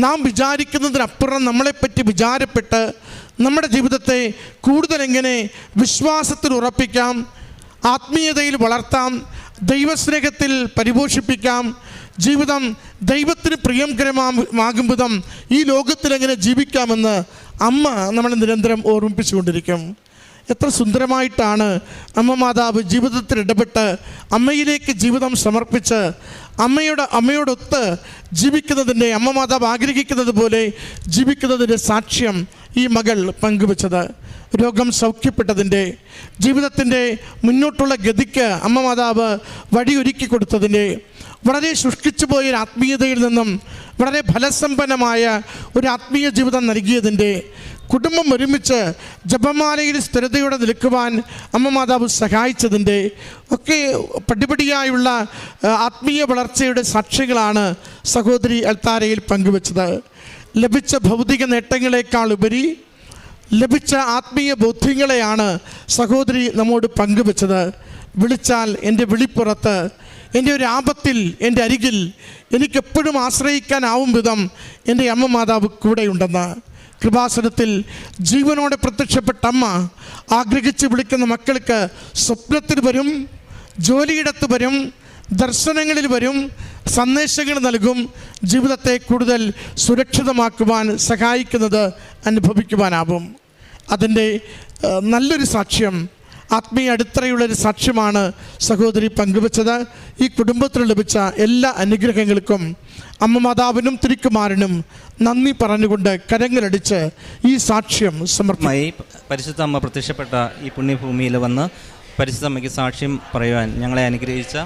നാം വിചാരിക്കുന്നതിനപ്പുറം നമ്മളെപ്പറ്റി വിചാരപ്പെട്ട് നമ്മുടെ ജീവിതത്തെ കൂടുതൽ എങ്ങനെ വിശ്വാസത്തിൽ ഉറപ്പിക്കാം, ആത്മീയതയിൽ വളർത്താം, ദൈവസ്നേഹത്തിൽ പരിപോഷിപ്പിക്കാം, ജീവിതം ദൈവത്തിന് പ്രിയങ്കരമാകും വിധം ഈ ലോകത്തിലെങ്ങനെ ജീവിക്കാമെന്ന് അമ്മ നമ്മളെ നിരന്തരം ഓർമ്മിപ്പിച്ചുകൊണ്ടിരിക്കും. എത്ര സുന്ദരമായിട്ടാണ് അമ്മ മാതാവ് ജീവിതത്തിൽ ഇടപെട്ട് അമ്മയിലേക്ക് ജീവിതം സമർപ്പിച്ച് അമ്മയോടൊത്ത് ജീവിക്കുന്നതിൻ്റെ, അമ്മ മാതാവ് ആഗ്രഹിക്കുന്നത് പോലെ ജീവിക്കുന്നതിൻ്റെ സാക്ഷ്യം ഈ മകൾ പങ്കുവച്ചത്. രോഗം സൗഖ്യപ്പെട്ടതിൻ്റെ, ജീവിതത്തിൻ്റെ മുന്നോട്ടുള്ള ഗതിക്ക് അമ്മ മാതാവ് വഴിയൊരുക്കി കൊടുത്തതിൻ്റെ, വളരെ ശുഷ്കിച്ചു പോയൊരു ആത്മീയതയിൽ നിന്നും വളരെ ഫലസമ്പന്നമായ ഒരു ആത്മീയ ജീവിതം നൽകിയതിൻ്റെ, കുടുംബം ഒരുമിച്ച് ജപമാലയിൽ സ്ഥിരതയോടെ നിൽക്കുവാൻ അമ്മ മാതാവ് സഹായിച്ചതിൻ്റെ ഒക്കെ പടിപടിയായുള്ള ആത്മീയ വളർച്ചയുടെ സാക്ഷികളാണ് സഹോദരി അൽത്താരയിൽ പങ്കുവച്ചത്. ലഭിച്ച ഭൗതിക നേട്ടങ്ങളെക്കാൾ ഉപരി ലഭിച്ച ആത്മീയ ബോധ്യങ്ങളെയാണ് സഹോദരി നമ്മോട് പങ്കുവച്ചത്. വിളിച്ചാൽ എൻ്റെ വിളിപ്പുറത്ത്, എൻ്റെ ഒരു ആപത്തിൽ എൻ്റെ അരികിൽ എനിക്കെപ്പോഴും ആശ്രയിക്കാനാവും വിധം എൻ്റെ അമ്മ മാതാവ് കൂടെയുണ്ടെന്ന്. കൃപാസനത്തിൽ ജീവനോടെ പ്രത്യക്ഷപ്പെട്ട അമ്മ ആഗ്രഹിച്ച് വിളിക്കുന്ന മക്കൾക്ക് സ്വപ്നത്തിൽ വരും, ജോലിയിടത്ത് വരും, ദർശനങ്ങളിൽ വരും, സന്ദേശങ്ങൾ നൽകും, ജീവിതത്തെ കൂടുതൽ സുരക്ഷിതമാക്കുവാൻ സഹായിക്കുന്നത് അനുഭവിക്കുവാനാവും. അതിൻ്റെ നല്ലൊരു സാക്ഷ്യം, ആത്മീയ അടിത്തറയുള്ളൊരു സാക്ഷ്യമാണ് സഹോദരി പങ്കുവച്ചത്. ഈ കുടുംബത്തിൽ ലഭിച്ച എല്ലാ അനുഗ്രഹങ്ങൾക്കും അമ്മ മാതാവിനും തിരുക്കുമാരനും നന്ദി പറഞ്ഞുകൊണ്ട് കരങ്ങളടിച്ച് ഈ സാക്ഷ്യം സമർപ്പിക്കും. പരിശുദ്ധ അമ്മ പ്രത്യക്ഷപ്പെട്ട ഈ പുണ്യഭൂമിയിൽ വന്ന് പരിശുദ്ധ അമ്മയ്ക്ക് സാക്ഷ്യം പറയുവാൻ ഞങ്ങളെ അനുഗ്രഹിച്ച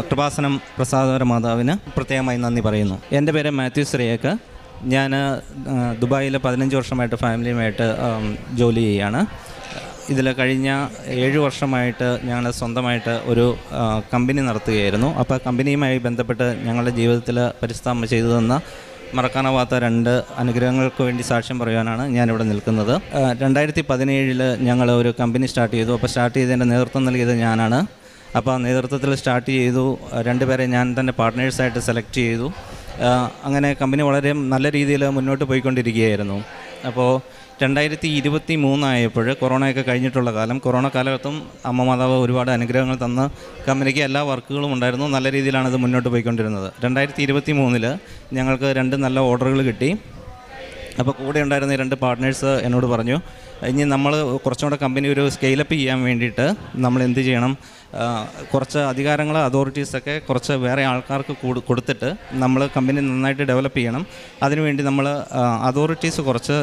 കൃപാസനം പ്രസാദപര മാതാവിന് പ്രത്യേകമായി നന്ദി പറയുന്നു. എൻ്റെ പേര് മാത്യു ശ്രേയക്ക്. ഞാൻ ദുബായിൽ 15 വർഷമായിട്ട് ഫാമിലിയുമായിട്ട് ജോലി ചെയ്യുകയാണ്. ഇതിൽ കഴിഞ്ഞ 7 വർഷമായിട്ട് ഞങ്ങൾ സ്വന്തമായിട്ട് ഒരു കമ്പനി നടത്തുകയായിരുന്നു. അപ്പോൾ കമ്പനിയുമായി ബന്ധപ്പെട്ട് ഞങ്ങളുടെ ജീവിതത്തിൽ പരിശുദ്ധ അമ്മ ചെയ്തു തന്ന മറക്കാനാവാത്ത 2 അനുഗ്രഹങ്ങൾക്ക് വേണ്ടി സാക്ഷ്യം പറയാനാണ് ഞാനിവിടെ നിൽക്കുന്നത്. 2017 ഞങ്ങൾ ഒരു കമ്പനി സ്റ്റാർട്ട് ചെയ്തു. അപ്പോൾ സ്റ്റാർട്ട് ചെയ്തതിൻ്റെ നേതൃത്വം നൽകിയത് ഞാനാണ്. അപ്പോൾ നേതൃത്വത്തിൽ സ്റ്റാർട്ട് ചെയ്തു. 2 പേരെ ഞാൻ തന്നെ പാർട്ട്നേഴ്സായിട്ട് സെലക്ട് ചെയ്തു. അങ്ങനെ കമ്പനി വളരെ നല്ല രീതിയിൽ മുന്നോട്ട് പോയിക്കൊണ്ടിരിക്കുകയായിരുന്നു. അപ്പോൾ 2023 ആയപ്പോൾ കൊറോണയൊക്കെ കഴിഞ്ഞിട്ടുള്ള കാലം, കൊറോണ കാലത്തും അമ്മ മാതാവ് ഒരുപാട് അനുഗ്രഹങ്ങൾ തന്ന് കമ്പനിക്ക് എല്ലാ വർക്കുകളും ഉണ്ടായിരുന്നു. നല്ല രീതിയിലാണ് ഇത് മുന്നോട്ട് പോയിക്കൊണ്ടിരുന്നത്. 2023 ഞങ്ങൾക്ക് 2 നല്ല ഓർഡറുകൾ കിട്ടി. അപ്പോൾ കൂടെ ഉണ്ടായിരുന്ന 2 പാർട്ട്നേഴ്സ് എന്നോട് പറഞ്ഞു, ഇനി നമ്മൾ കുറച്ചും കൂടെ കമ്പനി ഒരു സ്കെയിലപ്പ് ചെയ്യാൻ വേണ്ടിയിട്ട് നമ്മൾ എന്ത് ചെയ്യണം, കുറച്ച് അധികാരങ്ങൾ അതോറിറ്റീസൊക്കെ കുറച്ച് വേറെ ആൾക്കാർക്ക് കൊടുത്തിട്ട് നമ്മൾ കമ്പനി നന്നായിട്ട് ഡെവലപ്പ് ചെയ്യണം. അതിനുവേണ്ടി നമ്മൾ അതോറിറ്റീസ് കുറച്ച്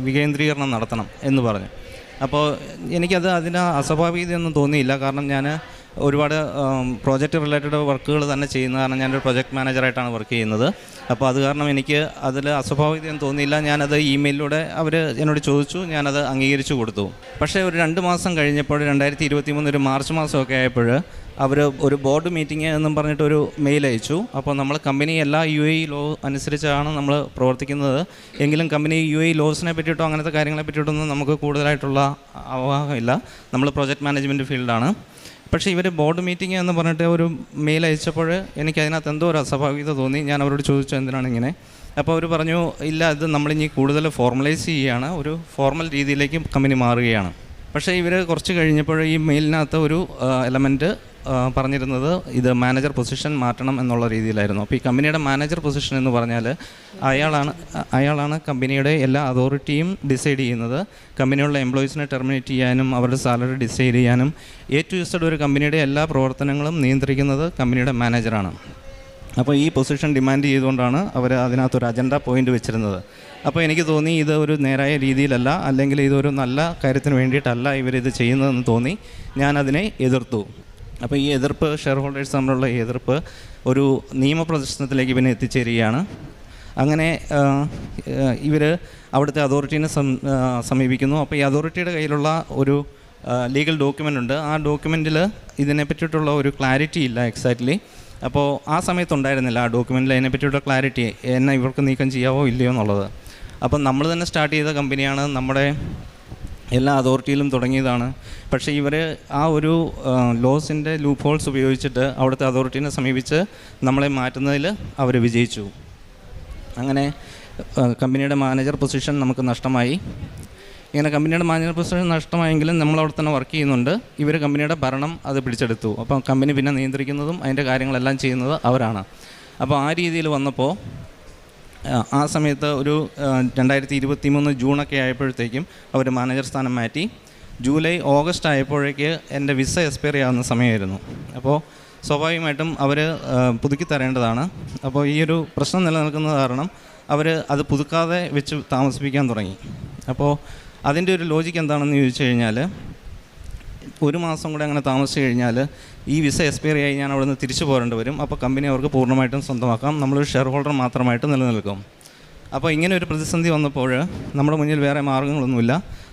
വികേന്ദ്രീകരണം നടത്തണം എന്ന് പറഞ്ഞു. അപ്പോൾ അതിന് അസ്വാഭാവികതയൊന്നും തോന്നിയില്ല. കാരണം ഞാൻ ഒരുപാട് പ്രോജക്റ്റ് റിലേറ്റഡ് വർക്കുകൾ തന്നെ ചെയ്യുന്ന കാരണം ഞാനൊരു പ്രൊജക്ട് മാനേജറായിട്ടാണ് വർക്ക് ചെയ്യുന്നത്. അപ്പോൾ അത് കാരണം എനിക്ക് അതിൽ അസ്വാഭാവികതയൊന്നും തോന്നിയില്ല. ഞാനത് ഇമെയിലിലൂടെ അവർ എന്നോട് ചോദിച്ചു, ഞാനത് അംഗീകരിച്ചു കൊടുത്തു. പക്ഷേ ഒരു 2 മാസം കഴിഞ്ഞപ്പോൾ 2023 ഒരു മാർച്ച് മാസമൊക്കെ ആയപ്പോൾ അവർ ഒരു ബോർഡ് മീറ്റിംഗ് എന്നും പറഞ്ഞിട്ടൊരു മെയിൽ അയച്ചു. അപ്പോൾ നമ്മൾ കമ്പനി എല്ലാ UAE ലോ അനുസരിച്ചാണ് നമ്മൾ പ്രവർത്തിക്കുന്നത്. എങ്കിലും കമ്പനി UAE ലോസിനെ പറ്റിയിട്ടോ അങ്ങനത്തെ കാര്യങ്ങളെ പറ്റിയിട്ടൊന്നും നമുക്ക് കൂടുതലായിട്ടുള്ള അവഗാഹമില്ല. നമ്മൾ പ്രോജക്റ്റ് മാനേജ്മെൻറ്റ് ഫീൽഡാണ്. പക്ഷേ ഇവർ ബോർഡ് മീറ്റിംഗ് എന്ന് പറഞ്ഞിട്ട് ഒരു മെയിൽ അയച്ചപ്പോൾ എനിക്ക് അതിനകത്ത് എന്തോ ഒരു അസ്വാഭാവികത തോന്നി. ഞാൻ അവരോട് ചോദിച്ചു എന്തിനാണ് ഇങ്ങനെ. അപ്പോൾ അവർ പറഞ്ഞു, ഇല്ല, ഇത് നമ്മളിനി കൂടുതൽ ഫോർമലൈസ് ചെയ്യുകയാണ്, ഒരു ഫോർമൽ രീതിയിലേക്ക് കമ്പനി മാറുകയാണ്. പക്ഷേ ഇവർ കുറച്ച് കഴിഞ്ഞപ്പോൾ ഈ മെയിലിനകത്ത് ഒരു എലമെൻറ്റ് പറഞ്ഞിരുന്നത് ഇത് മാനേജർ പൊസിഷൻ മാറ്റണം എന്നുള്ള രീതിയിലായിരുന്നു. അപ്പോൾ ഈ കമ്പനിയുടെ മാനേജർ പൊസിഷൻ എന്ന് പറഞ്ഞാൽ അയാളാണ് കമ്പനിയുടെ എല്ലാ അതോറിറ്റിയും ഡിസൈഡ് ചെയ്യുന്നത്. കമ്പനിയുള്ള എംപ്ലോയീസിനെ ടെർമിനേറ്റ് ചെയ്യാനും അവരുടെ സാലറി ഡിസൈഡ് ചെയ്യാനും A to Z ഒരു കമ്പനിയുടെ എല്ലാ പ്രവർത്തനങ്ങളും നിയന്ത്രിക്കുന്നത് കമ്പനിയുടെ മാനേജറാണ്. അപ്പോൾ ഈ പൊസിഷൻ ഡിമാൻഡ് ചെയ്തുകൊണ്ടാണ് അവർ അതിനകത്തൊരു അജണ്ട പോയിൻ്റ് വെച്ചിരുന്നത്. അപ്പോൾ എനിക്ക് തോന്നി ഇത് ഒരു നേരായ രീതിയിലല്ല, അല്ലെങ്കിൽ ഇതൊരു നല്ല കാര്യത്തിന് വേണ്ടിയിട്ടല്ല ഇവരിത് ചെയ്യുന്നതെന്ന് തോന്നി. ഞാനതിനെ എതിർത്തു. അപ്പോൾ ഈ എതിർപ്പ്, ഷെയർ ഹോൾഡേഴ്സ് തമ്മിലുള്ള എതിർപ്പ് ഒരു നിയമപ്രദർശനത്തിലേക്ക് പിന്നെ എത്തിച്ചേരുകയാണ്. അങ്ങനെ ഇവർ അവിടുത്തെ അതോറിറ്റീനെ സമീപിക്കുന്നു. അപ്പോൾ ഈ അതോറിറ്റിയുടെ കയ്യിലുള്ള ഒരു ലീഗൽ ഡോക്യുമെൻ്റ് ഉണ്ട്. ആ ഡോക്യുമെൻറ്റിൽ ഇതിനെ പറ്റിയിട്ടുള്ള ഒരു ക്ലാരിറ്റി ഇല്ല എക്സാക്ട്ലി. അപ്പോൾ ആ സമയത്തുണ്ടായിരുന്നില്ല ആ ഡോക്യുമെൻറ്റിൽ അതിനെ പറ്റിയുള്ള ക്ലാരിറ്റി, എന്നെ ഇവർക്ക് നീക്കം ചെയ്യാവോ ഇല്ലയോ എന്നുള്ളത്. അപ്പം നമ്മൾ തന്നെ സ്റ്റാർട്ട് ചെയ്ത കമ്പനിയാണ്, നമ്മുടെ എല്ലാ അതോറിറ്റിയിലും തുടങ്ങിയതാണ്. പക്ഷേ ഇവർ ആ ഒരു ലോസിൻ്റെ ലൂപ്പ് ഹോൾസ് ഉപയോഗിച്ചിട്ട് അവിടുത്തെ അതോറിറ്റീനെ സമീപിച്ച് നമ്മളെ മാറ്റുന്നതിൽ അവർ വിജയിച്ചു. അങ്ങനെ കമ്പനിയുടെ മാനേജർ പൊസിഷൻ നമുക്ക് നഷ്ടമായി. ഇങ്ങനെ കമ്പനിയുടെ മാനേജർ പൊസിഷൻ നഷ്ടമായെങ്കിലും നമ്മളവിടെ തന്നെ വർക്ക് ചെയ്യുന്നുണ്ട്. ഇവർ കമ്പനിയുടെ ഭരണം അത് പിടിച്ചെടുത്തു. അപ്പം കമ്പനി പിന്നെ നിയന്ത്രിക്കുന്നതും അതിൻ്റെ കാര്യങ്ങളെല്ലാം ചെയ്യുന്നത് അവരാണ്. അപ്പോൾ ആ രീതിയിൽ വന്നപ്പോൾ ആ സമയത്ത് ഒരു 2023 ജൂണൊക്കെ ആയപ്പോഴത്തേക്കും അവർ മാനേജർ സ്ഥാനം മാറ്റി. ജൂലൈ ഓഗസ്റ്റ് ആയപ്പോഴേക്ക് എൻ്റെ വിസ എക്സ്പയർ ചെയ്യാവുന്ന സമയമായിരുന്നു. അപ്പോൾ സ്വാഭാവികമായിട്ടും അവർ പുതുക്കി തരേണ്ടതാണ്. അപ്പോൾ ഈ ഒരു പ്രശ്നം നിലനിൽക്കുന്നത് കാരണം അവർ അത് പുതുക്കാതെ വെച്ച് താമസിപ്പിക്കാൻ തുടങ്ങി. അപ്പോൾ അതിൻ്റെ ഒരു ലോജിക്ക് എന്താണെന്ന് ചോദിച്ചു കഴിഞ്ഞാൽ, ഒരു മാസം കൂടെ അങ്ങനെ താമസിച്ച് കഴിഞ്ഞാൽ ഈ വിസ എക്സ്പയർ ആയി ഞാൻ അവിടെ നിന്ന് തിരിച്ചു പോരേണ്ടി വരും. അപ്പോൾ കമ്പനി അവർക്ക് പൂർണ്ണമായിട്ടും സ്വന്തമാക്കാം, നമ്മളൊരു ഷെയർ ഹോൾഡർ മാത്രമായിട്ട് നിലനിൽക്കും. അപ്പോൾ ഇങ്ങനെ ഒരു പ്രതിസന്ധി വന്നപ്പോൾ നമ്മുടെ മുന്നിൽ വേറെ മാർഗ്ഗങ്ങളൊന്നുമില്ല.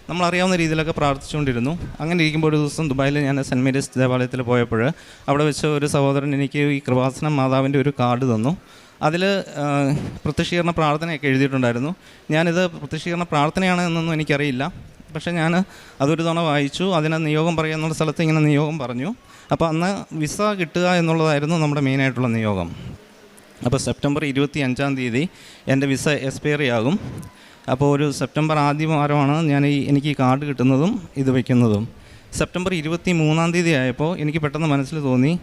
നമ്മളറിയാവുന്ന രീതിയിലൊക്കെ പ്രാർത്ഥിച്ചുകൊണ്ടിരുന്നു. അങ്ങനെ ഇരിക്കുമ്പോൾ ഒരു ദിവസം ദുബായിൽ ഞാൻ സെൻറ്റ് മേരീസ് ദേവാലയത്തിൽ പോയപ്പോൾ അവിടെ വെച്ച് ഒരു സഹോദരൻ എനിക്ക് ഈ കൃപാസന മാതാവിൻ്റെ ഒരു കാർഡ് തന്നു. അതിൽ പ്രത്യക്ഷീകരണ പ്രാർത്ഥനയൊക്കെ എഴുതിയിട്ടുണ്ടായിരുന്നു. ഞാനിത് പ്രത്യക്ഷീകരണ പ്രാർത്ഥനയാണ് എന്നൊന്നും എനിക്കറിയില്ല. പക്ഷേ ഞാൻ അതൊരു തവണ വായിച്ചു. അതിനെ നിയോഗം പറയുക എന്നുള്ള സ്ഥലത്ത് ഇങ്ങനെ നിയോഗം പറഞ്ഞു. അപ്പോൾ അന്ന് വിസ കിട്ടുക എന്നുള്ളതായിരുന്നു നമ്മുടെ മെയിനായിട്ടുള്ള നിയോഗം. അപ്പോൾ സെപ്റ്റംബർ 25 എൻ്റെ വിസ എക്സ്പയർ ആകും. അപ്പോൾ ഒരു സെപ്റ്റംബർ ആദ്യ വാരമാണ് എനിക്ക് ഈ കാർഡ് കിട്ടുന്നതും ഇത് വയ്ക്കുന്നതും. സെപ്റ്റംബർ 23 ആയപ്പോൾ എനിക്ക് പെട്ടെന്ന് മനസ്സിൽ തോന്നി,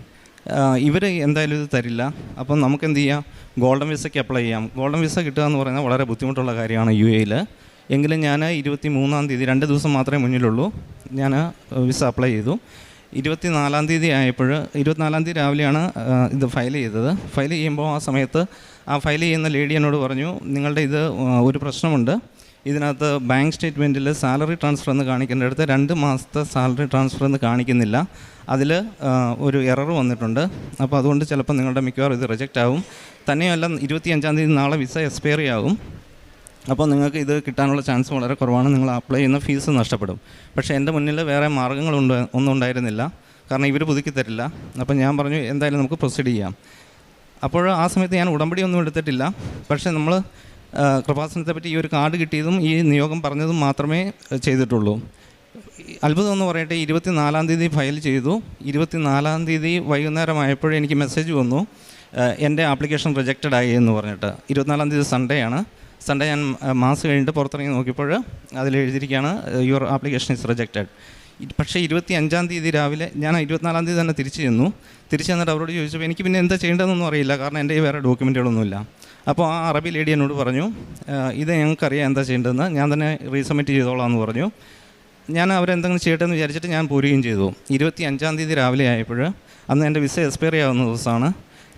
ഇവർ എന്തായാലും ഇത് തരില്ല, അപ്പം നമുക്ക് എന്ത് ചെയ്യാം, ഗോൾഡൻ വിസയ്ക്ക് അപ്ലൈ ചെയ്യാം. ഗോൾഡൻ വിസ കിട്ടുക എന്ന് പറയുന്നത് വളരെ ബുദ്ധിമുട്ടുള്ള കാര്യമാണ് UAE-ൽ. എങ്കിലും ഞാൻ 23 2 ദിവസം മാത്രമേ മുന്നിലുള്ളൂ, ഞാൻ വിസ അപ്ലൈ ചെയ്തു. 24 ആയപ്പോൾ 24 രാവിലെയാണ് ഇത് ഫയൽ ചെയ്തത്. ഫയൽ ചെയ്യുമ്പോൾ ആ സമയത്ത് ആ ഫയൽ ചെയ്യുന്ന ലേഡി എന്നോട് പറഞ്ഞു, നിങ്ങളുടെ ഇത് ഒരു പ്രശ്നമുണ്ട്, ഇതിനകത്ത് ബാങ്ക് സ്റ്റേറ്റ്മെൻറ്റിൽ സാലറി ട്രാൻസ്ഫർ എന്ന് കാണിക്കേണ്ടടുത്ത് 2 മാസത്തെ സാലറി ട്രാൻസ്ഫർ എന്ന് കാണിക്കുന്നില്ല, അതിൽ ഒരു എറർ വന്നിട്ടുണ്ട്. അപ്പോൾ അതുകൊണ്ട് ചിലപ്പോൾ നിങ്ങളുടെ മിക്കവാറും ഇത് റിജക്റ്റ് ആവും. തന്നെയല്ല 25 നാളെ വിസ എക്സ്പയറി ആകും. അപ്പോൾ നിങ്ങൾക്ക് ഇത് കിട്ടാനുള്ള ചാൻസ് വളരെ കുറവാണ്, നിങ്ങൾ അപ്ലൈ ചെയ്യുന്ന ഫീസ് നഷ്ടപ്പെടും. പക്ഷേ എൻ്റെ മുന്നിൽ വേറെ ഒന്നും ഉണ്ടായിരുന്നില്ല, കാരണം ഇവർ പുതുക്കി തരില്ല. അപ്പോൾ ഞാൻ പറഞ്ഞു എന്തായാലും നമുക്ക് പ്രൊസീഡ് ചെയ്യാം. അപ്പോൾ ആ സമയത്ത് ഞാൻ ഉടമ്പടി ഒന്നും എടുത്തിട്ടില്ല. പക്ഷേ നമ്മൾ കൃപാസനത്തെ പറ്റി ഈ ഒരു കാർഡ് കിട്ടിയതും ഈ നിയോഗം പറഞ്ഞതും മാത്രമേ ചെയ്തിട്ടുള്ളൂ. അത്ഭുതം എന്ന് പറയട്ടെ, 24 ഫയൽ ചെയ്തു. 24 വൈകുന്നേരമായപ്പോഴേ എനിക്ക് മെസ്സേജ് വന്നു, എൻ്റെ ആപ്ലിക്കേഷൻ റിജക്റ്റഡ് ആയി എന്ന് പറഞ്ഞിട്ട്. 24 സൺഡേ ആണ്. സൺഡേ ഞാൻ മാസം കഴിഞ്ഞിട്ട് പുറത്തിറങ്ങി നോക്കിയപ്പോൾ അതിൽ എഴുതിയിരിക്കുകയാണ്, യുവർ ആപ്ലിക്കേഷൻ ഇസ് റിജക്റ്റഡ്. പക്ഷേ 25 രാവിലെ ഞാൻ 24 തന്നെ തിരിച്ചു ചെന്നിട്ട് അവരോട് ചോദിച്ചപ്പോൾ എനിക്ക് പിന്നെ എന്താ ചെയ്യേണ്ടതെന്നൊന്നും അറിയില്ല, കാരണം എൻ്റെ വേറെ ഡോക്യുമെൻറ്റുകളൊന്നുമില്ല. അപ്പോൾ ആ അറബി ലേഡി എന്നോട് പറഞ്ഞു, ഇത് ഞങ്ങൾക്കറിയാം എന്താ ചെയ്യേണ്ടതെന്ന്, ഞാൻ തന്നെ റീസബ്മിറ്റ് ചെയ്തോളാം എന്ന് പറഞ്ഞു. ഞാൻ അവരെന്തെങ്കിലും ചെയ്യട്ടെ എന്ന് വിചാരിച്ചിട്ട് ഞാൻ പോരുകയും ചെയ്തു. 25 രാവിലെ ആയപ്പോൾ, അന്ന് എൻ്റെ വിസ എക്സ്പയർ ആവുന്ന ദിവസമാണ്.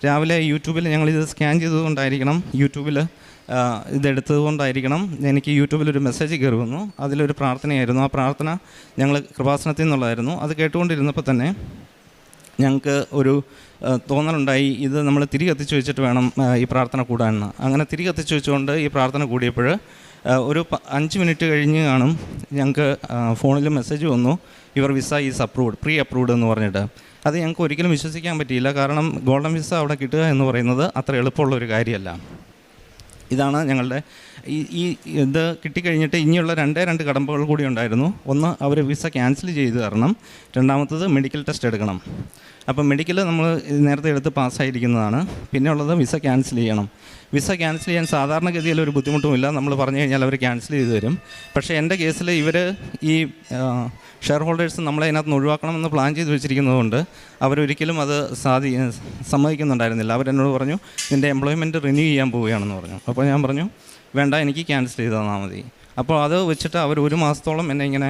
രാവിലെ യൂട്യൂബിൽ ഞങ്ങളിത് സ്കാൻ ചെയ്തതുകൊണ്ടായിരിക്കണം, യൂട്യൂബിൽ ഇതെടുത്തതുകൊണ്ടായിരിക്കണം, എനിക്ക് യൂട്യൂബിലൊരു മെസ്സേജ് കയറി വന്നു. അതിലൊരു പ്രാർത്ഥനയായിരുന്നു. ആ പ്രാർത്ഥന ഞങ്ങൾ കൃപാസനത്തിൽ നിന്നുള്ളതായിരുന്നു. അത് കേട്ടുകൊണ്ടിരുന്നപ്പോൾ തന്നെ ഞങ്ങൾക്ക് ഒരു തോന്നലുണ്ടായി, ഇത് നമ്മൾ തിരി കത്തിച്ച് വെച്ചിട്ട് വേണം ഈ പ്രാർത്ഥന കൂടാനെന്ന്. അങ്ങനെ തിരി കത്തിച്ച് വെച്ചുകൊണ്ട് ഈ പ്രാർത്ഥന കൂടിയപ്പോൾ ഒരു 5 മിനിറ്റ് കഴിഞ്ഞ് കാണും ഞങ്ങൾക്ക് ഫോണിൽ മെസ്സേജ് വന്നു, your visa is approved, pre approved എന്ന് പറഞ്ഞിട്ട്. അത് ഞങ്ങൾക്ക് ഒരിക്കലും വിശ്വസിക്കാൻ പറ്റിയില്ല, കാരണം ഗോൾഡൻ വിസ അവിടെ കിട്ടുക എന്ന് പറയുന്നത് അത്ര എളുപ്പമുള്ളൊരു കാര്യമല്ല. ഇതാണ് ഞങ്ങളുടെ ഈ ഇത് കിട്ടിക്കഴിഞ്ഞിട്ട് ഇനിയുള്ള രണ്ട് കടമ്പകൾ കൂടി ഉണ്ടായിരുന്നു. ഒന്ന്, അവർ വിസ ക്യാൻസൽ ചെയ്ത് തരണം. രണ്ടാമത്തത് മെഡിക്കൽ ടെസ്റ്റ് എടുക്കണം. അപ്പോൾ മെഡിക്കൽ നമ്മൾ നേരത്തെ എടുത്ത് പാസ്സായിരിക്കുന്നതാണ്. പിന്നെ ഉള്ളത് വിസ ക്യാൻസൽ ചെയ്യണം. വിസ ക്യാൻസൽ ചെയ്യാൻ സാധാരണഗതിയിൽ ഒരു ബുദ്ധിമുട്ടുമില്ല. നമ്മൾ പറഞ്ഞു കഴിഞ്ഞാൽ അവർ ക്യാൻസൽ ചെയ്ത് തരും. പക്ഷേ എൻ്റെ കേസിൽ ഇവർ ഈ ഷെയർ ഹോൾഡേഴ്സ് നമ്മളെ അതിനകത്ത് നിന്ന് ഒഴിവാക്കണമെന്ന് പ്ലാൻ ചെയ്ത് വെച്ചിരിക്കുന്നതുകൊണ്ട് അവരൊരിക്കലും അത് സമ്മതിക്കുന്നുണ്ടായിരുന്നില്ല. അവരെന്നോട് പറഞ്ഞു, നിൻ്റെ എംപ്ലോയ്മെൻറ്റ് റിന്യൂ ചെയ്യാൻ പോവുകയാണെന്ന് പറഞ്ഞു. അപ്പോൾ ഞാൻ പറഞ്ഞു, വേണ്ട, എനിക്ക് ക്യാൻസൽ ചെയ്ത് തന്നാൽ മതി. അപ്പോൾ അത് വെച്ചിട്ട് അവർ 1 മാസത്തോളം എന്നെ ഇങ്ങനെ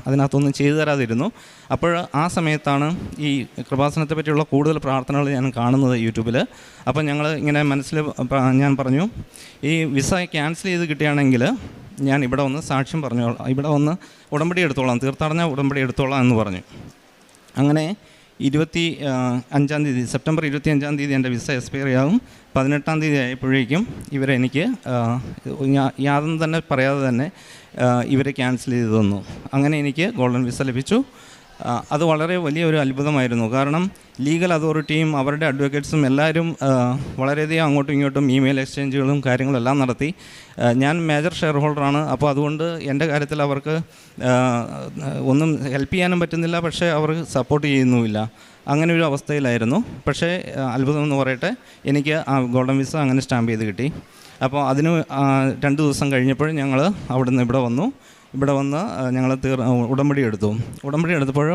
അതിനകത്തൊന്നും ചെയ്തു തരാതിരുന്നു. അപ്പോൾ ആ സമയത്താണ് ഈ കൃപാസനത്തെ പറ്റിയുള്ള കൂടുതൽ പ്രാർത്ഥനകൾ ഞാൻ കാണുന്നത് യൂട്യൂബിൽ. അപ്പോൾ ഞങ്ങൾ ഇങ്ങനെ ഞാൻ പറഞ്ഞു, ഈ വിസ ക്യാൻസൽ ചെയ്ത് കിട്ടുകയാണെങ്കിൽ ഞാൻ ഇവിടെ വന്ന് സാക്ഷ്യം പറഞ്ഞോളാം, ഇവിടെ വന്ന് ഉടമ്പടി എടുത്തോളാം, തീർത്ഥാടന ഉടമ്പടി എടുത്തോളാം എന്ന് പറഞ്ഞു. അങ്ങനെ 25-ാം തീയതി, സെപ്റ്റംബർ 25-ാം തീയതി എൻ്റെ വിസ എക്സ്പയർ ആകും. 18-ാം തീയതി ആയപ്പോഴേക്കും ഇവരെനിക്ക് യാതൊന്നും തന്നെ പറയാതെ തന്നെ ഇവരെ ക്യാൻസൽ ചെയ്ത് തന്നു. അങ്ങനെ എനിക്ക് ഗോൾഡൻ വിസ ലഭിച്ചു. അത് വളരെ വലിയൊരു അത്ഭുതമായിരുന്നു. കാരണം ലീഗൽ അതോറിറ്റിയും അവരുടെ അഡ്വക്കേറ്റ്സും എല്ലാവരും വളരെയധികം അങ്ങോട്ടും ഇങ്ങോട്ടും ഇമെയിൽ എക്സ്ചേഞ്ചുകളും കാര്യങ്ങളെല്ലാം നടത്തി. ഞാൻ മേജർ ഷെയർ ഹോൾഡറാണ്. അപ്പോൾ അതുകൊണ്ട് എൻ്റെ കാര്യത്തിൽ അവർക്ക് ഒന്നും ഹെൽപ്പ് ചെയ്യാനും പറ്റുന്നില്ല, പക്ഷേ അവർ സപ്പോർട്ട് ചെയ്യുന്നുമില്ല. അങ്ങനെ ഒരു അവസ്ഥയിലായിരുന്നു. പക്ഷേ അത്ഭുതം എന്ന് പറയട്ടെ, എനിക്ക് ആ ഗോൾഡൻ വിസ അങ്ങനെ സ്റ്റാമ്പ് ചെയ്ത് കിട്ടി. അപ്പോൾ അതിന് 2 ദിവസം കഴിഞ്ഞപ്പോൾ ഞങ്ങൾ അവിടുന്ന് ഇവിടെ വന്ന് ഞങ്ങൾ ഉടമ്പടി എടുത്തപ്പോൾ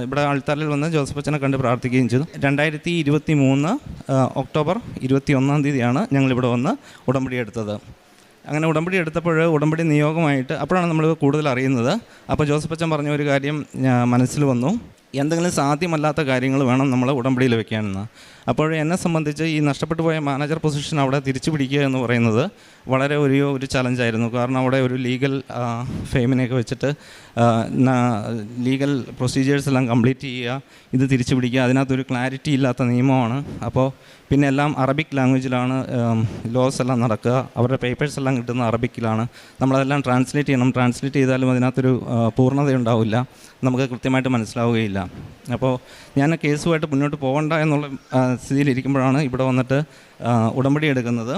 ഇവിടെ ആൾത്താരിൽ വന്ന് ജോസഫ് അച്ഛനെ കണ്ട് പ്രാർത്ഥിക്കുകയും ചെയ്തു. 2023 ഒക്ടോബർ 21-ാം തീയതിയാണ് ഞങ്ങളിവിടെ വന്ന് ഉടമ്പടി എടുത്തത്. അങ്ങനെ ഉടമ്പടി എടുത്തപ്പോൾ ഉടമ്പടി നിയോഗമായിട്ട് അപ്പോഴാണ് നമ്മൾ കൂടുതൽ അറിയുന്നത്. അപ്പോൾ ജോസഫ് അച്ഛൻ പറഞ്ഞ ഒരു കാര്യം മനസ്സിൽ വന്നു, എന്തെങ്കിലും സാധ്യമല്ലാത്ത കാര്യങ്ങൾ വേണം നമ്മൾ ഉടമ്പടിയിൽ വെക്കാനെന്ന്. അപ്പോൾ എന്നെ സംബന്ധിച്ച് ഈ നഷ്ടപ്പെട്ടു പോയ മാനേജർ പൊസിഷൻ അവിടെ തിരിച്ചു പിടിക്കുക എന്ന് പറയുന്നത് വളരെ ഒരു ചലഞ്ചായിരുന്നു. കാരണം അവിടെ ഒരു ലീഗൽ ഫെയിമിനെയൊക്കെ വെച്ചിട്ട് ലീഗൽ പ്രൊസീജിയേഴ്സ് എല്ലാം കംപ്ലീറ്റ് ചെയ്യുക, ഇത് തിരിച്ചു പിടിക്കുക, അതിനകത്തൊരു ക്ലാരിറ്റി ഇല്ലാത്ത നിയമമാണ്. അപ്പോൾ പിന്നെ എല്ലാം അറബിക് ലാംഗ്വേജിലാണ് ലോസ് എല്ലാം നടക്കുക, അവരുടെ പേപ്പേഴ്സ് എല്ലാം കിട്ടുന്ന അറബിക്കിലാണ്. നമ്മളതെല്ലാം ട്രാൻസ്ലേറ്റ് ചെയ്യണം. ട്രാൻസ്ലേറ്റ് ചെയ്താലും അതിനകത്തൊരു പൂർണ്ണതയുണ്ടാവില്ല, നമുക്ക് കൃത്യമായിട്ട് മനസ്സിലാവുകയില്ല. അപ്പോൾ ഞാൻ കേസുമായിട്ട് മുന്നോട്ട് പോകണ്ട എന്നുള്ള സ്ഥിതിയിലിരിക്കുമ്പോഴാണ് ഇവിടെ വന്നിട്ട് ഉടമ്പടി എടുക്കുന്നത്.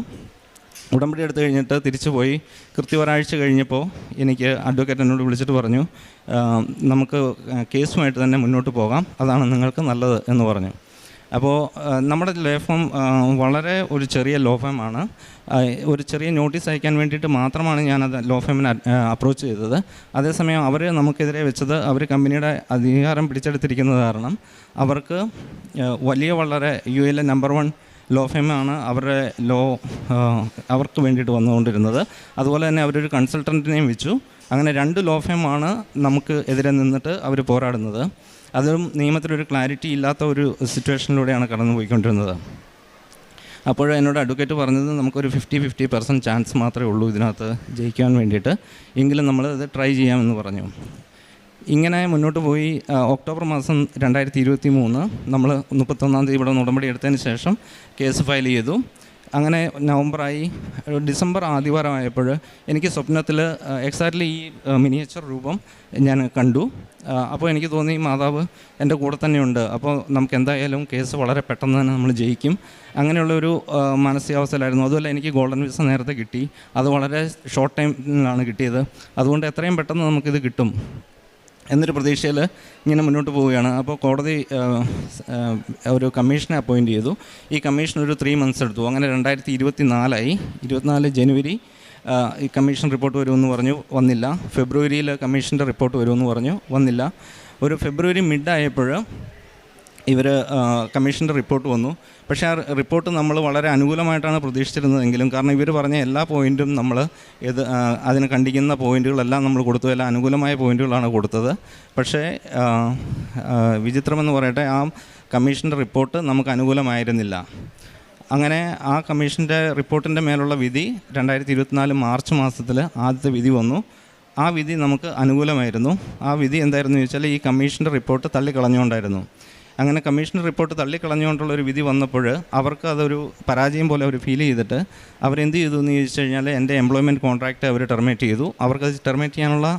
ഉടമ്പടി എടുത്തു കഴിഞ്ഞിട്ട് തിരിച്ചു പോയി ഒരാഴ്ച കഴിഞ്ഞപ്പോൾ എനിക്ക് അഡ്വക്കേറ്റ് എന്നോട് വിളിച്ചിട്ട് പറഞ്ഞു, നമുക്ക് കേസുമായിട്ട് തന്നെ മുന്നോട്ട് പോകാം, അതാണ് നിങ്ങൾക്ക് നല്ലത് എന്ന് പറഞ്ഞു. അപ്പോൾ നമ്മുടെ ലോ ഫേം വളരെ ഒരു ചെറിയ ലോ ഫേമാണ്. ഒരു ചെറിയ നോട്ടീസ് അയക്കാൻ വേണ്ടിയിട്ട് മാത്രമാണ് ഞാനത് ലോ ഫേമിനെ അപ്രോച്ച് ചെയ്തത്. അതേസമയം അവർ നമുക്കെതിരെ വെച്ചത്, അവർ കമ്പനിയുടെ അധികാരം പിടിച്ചെടുത്തിരിക്കുന്നത് കാരണം അവർക്ക് വളരെ UAE നമ്പർ 1 ലോ ഫേമാണ് അവരുടെ അവർക്ക് വേണ്ടിയിട്ട് വന്നുകൊണ്ടിരുന്നത്. അതുപോലെ തന്നെ അവരൊരു കൺസൾട്ടൻറ്റിനെയും വെച്ചു. അങ്ങനെ 2 ലോ ഫേമാണ് നമുക്ക് എതിരെ നിന്നിട്ട് അവർ പോരാടുന്നത്. അതും നിയമത്തിലൊരു ക്ലാരിറ്റി ഇല്ലാത്ത ഒരു സിറ്റുവേഷനിലൂടെയാണ് കടന്നു പോയിക്കൊണ്ടിരുന്നത്. അപ്പോൾ എന്നോട് അഡ്വക്കേറ്റ് പറഞ്ഞത്, നമുക്കൊരു 50% ചാൻസ് മാത്രമേ ഉള്ളൂ ഇതിനകത്ത് ജയിക്കാൻ വേണ്ടിയിട്ട്, എങ്കിലും നമ്മൾ ഇത് ട്രൈ ചെയ്യാമെന്ന് പറഞ്ഞു. ഇങ്ങനെ മുന്നോട്ട് പോയി. ഒക്ടോബർ മാസം 2023 നമ്മൾ 31-ാം തീയതി ഇവിടെ ഉടമ്പടി എടുത്തതിന് ശേഷം കേസ് ഫയൽ ചെയ്തു. അങ്ങനെ നവംബറായി. ഡിസംബർ ആദ്യവാരമായപ്പോൾ എനിക്ക് സ്വപ്നത്തിൽ എക്സാക്ട്ലി ഈ മിനിയേച്ചർ രൂപം ഞാൻ കണ്ടു. അപ്പോൾ എനിക്ക് തോന്നി, മാതാവ് എൻ്റെ കൂടെ തന്നെയുണ്ട്, അപ്പോൾ നമുക്ക് എന്തായാലും കേസ് വളരെ പെട്ടെന്ന് തന്നെ നമ്മൾ ജയിക്കും. അങ്ങനെയുള്ളൊരു മാനസികാവസ്ഥയിലായിരുന്നു. അതുപോലെ എനിക്ക് ഗോൾഡൻ വിസ നേരത്തെ കിട്ടി, അത് വളരെ ഷോർട്ട് ടൈമിലാണ് കിട്ടിയത്. അതുകൊണ്ട് എത്രയും പെട്ടെന്ന് നമുക്കിത് കിട്ടും എന്നൊരു പ്രതീക്ഷയിൽ ഇങ്ങനെ മുന്നോട്ട് പോവുകയാണ്. അപ്പോൾ കോടതി ഒരു കമ്മീഷനെ അപ്പോയിൻറ്റ് ചെയ്തു. ഈ കമ്മീഷൻ ഒരു 3 months എടുത്തു. അങ്ങനെ 2024 24 ജനുവരി ഈ കമ്മീഷൻ റിപ്പോർട്ട് വരുമെന്ന് പറഞ്ഞു, വന്നില്ല. ഫെബ്രുവരിയിൽ കമ്മീഷൻ്റെ റിപ്പോർട്ട് വരുമെന്ന് പറഞ്ഞു, വന്നില്ല. ഒരു ഫെബ്രുവരി മിഡായപ്പോൾ ഇവർ കമ്മീഷൻ്റെ റിപ്പോർട്ട് വന്നു. പക്ഷേ ആ റിപ്പോർട്ട് നമ്മൾ വളരെ അനുകൂലമായിട്ടാണ് പ്രതീക്ഷിച്ചിരുന്നതെങ്കിലും, കാരണം ഇവർ പറഞ്ഞ എല്ലാ പോയിൻറ്റും നമ്മൾ അതിന് കണ്ടിക്കുന്ന പോയിൻറ്റുകളെല്ലാം നമ്മൾ കൊടുത്തു, എല്ലാം അനുകൂലമായ പോയിൻറ്റുകളാണ് കൊടുത്തത്. പക്ഷേ വിചിത്രമെന്ന് പറയട്ടെ, ആ കമ്മീഷൻ്റെ റിപ്പോർട്ട് നമുക്ക് അനുകൂലമായിരുന്നില്ല. അങ്ങനെ ആ കമ്മീഷൻ്റെ റിപ്പോർട്ടിൻ്റെ മേലുള്ള വിധി 2024 മാർച്ച് മാസത്തിൽ ആദ്യത്തെ വിധി വന്നു. ആ വിധി നമുക്ക് അനുകൂലമായിരുന്നു. ആ വിധി എന്തായിരുന്നു ചോദിച്ചാൽ, ഈ കമ്മീഷൻ്റെ റിപ്പോർട്ട് തള്ളിക്കളഞ്ഞുകൊണ്ടായിരുന്നു. അങ്ങനെ കമ്മീഷൻ റിപ്പോർട്ട് തള്ളിക്കളഞ്ഞുകൊണ്ടുള്ളൊരു വിധി വന്നപ്പോൾ അവർക്ക് അതൊരു പരാജയം പോലെ അവർ ഫീൽ ചെയ്തിട്ട് അവരെന്ത് ചെയ്തു എന്ന് ചോദിച്ചു കഴിഞ്ഞാൽ, എൻ്റെ എംപ്ലോയ്മെൻറ്റ് കോൺട്രാക്റ്റ് അവർ ടെർമിനേറ്റ് ചെയ്തു. അവർക്കത് ടെർമിനേറ്റ് ചെയ്യാനുള്ള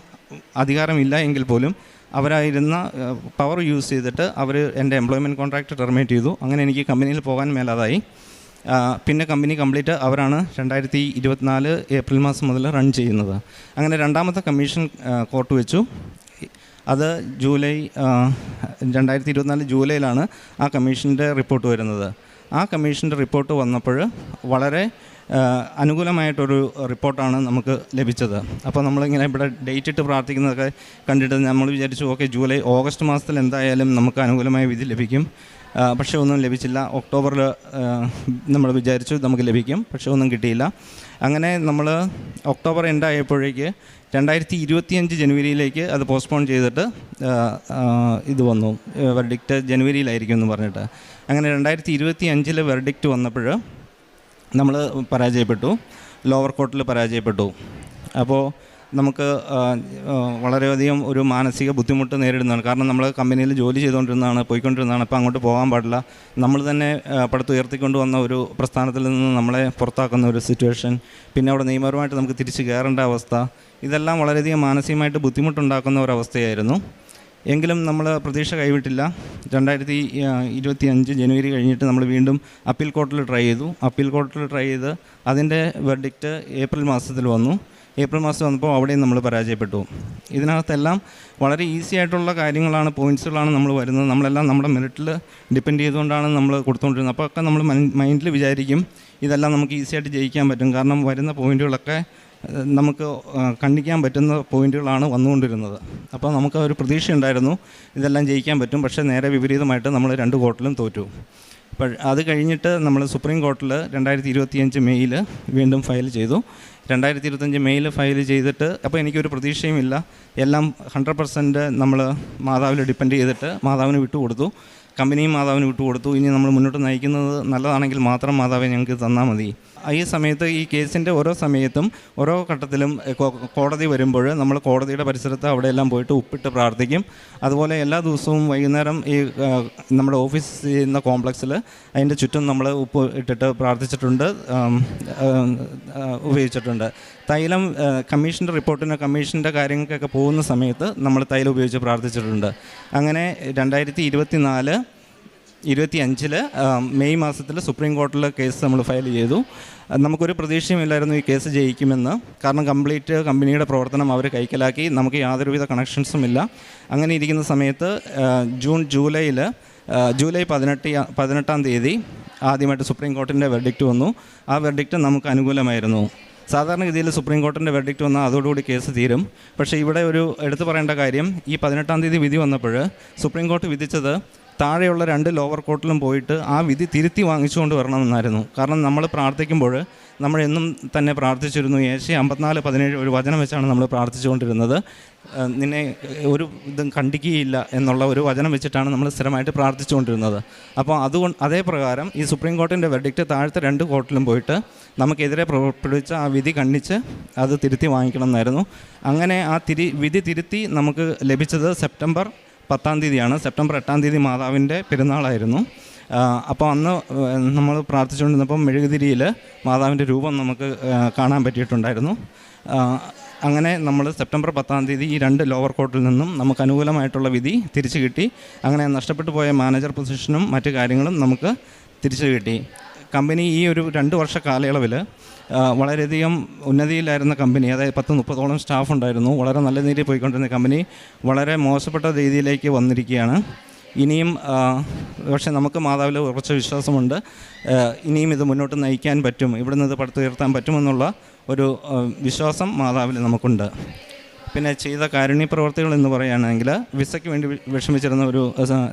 അധികാരമില്ല എങ്കിൽ പോലും അവരായിരുന്ന പവർ യൂസ് ചെയ്തിട്ട് അവർ എൻ്റെ എംപ്ലോയ്മെൻറ്റ് കോൺട്രാക്റ്റ് ടെർമിനേറ്റ് ചെയ്തു. അങ്ങനെ എനിക്ക് കമ്പനിയിൽ പോകാൻ മേലാതായി. പിന്നെ കമ്പനി കംപ്ലീറ്റ് അവരാണ് 2024 ഏപ്രിൽ മാസം മുതൽ റൺ ചെയ്യുന്നത്. അങ്ങനെ രണ്ടാമത്തെ കമ്മീഷൻ കോർട്ട് വെച്ചു. അത് 2024 ജൂലൈയിലാണ് ആ കമ്മീഷൻ്റെ റിപ്പോർട്ട് വരുന്നത്. ആ കമ്മീഷൻ്റെ റിപ്പോർട്ട് വന്നപ്പോൾ വളരെ അനുകൂലമായിട്ടൊരു റിപ്പോർട്ടാണ് നമുക്ക് ലഭിച്ചത്. അപ്പോൾ നമ്മളിങ്ങനെ ഇവിടെ ഡേറ്റ് ഇട്ട് പ്രാർത്ഥിക്കുന്നതൊക്കെ കണ്ടിട്ട് നമ്മൾ വിചാരിച്ചു ഓക്കെ ഓഗസ്റ്റ് മാസത്തിൽ എന്തായാലും നമുക്ക് അനുകൂലമായ വിധി ലഭിക്കും. പക്ഷേ ഒന്നും ലഭിച്ചില്ല. ഒക്ടോബറിൽ നമ്മൾ വിചാരിച്ചു നമുക്ക് ലഭിക്കും, പക്ഷേ ഒന്നും കിട്ടിയില്ല. അങ്ങനെ നമ്മൾ ഒക്ടോബർ എൻഡ് ആയപ്പോഴേക്ക് 2025 ജനുവരിയിലേക്ക് അത് പോസ്റ്റ്പോൺ ചെയ്തിട്ട് ഇത് വന്നു, വെർഡിക്റ്റ് ജനുവരിയിലായിരിക്കും എന്ന് പറഞ്ഞിട്ട്. അങ്ങനെ 2025 വെർഡിക്റ്റ് വന്നപ്പോൾ നമ്മൾ പരാജയപ്പെട്ടു, ലോവർ കോർട്ടിൽ പരാജയപ്പെട്ടു. അപ്പോൾ നമുക്ക് വളരെയധികം ഒരു മാനസിക ബുദ്ധിമുട്ട് നേരിടുന്നതാണ്. കാരണം നമ്മൾ കമ്പനിയിൽ ജോലി പോയിക്കൊണ്ടിരുന്നതാണ്. അപ്പോൾ അങ്ങോട്ട് പോകാൻ പാടില്ല. നമ്മൾ തന്നെ പടുത്തുയർത്തിക്കൊണ്ട് വന്ന ഒരു പ്രസ്ഥാനത്തിൽ നിന്ന് നമ്മളെ പുറത്താക്കുന്ന ഒരു സിറ്റുവേഷൻ, പിന്നെ അവിടെ നിയമപരമായിട്ട് നമുക്ക് തിരിച്ച് കയറേണ്ട അവസ്ഥ, ഇതെല്ലാം വളരെയധികം മാനസികമായിട്ട് ബുദ്ധിമുട്ടുണ്ടാക്കുന്ന ഒരവസ്ഥയായിരുന്നു. എങ്കിലും നമ്മൾ പ്രതീക്ഷ കൈവിട്ടില്ല. 2025 ജനുവരി കഴിഞ്ഞിട്ട് നമ്മൾ വീണ്ടും അപ്പീൽ കോർട്ടിൽ ട്രൈ ചെയ്തു. അപ്പീൽ കോർട്ടിൽ ട്രൈ ചെയ്ത് അതിൻ്റെ വെർഡിക്റ്റ് ഏപ്രിൽ മാസത്തിൽ വന്നു. ഏപ്രിൽ മാസം വന്നപ്പോൾ അവിടെയും നമ്മൾ പരാജയപ്പെട്ടു. ഇതിനകത്തെല്ലാം വളരെ ഈസി ആയിട്ടുള്ള കാര്യങ്ങളാണ്, പോയിൻറ്റ്സുകളാണ് നമ്മൾ വരുന്നത്. നമ്മളെല്ലാം നമ്മുടെ മെറിറ്റിൽ ഡിപ്പെൻഡ് ചെയ്തുകൊണ്ടാണ് നമ്മൾ കൊടുത്തുകൊണ്ടിരുന്നത്. അപ്പോൾ ഒക്കെ നമ്മൾ മൈൻഡിൽ വിചാരിക്കും ഇതെല്ലാം നമുക്ക് ഈസിയായിട്ട് ജയിക്കാൻ പറ്റും. കാരണം വരുന്ന പോയിൻറ്റുകളൊക്കെ നമുക്ക് കണ്ടിക്കാൻ പറ്റുന്ന പോയിൻറ്റുകളാണ് വന്നുകൊണ്ടിരുന്നത്. അപ്പോൾ നമുക്ക് ഒരു പ്രതീക്ഷ ഉണ്ടായിരുന്നു ഇതെല്ലാം ജയിക്കാൻ പറ്റും. പക്ഷേ നേരെ വിപരീതമായിട്ട് നമ്മൾ 2 കോർട്ടിലും തോറ്റു. അപ്പോൾ അത് കഴിഞ്ഞിട്ട് നമ്മൾ സുപ്രീം കോർട്ടിൽ 2025 മെയ്യിൽ വീണ്ടും ഫയൽ ചെയ്തു. 2025 മെയ്യിൽ ഫയൽ ചെയ്തിട്ട് അപ്പോൾ എനിക്കൊരു പ്രതീക്ഷയുമില്ല. എല്ലാം 100% നമ്മൾ മാതാവിൽ ഡിപ്പെൻഡ് ചെയ്തിട്ട് മാതാവിന് വിട്ടുകൊടുത്തു. കമ്പനിയും മാതാവിന് വിട്ടുകൊടുത്തു. ഇനി നമ്മൾ മുന്നോട്ട് നയിക്കുന്നത് നല്ലതാണെങ്കിൽ മാത്രം മാതാവെ ഞങ്ങൾക്ക് തന്നാൽ മതി. ഈ സമയത്ത് ഈ കേസിൻ്റെ ഓരോ സമയത്തും ഓരോ ഘട്ടത്തിലും കോടതി വരുമ്പോൾ നമ്മൾ കോടതിയുടെ പരിസരത്ത് അവിടെയെല്ലാം പോയിട്ട് ഉപ്പിട്ട് പ്രാർത്ഥിക്കും. അതുപോലെ എല്ലാ ദിവസവും വൈകുന്നേരം ഈ നമ്മുടെ ഓഫീസ് ചെയ്യുന്ന കോംപ്ലക്സിൽ അതിൻ്റെ ചുറ്റും നമ്മൾ ഉപ്പ് ഇട്ടിട്ട് പ്രാർത്ഥിച്ചിട്ടുണ്ട്, ഉപയോഗിച്ചിട്ടുണ്ട്. തൈലം കമ്മീഷൻ്റെ റിപ്പോർട്ടിന് കമ്മീഷൻ്റെ കാര്യങ്ങൾക്കൊക്കെ പോകുന്ന സമയത്ത് നമ്മൾ തൈലം ഉപയോഗിച്ച് പ്രാർത്ഥിച്ചിട്ടുണ്ട്. അങ്ങനെ 2025 മെയ് മാസത്തിൽ സുപ്രീം കോർട്ടിൽ കേസ് നമ്മൾ ഫയൽ ചെയ്തു. നമുക്കൊരു പ്രതീക്ഷയുമില്ലായിരുന്നു ഈ കേസ് ജയിക്കുമെന്ന്. കാരണം കംപ്ലീറ്റ് കമ്പനിയുടെ പ്രവർത്തനം അവർ കൈക്കലാക്കി, നമുക്ക് യാതൊരുവിധ കണക്ഷൻസും ഇല്ല. അങ്ങനെ ഇരിക്കുന്ന സമയത്ത് ജൂലൈ 18-ാം തീയതി ആദ്യമായിട്ട് സുപ്രീം കോർട്ടിൻ്റെ വെർഡിക്റ്റ് വന്നു. ആ വെർഡിക്റ്റ് നമുക്ക് അനുകൂലമായിരുന്നു. സാധാരണഗതിയിൽ സുപ്രീം കോർട്ടിൻ്റെ വെർഡിക്റ്റ് വന്നാൽ അതോടുകൂടി കേസ് തീരും. പക്ഷേ ഇവിടെ ഒരു എടുത്തു പറയേണ്ട കാര്യം, ഈ 18-ാം തീയതി വിധി വന്നപ്പോൾ സുപ്രീം കോർട്ട് വിധിച്ചത് താഴെയുള്ള 2 ലോവർ കോർട്ടിലും പോയിട്ട് ആ വിധി തിരുത്തി വാങ്ങിച്ചുകൊണ്ട് വരണമെന്നായിരുന്നു. കാരണം നമ്മൾ പ്രാർത്ഥിക്കുമ്പോൾ നമ്മൾ എന്നും തന്നെ പ്രാർത്ഥിച്ചിരുന്നു, ഏഷ്യ 54:17 ഒരു വചനം വെച്ചാണ് നമ്മൾ പ്രാർത്ഥിച്ചുകൊണ്ടിരുന്നത്. നിന്നെ ഒരു ഇതും കണ്ടിക്കുകയില്ല എന്നുള്ള ഒരു വചനം വെച്ചിട്ടാണ് നമ്മൾ സ്ഥിരമായിട്ട് പ്രാർത്ഥിച്ചുകൊണ്ടിരുന്നത്. അപ്പോൾ അതേ പ്രകാരം ഈ സുപ്രീം കോർട്ടിൻ്റെ വെർഡിക്റ്റ് താഴത്തെ 2 കോർട്ടിലും പോയിട്ട് നമുക്കെതിരെ പുറപ്പെടുവിച്ച ആ വിധി കണ്ടിച്ച് അത് തിരുത്തി വാങ്ങിക്കണം എന്നായിരുന്നു. അങ്ങനെ ആ വിധി തിരുത്തി നമുക്ക് ലഭിച്ചത് സെപ്റ്റംബർ 10-ാം തീയതിയാണ്. സെപ്റ്റംബർ 8-ാം തീയതി മാതാവിൻ്റെ പെരുന്നാളായിരുന്നു. അപ്പോൾ അന്ന് നമ്മൾ പ്രാർത്ഥിച്ചുകൊണ്ടിരുന്നപ്പം മെഴുകുതിരിയിൽ മാതാവിൻ്റെ രൂപം നമുക്ക് കാണാൻ പറ്റിയിട്ടുണ്ടായിരുന്നു. അങ്ങനെ നമ്മൾ സെപ്റ്റംബർ 10-ാം തീയതി ഈ 2 ലോവർ കോർട്ടിൽ നിന്നും നമുക്ക് അനുകൂലമായിട്ടുള്ള വിധി തിരിച്ചു കിട്ടി. അങ്ങനെ നഷ്ടപ്പെട്ടു പോയ മാനേജർ പൊസിഷനും മറ്റു കാര്യങ്ങളും നമുക്ക് തിരിച്ചു കിട്ടി. കമ്പനി ഈ ഒരു 2 വർഷ കാലയളവിൽ വളരെയധികം ഉന്നതിയിലായിരുന്ന കമ്പനി, അതായത് 10-30ഓളം സ്റ്റാഫ് ഉണ്ടായിരുന്നു. വളരെ നല്ല രീതിയിൽ പോയിക്കൊണ്ടിരുന്ന കമ്പനി വളരെ മോശപ്പെട്ട രീതിയിലേക്ക് വന്നിരിക്കുകയാണ്. ഇനിയും പക്ഷേ നമുക്ക് മാതാവിൽ ഉറച്ച വിശ്വാസമുണ്ട്. ഇനിയും ഇത് മുന്നോട്ട് നയിക്കാൻ പറ്റും, ഇവിടുന്ന് ഇത് പടുത്തുയർത്താൻ പറ്റുമെന്നുള്ള ഒരു വിശ്വാസം മാതാവിൽ നമുക്കുണ്ട്. പിന്നെ ചെയ്ത കാരുണ്യ പ്രവർത്തികൾ എന്ന് പറയുകയാണെങ്കിൽ വിസയ്ക്ക് വേണ്ടി വിഷമിച്ചിരുന്ന ഒരു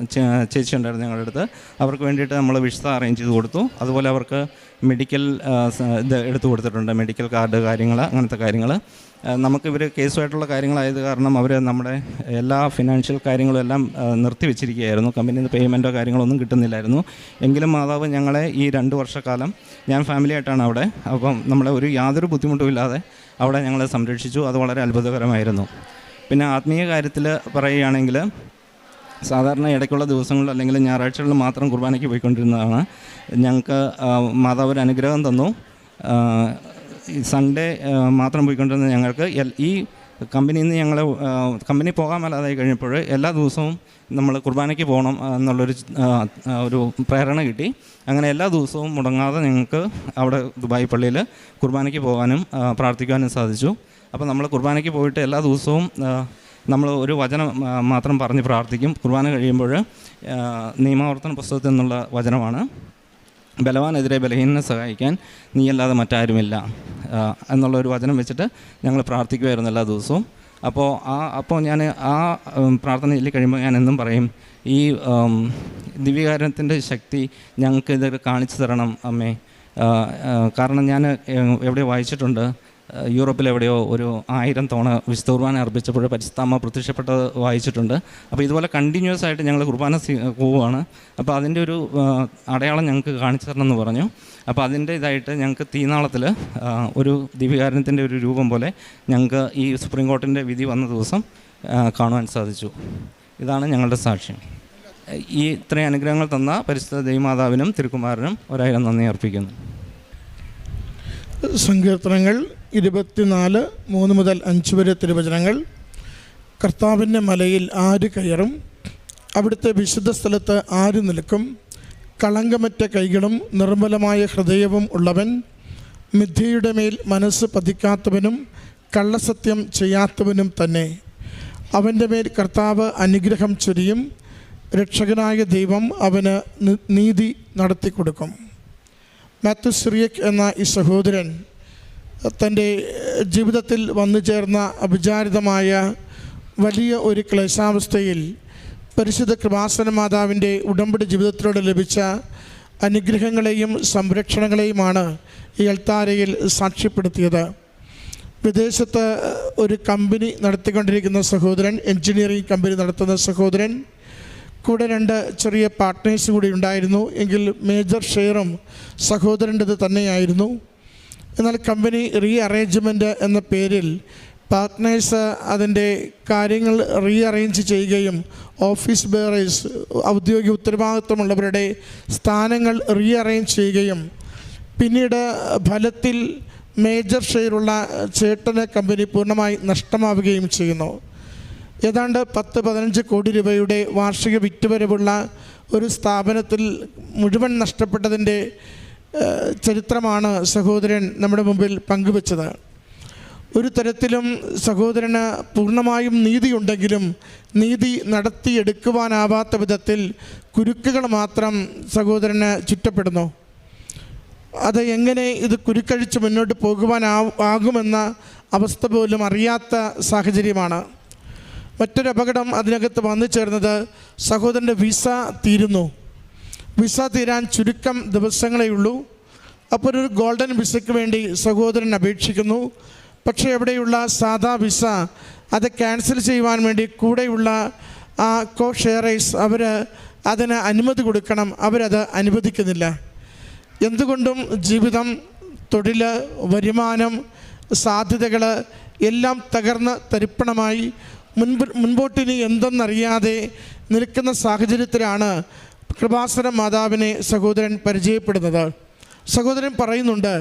ചേച്ചി ഉണ്ടായിരുന്നു ഞങ്ങളുടെ അടുത്ത്. അവർക്ക് വേണ്ടിയിട്ട് നമ്മൾ വിസ അറേഞ്ച് ചെയ്ത് കൊടുത്തു. അതുപോലെ അവർക്ക് മെഡിക്കൽ ഇത് എടുത്തു കൊടുത്തിട്ടുണ്ട്, മെഡിക്കൽ കാർഡ് കാര്യങ്ങൾ, അങ്ങനത്തെ കാര്യങ്ങൾ. നമുക്കിവർ കേസുമായിട്ടുള്ള കാര്യങ്ങളായത് കാരണം അവർ നമ്മുടെ എല്ലാ ഫിനാൻഷ്യൽ കാര്യങ്ങളും എല്ലാം നിർത്തിവെച്ചിരിക്കുകയായിരുന്നു. കമ്പനിയിൽ നിന്ന് പേയ്മെൻറ്റോ കാര്യങ്ങളൊന്നും കിട്ടുന്നില്ലായിരുന്നു. എങ്കിലും മാതാവ് ഞങ്ങളെ ഈ 2 വർഷക്കാലം, ഞാൻ ഫാമിലിയായിട്ടാണ് അവിടെ, അപ്പം നമ്മളെ യാതൊരു ബുദ്ധിമുട്ടും ഇല്ലാതെ അവിടെ ഞങ്ങളെ സംരക്ഷിച്ചു. അത് വളരെ അത്ഭുതകരമായിരുന്നു. പിന്നെ ആത്മീയ കാര്യത്തിൽ പറയുകയാണെങ്കിൽ സാധാരണ ഇടയ്ക്കുള്ള ദിവസങ്ങളിൽ അല്ലെങ്കിൽ ഞായറാഴ്ചകളിൽ മാത്രം കുർബാനയ്ക്ക് പോയിക്കൊണ്ടിരുന്നതാണ്. ഞങ്ങൾക്ക് മാതാവ് ഒരു അനുഗ്രഹം തന്നു. സൺഡേ മാത്രം പോയിക്കൊണ്ടിരുന്ന ഞങ്ങൾക്ക് ഈ കമ്പനിയിൽ നിന്ന് ഞങ്ങൾ കമ്പനി പോകാൻ മേലാതായി കഴിഞ്ഞപ്പോൾ എല്ലാ ദിവസവും നമ്മൾ കുർബാനയ്ക്ക് പോകണം എന്നുള്ളൊരു ഒരു പ്രേരണ കിട്ടി. അങ്ങനെ എല്ലാ ദിവസവും മുടങ്ങാതെ ഞങ്ങൾക്ക് അവിടെ ദുബായ് പള്ളിയിൽ കുർബാനയ്ക്ക് പോകാനും പ്രാർത്ഥിക്കാനും സാധിച്ചു. അപ്പോൾ നമ്മൾ കുർബാനയ്ക്ക് പോയിട്ട് എല്ലാ ദിവസവും നമ്മൾ ഒരു വചനം മാത്രം പറഞ്ഞ് പ്രാർത്ഥിക്കും. കുർബാന കഴിയുമ്പോൾ നിയമാവർത്തന പുസ്തകത്തിൽ നിന്നുള്ള വചനമാണ്, ബലവാനെതിരെ ബലഹീനനെ സഹായിക്കാൻ നീയല്ലാതെ മറ്റാരുമില്ല എന്നുള്ളൊരു വചനം വെച്ചിട്ട് ഞങ്ങൾ പ്രാർത്ഥിക്കുമായിരുന്നു എല്ലാ ദിവസവും. അപ്പോൾ ഞാൻ ആ പ്രാർത്ഥനയിൽ കഴിയുമ്പോൾ ഞാൻ എന്നും പറയും, ഈ ദിവ്യകാരുണ്യത്തിൻ്റെ ശക്തി ഞങ്ങൾക്ക് ഇത് കാണിച്ചു തരണം അമ്മേ. കാരണം ഞാൻ എവിടെയോ വായിച്ചിട്ടുണ്ട്, യൂറോപ്പിലെവിടെയോ ഒരു 1000 തവണ വിശുദ്ധ കുർബാന അർപ്പിച്ചപ്പോൾ പരിശുദ്ധ അമ്മ പ്രത്യക്ഷപ്പെട്ടത് വായിച്ചിട്ടുണ്ട്. അപ്പോൾ ഇതുപോലെ കണ്ടിന്യൂസ് ആയിട്ട് ഞങ്ങൾ കുർബാന പോവുകയാണ്. അപ്പോൾ അതിൻ്റെ ഒരു അടയാളം ഞങ്ങൾക്ക് കാണിച്ചു തരണം എന്ന് പറഞ്ഞു. അപ്പോൾ അതിൻ്റെ ഇതായിട്ട് ഞങ്ങൾക്ക് തീനാളത്തിൽ ഒരു ദിവ്യകാരുണ്യത്തിൻ്റെ ഒരു രൂപം പോലെ ഞങ്ങൾക്ക് ഈ സുപ്രീം കോടതിൻ്റെ വിധി വന്ന ദിവസം കാണുവാൻ സാധിച്ചു. ഇതാണ് ഞങ്ങളുടെ സാക്ഷ്യം. ഈ ഇത്രയും അനുഗ്രഹങ്ങൾ തന്ന പരിശുദ്ധ ദൈവമാതാവിനും തിരുക്കുമാരനും 1000 നന്ദി അർപ്പിക്കുന്നു. സങ്കീർത്തനങ്ങൾ 24, 3 മുതൽ 5 വരെ തിരുവചനങ്ങൾ. കർത്താവിൻ്റെ മലയിൽ ആര് കയറും? അവിടുത്തെ വിശുദ്ധ സ്ഥലത്ത് ആര് നിൽക്കും? കളങ്കമറ്റ കൈകളും നിർമ്മലമായ ഹൃദയവും ഉള്ളവൻ, മിഥ്യയുടെ മേൽ മനസ്സ് പതിക്കാത്തവനും കള്ളസത്യം ചെയ്യാത്തവനും തന്നെ. അവൻ്റെ മേൽ കർത്താവ് അനുഗ്രഹം ചൊരിയും. രക്ഷകനായ ദൈവം അവന് നീതി നടത്തിക്കൊടുക്കും. മാത്യു സിറിയക് എന്ന ഈ സഹോദരൻ തൻ്റെ ജീവിതത്തിൽ വന്നു ചേർന്ന അവിചാരിതമായ വലിയ ഒരു ക്ലേശാവസ്ഥയിൽ പരിശുദ്ധ കൃപാസന മാതാവിൻ്റെ ഉടമ്പടി ജീവിതത്തിലൂടെ ലഭിച്ച അനുഗ്രഹങ്ങളെയും സംരക്ഷണങ്ങളെയുമാണ് ഈ അൾത്താരയിൽ സാക്ഷ്യപ്പെടുത്തിയത്. വിദേശത്ത് ഒരു കമ്പനി നടത്തിക്കൊണ്ടിരിക്കുന്ന സഹോദരൻ, എൻജിനീയറിംഗ് കമ്പനി നടത്തുന്ന സഹോദരൻ, കൂടെ 2 ചെറിയ പാർട്ട്നേഴ്സ് കൂടി ഉണ്ടായിരുന്നു. എങ്കിൽ മേജർ ഷെയറും സഹോദരൻ്റെത് തന്നെയായിരുന്നു. എന്നാൽ കമ്പനി റീ അറേഞ്ച്മെൻറ്റ് എന്ന പേരിൽ പാർട്ട്നേഴ്സ് അതിൻ്റെ കാര്യങ്ങൾ റീ അറേഞ്ച് ചെയ്യുകയും ഓഫീസ് ബെയറേഴ്സ്, ഔദ്യോഗിക ഉത്തരവാദിത്വമുള്ളവരുടെ സ്ഥാനങ്ങൾ റീ അറേഞ്ച് ചെയ്യുകയും പിന്നീട് ഫലത്തിൽ മേജർ ഷെയറുള്ള ചേട്ടന് കമ്പനി പൂർണ്ണമായി നഷ്ടമാവുകയും ചെയ്യുന്നു. ഏതാണ്ട് 10-15 കോടി രൂപയുടെ വാർഷിക വിറ്റുവരവുള്ള ഒരു സ്ഥാപനത്തിൽ മുഴുവൻ നഷ്ടപ്പെട്ടതിൻ്റെ ചരിത്രമാണ് സഹോദരൻ നമ്മുടെ മുമ്പിൽ പങ്കുവച്ചത്. ഒരു തരത്തിലും സഹോദരന് പൂർണ്ണമായും നീതിയുണ്ടെങ്കിലും നീതി നടത്തിയെടുക്കുവാനാവാത്ത വിധത്തിൽ കുരുക്കുകൾ മാത്രം സഹോദരന് ചുറ്റപ്പെടുന്നു. അത് എങ്ങനെ ഇത് കുരുക്കഴിച്ച് മുന്നോട്ട് പോകുവാനാകുമെന്ന അവസ്ഥ പോലും അറിയാത്ത സാഹചര്യമാണ്. മറ്റൊരു അപകടം അതിനകത്ത് വന്നു ചേർന്നത് സഹോദരൻ്റെ വിസ തീരുന്നു. വിസ തീരാൻ ചുരുക്കം ദിവസങ്ങളേ ഉള്ളൂ. അപ്പോൾ ഒരു ഗോൾഡൻ വിസയ്ക്ക് വേണ്ടി സഹോദരൻ അപേക്ഷിക്കുന്നു. പക്ഷേ എവിടെയുള്ള സാധാ വിസ അത് ക്യാൻസൽ ചെയ്യുവാൻ വേണ്ടി കൂടെയുള്ള ആ കോ ഷെയറേഴ്സ് അവർ അതിന് അനുമതി കൊടുക്കണം. അവരത് അനുവദിക്കുന്നില്ല. എന്തുകൊണ്ടും ജീവിതം, തൊഴിൽ, വരുമാനം, സാധ്യതകൾ എല്ലാം തകർന്ന് തരിപ്പണമായി മുൻപോട്ടിനി എന്തെന്നറിയാതെ നിൽക്കുന്ന സാഹചര്യത്തിലാണ് കൃപാസന മാതാവിനെ സഹോദരൻ പരിചയപ്പെടുന്നത്. സഹോദരൻ പറയുന്നുണ്ട്,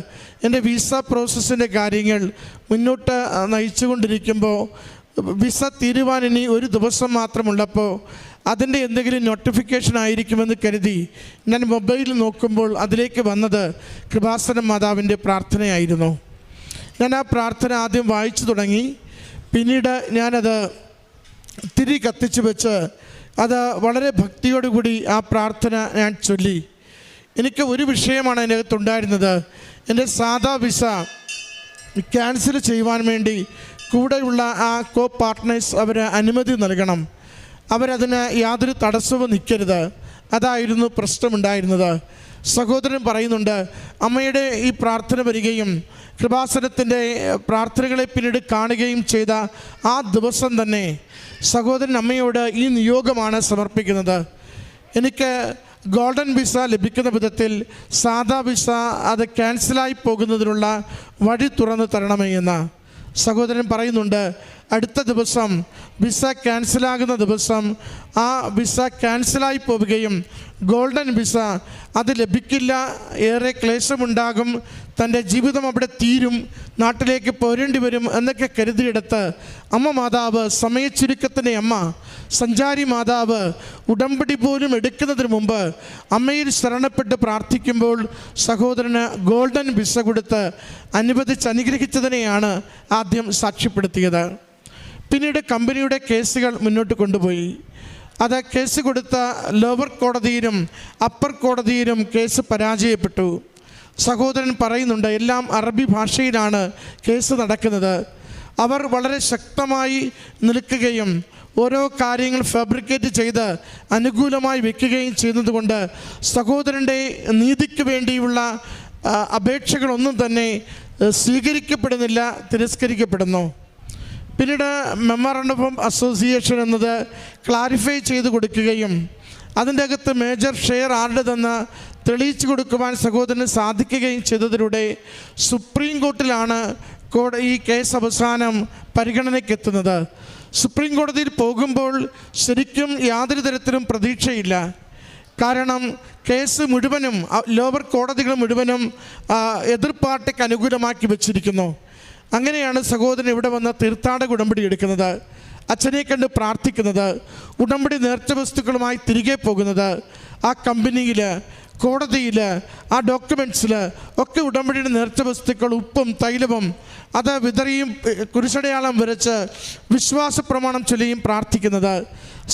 എൻ്റെ വിസ പ്രോസസ്സിൻ്റെ കാര്യങ്ങൾ മുന്നോട്ട് നയിച്ചുകൊണ്ടിരിക്കുമ്പോൾ വിസ തീരുവാൻ ഇനി ഒരു ദിവസം മാത്രമുള്ളപ്പോൾ അതിൻ്റെ എന്തെങ്കിലും നോട്ടിഫിക്കേഷൻ ആയിരിക്കുമെന്ന് കരുതി ഞാൻ മൊബൈൽ നോക്കുമ്പോൾ അതിലേക്ക് വന്നത് കൃപാസന മാതാവിൻ്റെ പ്രാർത്ഥനയായിരുന്നു. ഞാൻ ആ പ്രാർത്ഥന ആദ്യം വായിച്ചു തുടങ്ങി. പിന്നീട് ഞാനത് തിരി കത്തിച്ച് വെച്ച് അത് വളരെ ഭക്തിയോടുകൂടി ആ പ്രാർത്ഥന ഞാൻ ചൊല്ലി. എനിക്ക് ഒരു വിഷയമാണ് അതിനകത്തുണ്ടായിരുന്നത്. എൻ്റെ സാധാ വിസ ക്യാൻസൽ ചെയ്യുവാൻ വേണ്ടി കൂടെയുള്ള ആ കോ പാർട്ട്നേഴ്സ് അവർ അനുമതി നൽകണം. അവരതിന് യാതൊരു തടസ്സവും നിൽക്കരുത്. അതായിരുന്നു പ്രശ്നമുണ്ടായിരുന്നത്. സഹോദരൻ പറയുന്നുണ്ട്, അമ്മയുടെ ഈ പ്രാർത്ഥന വരികയും കൃപാസനത്തിൻ്റെ പ്രാർത്ഥനകളെ പിന്നീട് കാണുകയും ചെയ്ത ആ ദിവസം തന്നെ സഹോദരൻ അമ്മയോട് ഈ നിയോഗമാണ് സമർപ്പിക്കുന്നത്. എനിക്ക് ഗോൾഡൻ വിസ ലഭിക്കുന്ന വിധത്തിൽ സാധാ വിസ അത് ക്യാൻസലായി പോകുന്നതിനുള്ള വഴി തുറന്നു തരണമേ എന്ന്. സഹോദരൻ പറയുന്നുണ്ട്, അടുത്ത ദിവസം വിസ ക്യാൻസലാകുന്ന ദിവസം ആ വിസ ക്യാൻസലായി പോവുകയും ഗോൾഡൻ വിസ അത് ലഭിക്കില്ല, ഏറെ ക്ലേശമുണ്ടാകും, തൻ്റെ ജീവിതം അവിടെ തീരും, നാട്ടിലേക്ക് പോരേണ്ടി വരും എന്നൊക്കെ കരുതിയെടുത്ത് അമ്മ മാതാവ്, സമയച്ചുരുക്കത്തിൻ്റെ അമ്മ, സഞ്ചാരി മാതാവ് ഉടമ്പടി പോലും എടുക്കുന്നതിന് മുമ്പ് അമ്മയിൽ ശരണപ്പെട്ട് പ്രാർത്ഥിക്കുമ്പോൾ സഹോദരന് ഗോൾഡൻ വിസ കൊടുത്ത് അനുഗ്രഹിച്ചതിനെയാണ് ആദ്യം സാക്ഷ്യപ്പെടുത്തിയത്. പിന്നീട് കമ്പനിയുടെ കേസുകൾ മുന്നോട്ട് കൊണ്ടുപോയി. അത് കേസ് കൊടുത്ത ലോവർ കോടതിയിലും അപ്പർ കോടതിയിലും കേസ് പരാജയപ്പെട്ടു. സഹോദരൻ പറയുന്നുണ്ട്, എല്ലാം അറബി ഭാഷയിലാണ് കേസ് നടക്കുന്നത്. അവർ വളരെ ശക്തമായി നിൽക്കുകയും ഓരോ കാര്യങ്ങൾ ഫാബ്രിക്കേറ്റ് ചെയ്ത് അനുകൂലമായി വയ്ക്കുകയും ചെയ്യുന്നതുകൊണ്ട് സഹോദരൻ്റെ നീതിക്ക് വേണ്ടിയുള്ള അപേക്ഷകളൊന്നും തന്നെ സ്വീകരിക്കപ്പെടുന്നില്ല, തിരസ്കരിക്കപ്പെടുന്നു. പിന്നീട് മെമ്മോറാണ്ടം ഓഫ് അസോസിയേഷൻ എന്നത് ക്ലാരിഫൈ ചെയ്ത് കൊടുക്കുകയും അതിൻ്റെ അകത്ത് മേജർ ഷെയർ ആരുടേതെന്ന് തെളിയിച്ചു കൊടുക്കുവാൻ സഹോദരന് സാധിക്കുകയും ചെയ്തതിലൂടെ സുപ്രീം കോർട്ടിലാണ് ഈ കേസ് അവസാനം പരിഗണനയ്ക്കെത്തുന്നത്. സുപ്രീം കോടതിയിൽ പോകുമ്പോൾ ശരിക്കും യാതൊരു തരത്തിലും പ്രതീക്ഷയില്ല. കാരണം കേസ് മുഴുവനും ലോവർ കോടതികൾ മുഴുവനും എതിർ പാർട്ടിക്ക് അനുകൂലമാക്കി വച്ചിരിക്കുന്നു. അങ്ങനെയാണ് സഹോദരൻ ഇവിടെ വന്ന് തീർത്ഥാടക ഉടമ്പടി എടുക്കുന്നത്, അച്ഛനെ കണ്ട് പ്രാർത്ഥിക്കുന്നത്, ഉടമ്പടി നേർച്ച വസ്തുക്കളുമായി തിരികെ പോകുന്നത്. ആ കമ്പനിയിൽ, കോടതിയിൽ, ആ ഡോക്യുമെൻറ്റ്സിൽ ഒക്കെ ഉടമ്പടിയുടെ നേർച്ച വസ്തുക്കൾ, ഉപ്പും തൈലവും അത് വിതറിയും കുരിശടയാളം വരച്ച് വിശ്വാസ പ്രമാണം ചൊല്ലിയും പ്രാർത്ഥിക്കുന്നത്.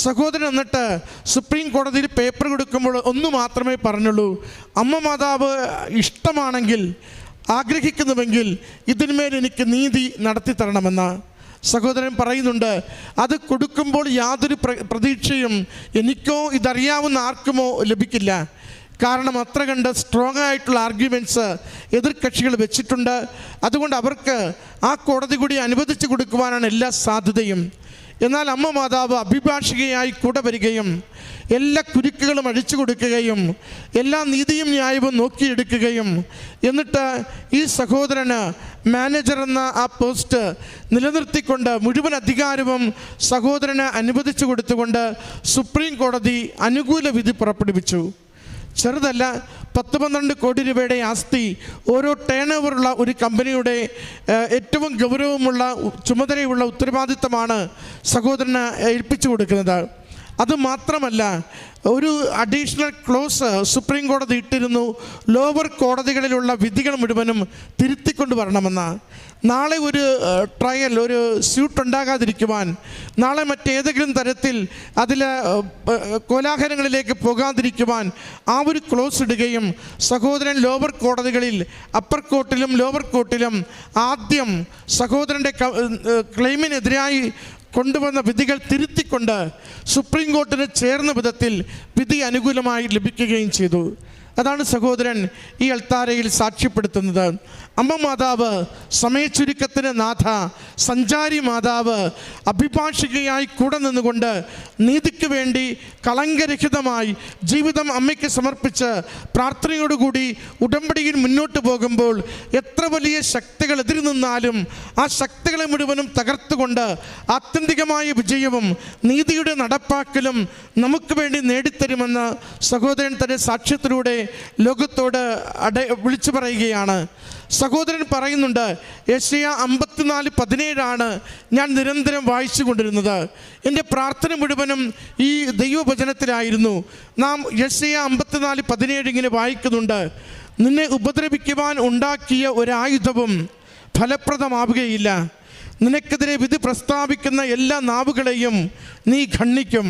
സഹോദരൻ എന്നിട്ട് സുപ്രീം കോടതിയിൽ പേപ്പർ കൊടുക്കുമ്പോൾ ഒന്നു മാത്രമേ പറഞ്ഞുള്ളൂ, അമ്മ മാതാവ് ഇഷ്ടമാണെങ്കിൽ, ആഗ്രഹിക്കുന്നുവെങ്കിൽ ഇതിന്മേൽ എനിക്ക് നീതി നടത്തി തരണമെന്ന്. സഹോദരൻ പറയുന്നുണ്ട്, അത് കൊടുക്കുമ്പോൾ യാതൊരു പ്രതീക്ഷയും എനിക്കോ ഇതറിയാവുന്ന ആർക്കുമോ ലഭിക്കില്ല. കാരണം അത്ര കണ്ട് സ്ട്രോങ് ആയിട്ടുള്ള ആർഗ്യുമെൻറ്റ്സ് എതിർകക്ഷികൾ വെച്ചിട്ടുണ്ട്. അതുകൊണ്ട് അവർക്ക് ആ കോടതി കൂടി അനുവദിച്ചു കൊടുക്കുവാനാണ് എല്ലാ സാധ്യതയും. എന്നാൽ അമ്മ മാതാവ് അഭിഭാഷകയായി കൂടെ വരികയും എല്ലാ കുരുക്കുകളും അഴിച്ചു കൊടുക്കുകയും എല്ലാ നീതിയും ന്യായവും നോക്കിയെടുക്കുകയും എന്നിട്ട് ഈ സഹോദരന് മാനേജർ എന്ന ആ പോസ്റ്റ് നിലനിർത്തിക്കൊണ്ട് മുഴുവൻ അധികാരവും സഹോദരന് അനുവദിച്ചു കൊടുത്തുകൊണ്ട് സുപ്രീം കോടതി അനുകൂല വിധി പുറപ്പെടുവിച്ചു. ചെറുതല്ല, 10-12 കോടി രൂപയുടെ ആസ്തി ഓരോ ടേൺ ഓവറുള്ള ഒരു കമ്പനിയുടെ ഏറ്റവും ഗൗരവമുള്ള ചുമതലയുള്ള ഉത്തരവാദിത്തമാണ് സഹോദരന് ഏൽപ്പിച്ചു കൊടുക്കുന്നത്. അതുമാത്രമല്ല, ഒരു അഡീഷണൽ ക്ലോസ് സുപ്രീം കോടതി ഇട്ടിരുന്നു, ലോവർ കോടതികളിലുള്ള വിധികൾ മുഴുവനും തിരുത്തിക്കൊണ്ട് വരണമെന്ന്. നാളെ ഒരു ട്രയൽ, ഒരു സ്യൂട്ട് ഉണ്ടാകാതിരിക്കുവാൻ, നാളെ മറ്റേതെങ്കിലും തരത്തിൽ അതിൽ കോലാഹലങ്ങളിലേക്ക് പോകാതിരിക്കുവാൻ ആ ഒരു ക്ലോസ് ഇടുകയും സഹോദരൻ ലോവർ കോടതികളിൽ, അപ്പർ കോർട്ടിലും ലോവർ കോർട്ടിലും ആദ്യം സഹോദരൻ്റെ ക്ലെയിമിനെതിരായി കൊണ്ടുവന്ന വിധികൾ തിരുത്തിക്കൊണ്ട് സുപ്രീം കോർട്ടിന് ചേർന്ന വിധത്തിൽ വിധി അനുകൂലമായി ലഭിക്കുകയും ചെയ്തു. അതാണ് സഹോദരൻ ഈ അൾത്താരയിൽ സാക്ഷ്യപ്പെടുത്തുന്നത്. അമ്മ മാതാവ് സമയച്ചുരുക്കത്തിന് നാഥ, സഞ്ചാരി മാതാവ് അഭിഭാഷകയായി കൂടെ നിന്നുകൊണ്ട് നീതിക്ക് വേണ്ടി കളങ്കരഹിതമായി ജീവിതം അമ്മയ്ക്ക് സമർപ്പിച്ച് പ്രാർത്ഥനയോടുകൂടി ഉടമ്പടിയിൽ മുന്നോട്ട് പോകുമ്പോൾ എത്ര വലിയ ശക്തികൾ എതിര് നിന്നാലും ആ ശക്തികളെ മുഴുവനും തകർത്തുകൊണ്ട് ആത്യന്തികമായ വിജയവും നീതിയുടെ നടപ്പാക്കലും നമുക്ക് വേണ്ടി നേടിത്തരുമെന്ന് സഹോദരൻ തൻ്റെ സാക്ഷ്യത്തിലൂടെ ലോകത്തോട് വിളിച്ചു പറയുകയാണ്. സഹോദരൻ പറയുന്നുണ്ട്, യെശയ്യാ 54:17 ഞാൻ നിരന്തരം വായിച്ചു കൊണ്ടിരുന്നത്. എൻ്റെ പ്രാർത്ഥന മുഴുവനും ഈ ദൈവവചനത്തിലായിരുന്നു. നാം യെശയ്യാ 54:17 ഇങ്ങനെ വായിക്കുന്നുണ്ട്, നിന്നെ ഉപദ്രവിക്കുവാൻ ഉണ്ടാക്കിയ ഒരായുധവും ഫലപ്രദമാവുകയില്ല, നിനക്കെതിരെ വിധി പ്രസ്താവിക്കുന്ന എല്ലാ നാവുകളെയും നീ ഖണ്ഡിക്കും.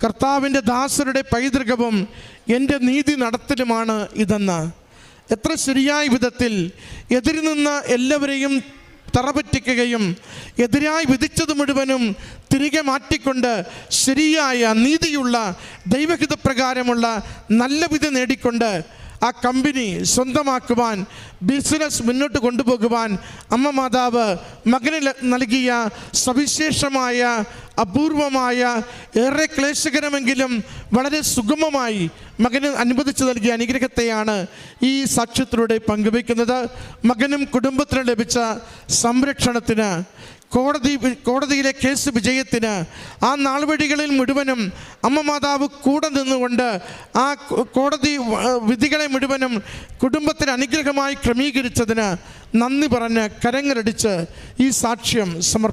കർത്താവിൻ്റെ ദാസരുടെ പൈതൃകവും എൻ്റെ നീതി നടത്തലുമാണ് ഇതെന്ന്. എത്ര ശരിയായ വിധത്തിൽ എതിരിൽ നിന്ന് എല്ലാവരെയും തറപറ്റിക്കുകയും എതിരായി വിധിച്ചത് മുഴുവനും തിരികെ മാറ്റിക്കൊണ്ട് ശരിയായ നീതിയുള്ള ദൈവഹിതപ്രകാരമുള്ള നല്ല വിധി നേടിക്കൊണ്ട് ആ കമ്പനി സ്വന്തമാക്കുവാൻ, ബിസിനസ് മുന്നോട്ട് കൊണ്ടുപോകുവാൻ അമ്മ മാതാവ് മകന് നൽകിയ സവിശേഷമായ, അപൂർവമായ, ഏറെ ക്ലേശകരമെങ്കിലും വളരെ സുഗമമായി മകന് അനുവദിച്ചു നൽകിയ അനുഗ്രഹത്തെയാണ് ഈ സാക്ഷ്യത്തിലൂടെ പങ്കുവയ്ക്കുന്നത്. മകനും കുടുംബത്തിനും ലഭിച്ച സംരക്ഷണത്തിന്, കോടതിയിലെ കേസ് വിജയത്തിന് ആ നാൾവഴികളിൽ മുഴുവനും അമ്മ മാതാവ് കൂടെ നിന്നുകൊണ്ട് ആ കോടതി വിധികളെ മുഴുവനും കുടുംബത്തിന് അനുഗ്രഹമായി ക്രമീകരിച്ചതിന് നന്ദി പറഞ്ഞ് കരങ്ങളടിച്ച് ഈ സാക്ഷ്യം സമർപ്പിക്കും.